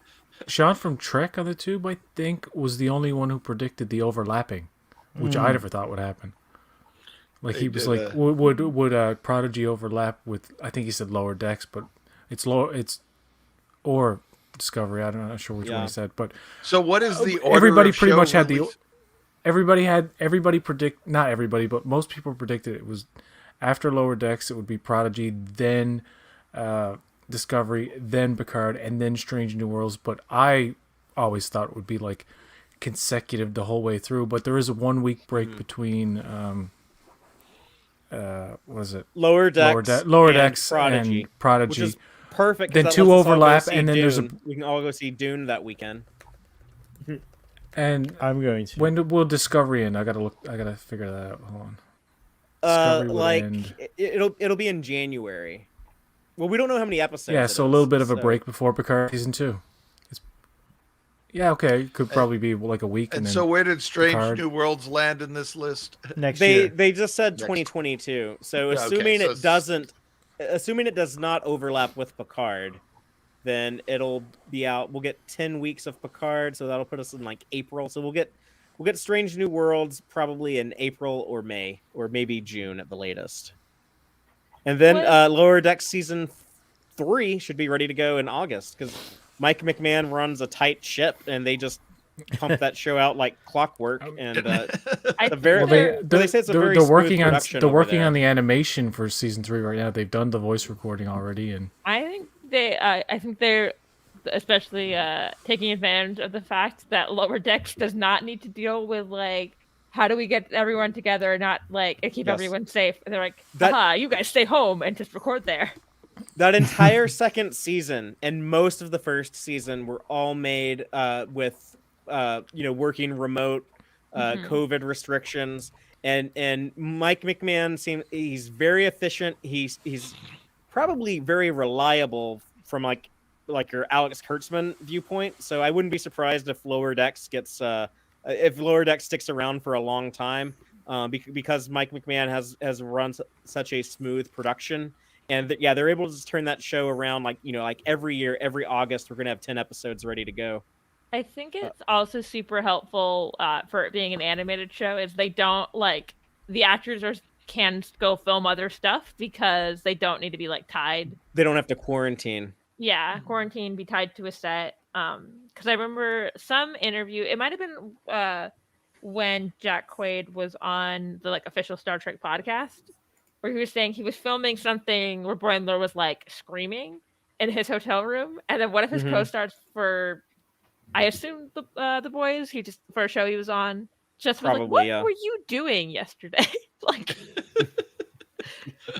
Sean from Trek on the Tube, I think, was the only one who predicted the overlapping, which I never thought would happen. Like he was like, would Prodigy overlap with? I think he said Lower Decks, but it's or Discovery. I'm not sure which one he said, but so what is the order? Everybody pretty much had the. Not everybody, but most people predicted it was after Lower Decks, it would be Prodigy, then Discovery, then Picard, and then Strange New Worlds. But I always thought it would be like consecutive the whole way through. But there is a 1 week break between, what is it? Lower Decks, and Prodigy. Which is perfect. Then two overlap, and then there's we can all go see Dune that weekend. And I'm going to. When will Discovery end? I gotta figure that out. Hold on. It'll be in January. Well, we don't know how many episodes. Yeah, so a little bit of a break before Picard season 2. Okay, could probably be like a week. And so where did Strange New Worlds land in this list? Next year. They just said 2022. So assuming it does not overlap with Picard, then it'll be out. We'll get 10 weeks of Picard, so that'll put us in like April. So we'll get Strange New Worlds probably in April or May or maybe June at the latest. And then Lower Decks Season 3 should be ready to go in August because Mike McMahon runs a tight ship and they just pump that show out like clockwork. And they say it's a very they're smooth working production. They're working on the animation for Season 3 right now. They've done the voice recording already, and I think they're especially taking advantage of the fact that Lower Decks does not need to deal with like how do we get everyone together and not like keep everyone safe. And they're like, you guys stay home and just record there. That entire second season and most of the first season were all made with working remote, COVID restrictions, and Mike McMahon he's very efficient. He's probably very reliable from like your Alex Kurtzman viewpoint. So I wouldn't be surprised if Lower Decks sticks around for a long time, because Mike McMahon has run such a smooth production, and they're able to just turn that show around like every year, every August we're gonna have 10 episodes ready to go. I think it's also super helpful for it being an animated show is they don't the actors can go film other stuff because they don't need to be tied. They don't have to quarantine. Yeah, quarantine, be tied to a set. Because I remember some interview, it might have been when Jack Quaid was on the official Star Trek podcast, where he was saying he was filming something where Boimler was screaming in his hotel room, and then one of his co-stars for, I assume the boys, for a show he was on, just was what were you doing yesterday?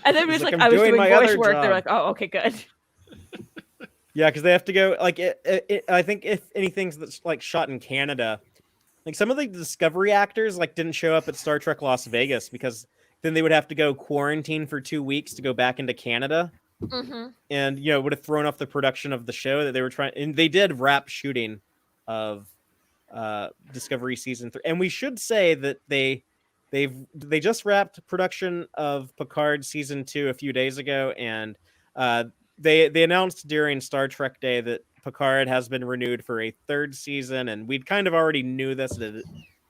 And then he was I was doing voice work. They're like, oh, okay, good. Yeah, because they have to go I think if anything's that's shot in Canada, some of the Discovery actors didn't show up at Star Trek Las Vegas because then they would have to go quarantine for 2 weeks to go back into Canada, and would have thrown off the production of the show that they were trying. And they did wrap shooting of Discovery Season 3, and we should say that they just wrapped production of Picard Season 2 a few days ago, and they announced during Star Trek Day that Picard has been renewed for a third season, and we'd kind of already knew this. It had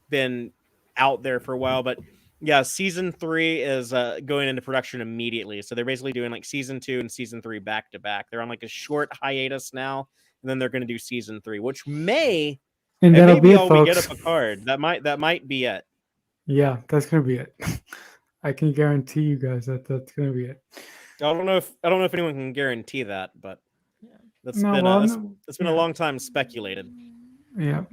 been out there for a while, but yeah, season 3 is going into production immediately. So they're basically doing like season 2 and season 3 back to back. They're on like a short hiatus now, and then they're going to do season 3, which may And it that'll may be be it, all we get folks. a Picard. That might be it. Yeah, that's gonna be it. I can guarantee you guys that that's gonna be it. I don't know if anyone can guarantee that, but that's No, been well, a, no, it's been a long time speculated. Yeah.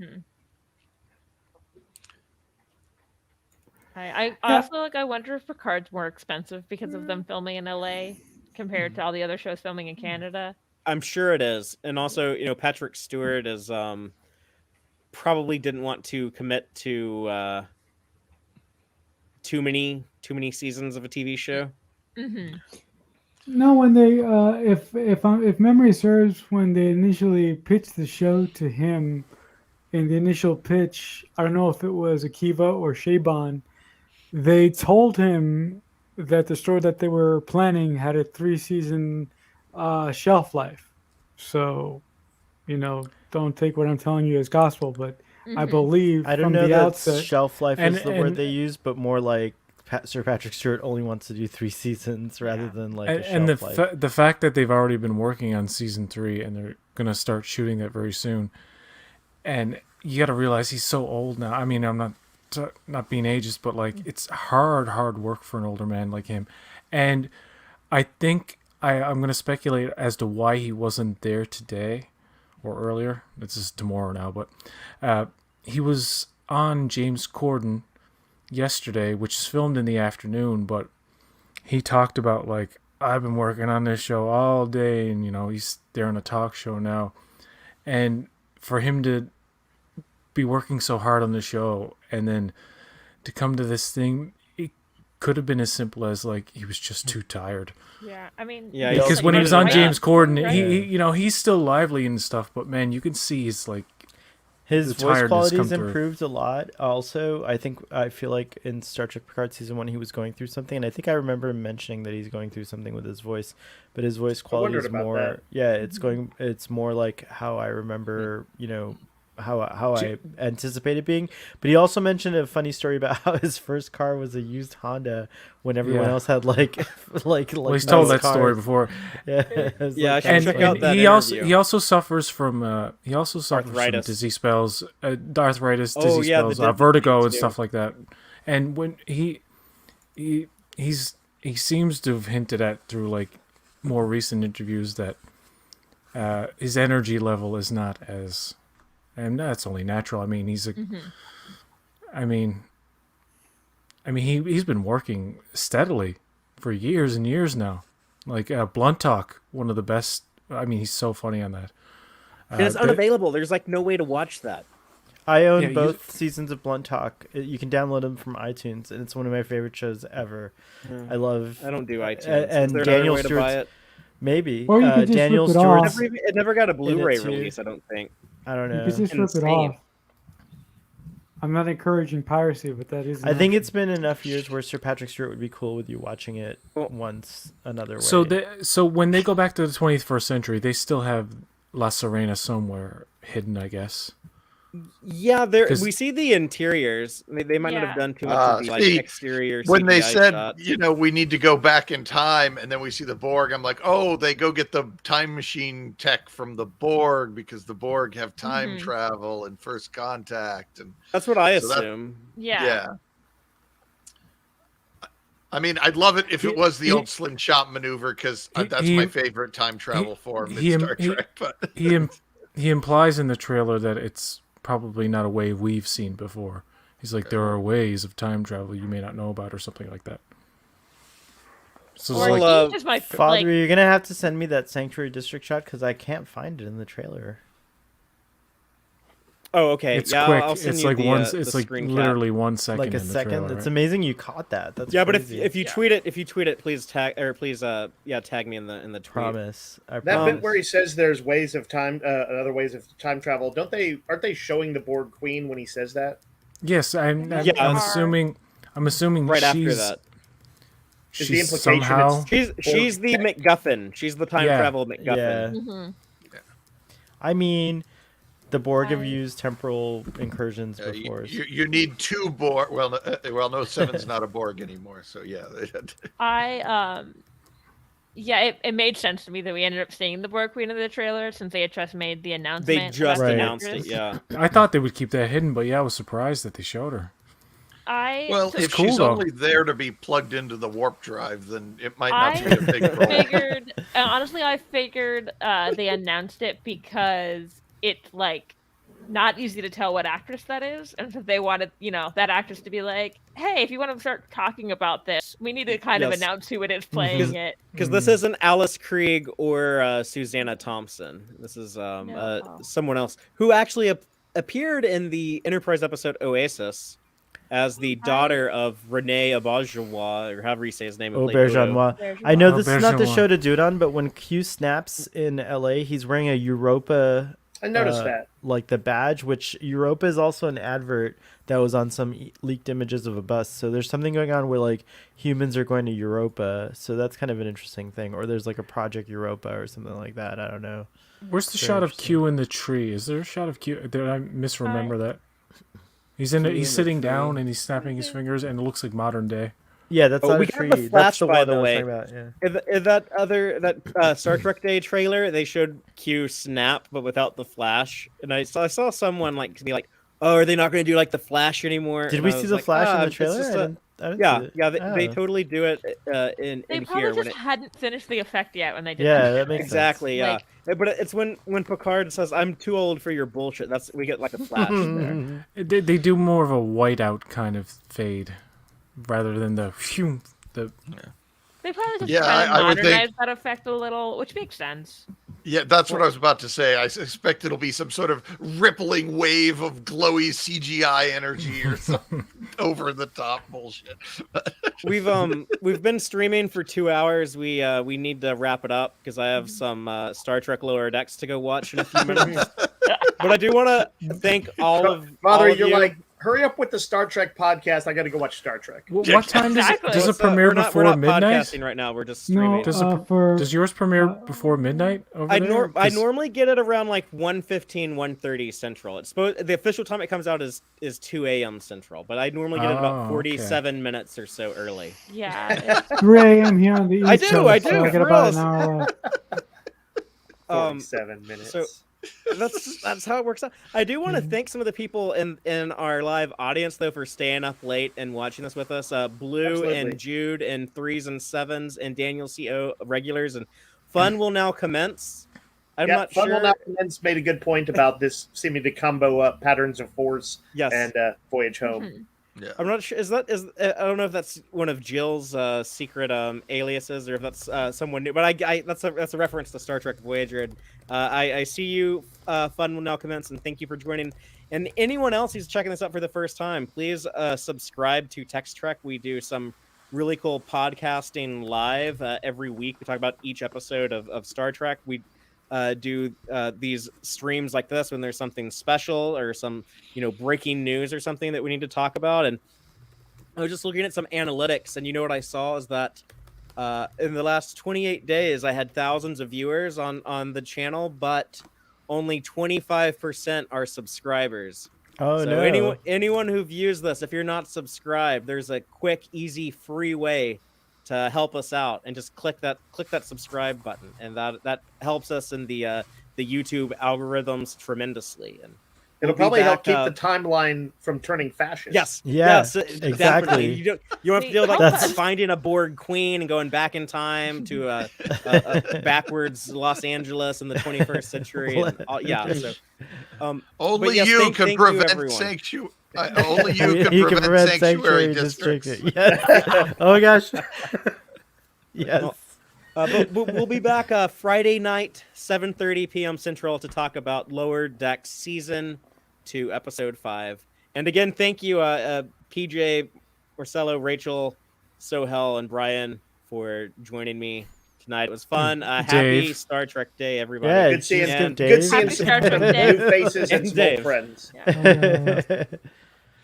I also like. I wonder if Picard's more expensive because of them filming in LA compared to all the other shows filming in Canada. I'm sure it is, and also Patrick Stewart is probably didn't want to commit to too many seasons of a TV show. Mm-hmm. No, when they if memory serves, when they initially pitched the show to him, in the initial pitch, I don't know if it was Akiva or Shaban, they told him that the story that they were planning had a 3-season shelf life. So, don't take what I'm telling you as gospel, but I believe I don't from know the that outset. shelf life is the word and- they use, but more like Sir Patrick Stewart only wants to do 3 seasons rather than like a and shelf life. the fact that they've already been working on season 3 and they're gonna start shooting that very soon, and you got to realize he's so old now. I mean, I'm not being ageist, but like it's hard work for an older man like him, and I think I'm gonna speculate as to why he wasn't there today or earlier. This is tomorrow now, but he was on James Corden yesterday, which is filmed in the afternoon, but he talked about like, I've been working on this show all day, and he's there on a talk show now, and for him to be working so hard on the show and then to come to this thing, it could have been as simple as like he was just too tired. Yeah, I mean, Yeah, Because like, when he was on right? James Corden, Right. he's still lively and stuff, but man, you can see he's like His the voice tiredness quality's come through. improved a lot. Also, I feel like in Star Trek Picard season 1, he was going through something, and I think I remember him mentioning that he's going through something with his voice. But his voice quality wondered is about more, that. yeah, it's more like how I remember, how I anticipate it being. But he also mentioned a funny story about how his first car was a used Honda when everyone Yeah. else had like Well, he's told nice that story cars. before. Yeah, it was, Yeah, I like, should kind of check funny. out that he interview. also suffers from Arthritis. from dizzy spells, arthritis, Oh, dizzy yeah, the spells, dizzy vertigo, things and too. stuff like that. And when he seems to have hinted at through like more recent interviews that his energy level is not as, and that's only natural. I mean, he's he's been working steadily for years and years now. Like Blunt Talk, one of the best. I mean, he's so funny on that. And it's unavailable. There's like no way to watch that. I own Yeah, you- both seasons of Blunt Talk. You can download them from iTunes, and it's one of my favorite shows ever. I love. I don't do iTunes. and Is there Daniel another way to buy Stewart's- it? Maybe Or you could just Daniel rip it Stewart's. off. It never got a Blu-ray too. release. I don't think. I don't You know. could just rip it Insane. off. I'm not encouraging piracy, but that is. I think it's been enough years where Sir Patrick Stewart would be cool with you watching it once another way. So when they go back to the 21st century, they still have La Serena somewhere hidden, I guess. Yeah, 'Cause- we see the interiors. They might not Yeah. have done too much of the like See, exterior. When they CGI said, shots. we need to go back in time, and then we see the Borg, I'm like, oh, they go get the time machine tech from the Borg because the Borg have time travel and first contact, and That's what I So that- assume. Yeah. I mean, I'd love it if it was the old slingshot maneuver because that's my favorite time travel form in Star Trek. But He implies in the trailer that it's probably not a way we've seen before. He's like, there are ways of time travel you may not know about, or something like that. So it's Or like, Well, he's just my Father, like, you're gonna have to send me that Sanctuary District shot because I can't find it in the trailer. Oh, okay. it's yeah, quick. I'll send It's you like the, one. the It's like screen cap. literally 1 second. Like a in the second. Trailer, It's right? amazing you caught that. That's Yeah, but crazy. if you tweet it, please tag tag me in the tweet. promise, I That promise. bit where he says there's ways of time, other ways of time travel. Aren't they showing the Borg Queen when he says that? Yes, I'm Yeah. assuming. I'm assuming Right after she's, that. Is the She's implication somehow. She's the MacGuffin. She's the time Yeah. travel MacGuffin. Yeah. mhm. I mean, the Borg have I- used temporal incursions before. You need 2 Borg. Well, no, 7's not a Borg anymore. So yeah. Yeah, it made sense to me that we ended up seeing the Borg Queen in the trailer since they had just made the announcement. They just about the announced it, actress. yeah. I thought they would keep that hidden, but yeah, I was surprised that they showed her. Well, if cool, she's though. only there to be plugged into the warp drive, then it might not be a big role. I figured they announced it because it's like not easy to tell what actress that is, and so they wanted that actress to be like, hey, if you want to start talking about this, we need to kind of Yes. announce who it is playing it. Because this isn't Alice Krieg or Susanna Thompson. This is No. someone else who actually appeared in the Enterprise episode Oasis as the daughter of Rene Auberjonois, or however you say his name. who played Odo. Auberjonois. I know Auberjonois. this is not the show to do it on, but when Q snaps in LA, he's wearing a Europa. I noticed that. Like the badge, which Europa is also an advert that was on some leaked images of a bus. So there's something going on where like humans are going to Europa. So that's kind of an interesting thing. Or there's like a Project Europa or something like that. I don't know. Where's the Very shot of interesting. Q in the tree? Is there a shot of Q? Did I misremember that? He's Q in he's the sitting tree. down and he's snapping his fingers, and it looks like modern day. Yeah, that's Oh, not we a got tree. the That's Flash, by one the I was way. talking about, yeah. In that Star Trek Day trailer, they showed Q snap, but without the Flash. And I saw someone like be like, "Oh, are they not going to do like the Flash anymore?" Did And we I see was the like, Flash in the it's trailer? just I didn't see Yeah, it. yeah, they Oh. totally do it in They in probably here just hadn't finished the effect yet when they did Yeah, that. that makes exactly, sense. yeah. But it's when Picard says, "I'm too old for your bullshit." We get like a Flash there. They do more of a whiteout kind of fade, rather than the phew. They probably just Yeah, kind of I would think- modernized that effect a little, which makes sense. Yeah, that's what I was about to say. I suspect it'll be some sort of rippling wave of glowy CGI energy or some over the top bullshit. We've been streaming for 2 hours. We need to wrap it up because I have some Star Trek Lower Decks to go watch in a few minutes. But I do want to thank all of Father, all of you're you. like, hurry up with the Star Trek podcast. I got to go watch Star Trek. What time does Exactly. does it What's up? premiere we're not before midnight? podcasting right now. We're just streaming. No, for Does yours premiere before midnight over I there? I 'Cause- normally get it around like 1:15, 1:30 Central. It's the official time it comes out is 2 a.m. Central, but I normally get it Oh, about okay. 47 minutes or so early. Yeah. 3 a.m. here on the East I do, Coast, I so do, I got for about reals. an hour left. 47 minutes. so- That's how it works out. I do want to thank some of the people in our live audience though for staying up late and watching this with us. Blue Absolutely. and Jude and 3s and 7s and Daniel CO regulars, and fun will now commence. I'm not Fun sure. Will Not Commence made a good point about this seeming to combo up Patterns of Force Yes. and Voyage Home. Mhm. Yeah. I'm not sure. I don't know if that's one of Jill's secret aliases or if that's someone new. But that's a reference to Star Trek Voyager. And, I see you. Fun will now commence, and thank you for joining. And anyone else who's checking this out for the first time, please subscribe to Tex-Trek. We do some really cool podcasting live every week. We talk about each episode of Star Trek. We do these streams like this when there's something special or some breaking news or something that we need to talk about. And I was just looking at some analytics, and what I saw is that in the last 28 days I had thousands of viewers on the channel, but only 25% are subscribers. Oh, So no. anyone who views this, if you're not subscribed, there's a quick, easy, free way to help us out, and just click that subscribe button, and that helps us in the YouTube algorithms tremendously. And It'll we'll be probably help back, keep the timeline from turning fascist. Yes. Yeah, Yes, exactly. definitely. You don't have to deal with like That's- finding a Borg queen and going back in time to a backwards Los Angeles in the 21st century. And yeah. So, Only but yes, you thank can you, prevent everyone. sanctuary. Only you can prevent sanctuary districts. Yes. Oh my gosh. Yes. Well, but we'll be back Friday night, 7:30 p.m. Central, to talk about Lower Decks Season 2, Episode 5. And again, thank you, PJ, Marcelo, Rachel, Sohel, and Brian for joining me tonight. It was fun. Happy Dave. Star Trek Day, everybody. Yeah, Good seeing, just give good Dave. seeing Happy some Star Trek Day. new faces and And some Dave. old friends.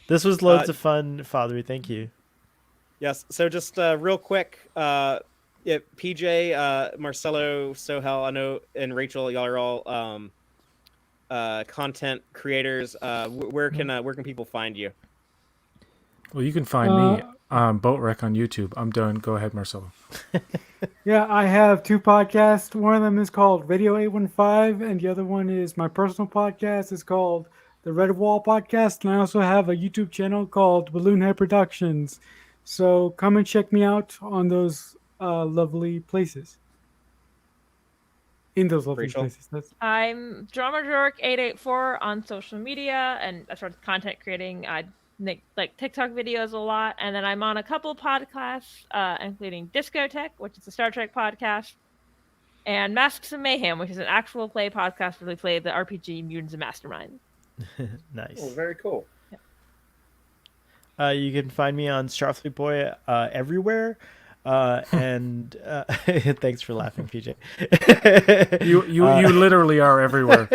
This was loads of fun, Father. Thank you. Yes. So just real quick, PJ, Marcelo, Sohel, I know, and Rachel, y'all are all content creators, where can people find you? Well, you can find me on Boat Wreck on YouTube. I'm done. Go ahead, Marcelo. Yeah, I have 2 podcasts. One of them is called Radio 815, and the other one is my personal podcast. It's called the Red Wall Podcast, and I also have a YouTube channel called Balloonhead Productions. So come and check me out on those lovely places. In those lovely Rachel? places. I'm DrummerJork884 on social media, and I started content creating. I make like TikTok videos a lot, and then I'm on a couple podcasts, including Discotech, which is a Star Trek podcast, and Masks of Mayhem, which is an actual play podcast where we play the RPG Mutants and Mastermind. Nice. Oh, very cool. You can find me on Starfleet Boy everywhere. And thanks for laughing, PJ. You literally are everywhere.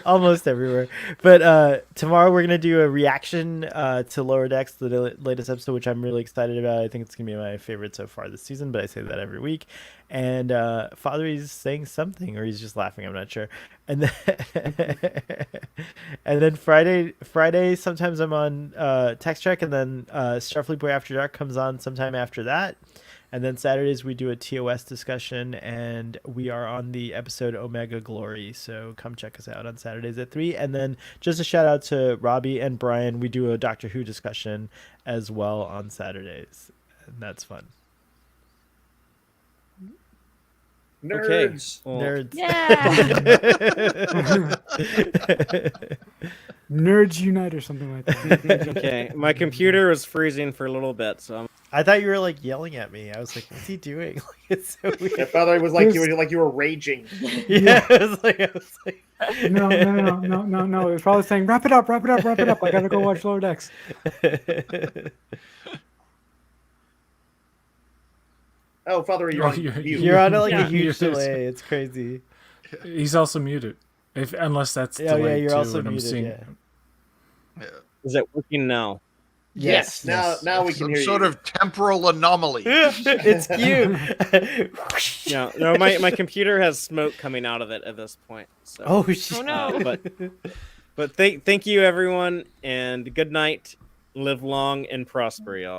almost everywhere. But tomorrow we're gonna do a reaction to Lower Decks, the latest episode, which I'm really excited about. I think it's gonna be my favorite so far this season, but I say that every week. And Father is saying something, or he's just laughing. I'm not sure. And then and then Friday sometimes I'm on Tex-Trek, and then Starfleet Boy After Dark comes on sometime after that. And then Saturdays we do a TOS discussion, and we are on the episode Omega Glory. So come check us out on Saturdays at 3. And then just a shout out to Robbie and Brian. We do a Doctor Who discussion as well on Saturdays, and that's fun. Nerds. Okay. Well, Nerds. Yeah. Nerds Unite or something like that. okay. My computer was freezing for a little bit, so I thought you were like yelling at me. I was like, "What's he doing?" Like, it's so Yeah, weird. Father, it was like you were raging. Yeah, I was like, No. It was probably saying, wrap it up. I gotta go watch Lower Decks. Oh, Father, you're on mute. You're on like Yeah. a huge Yes. delay. It's crazy. He's also muted. Unless that's Oh, yeah, delayed you're too, also and I'm muted, seeing. yeah. Yeah. is it working now? Yes. Now we can Some hear sort you. of temporal anomaly. It's cute. No, my computer has smoke coming out of it at this point. So. Oh shit. Oh no. But thank you everyone, and good night. Live long and prosper, y'all.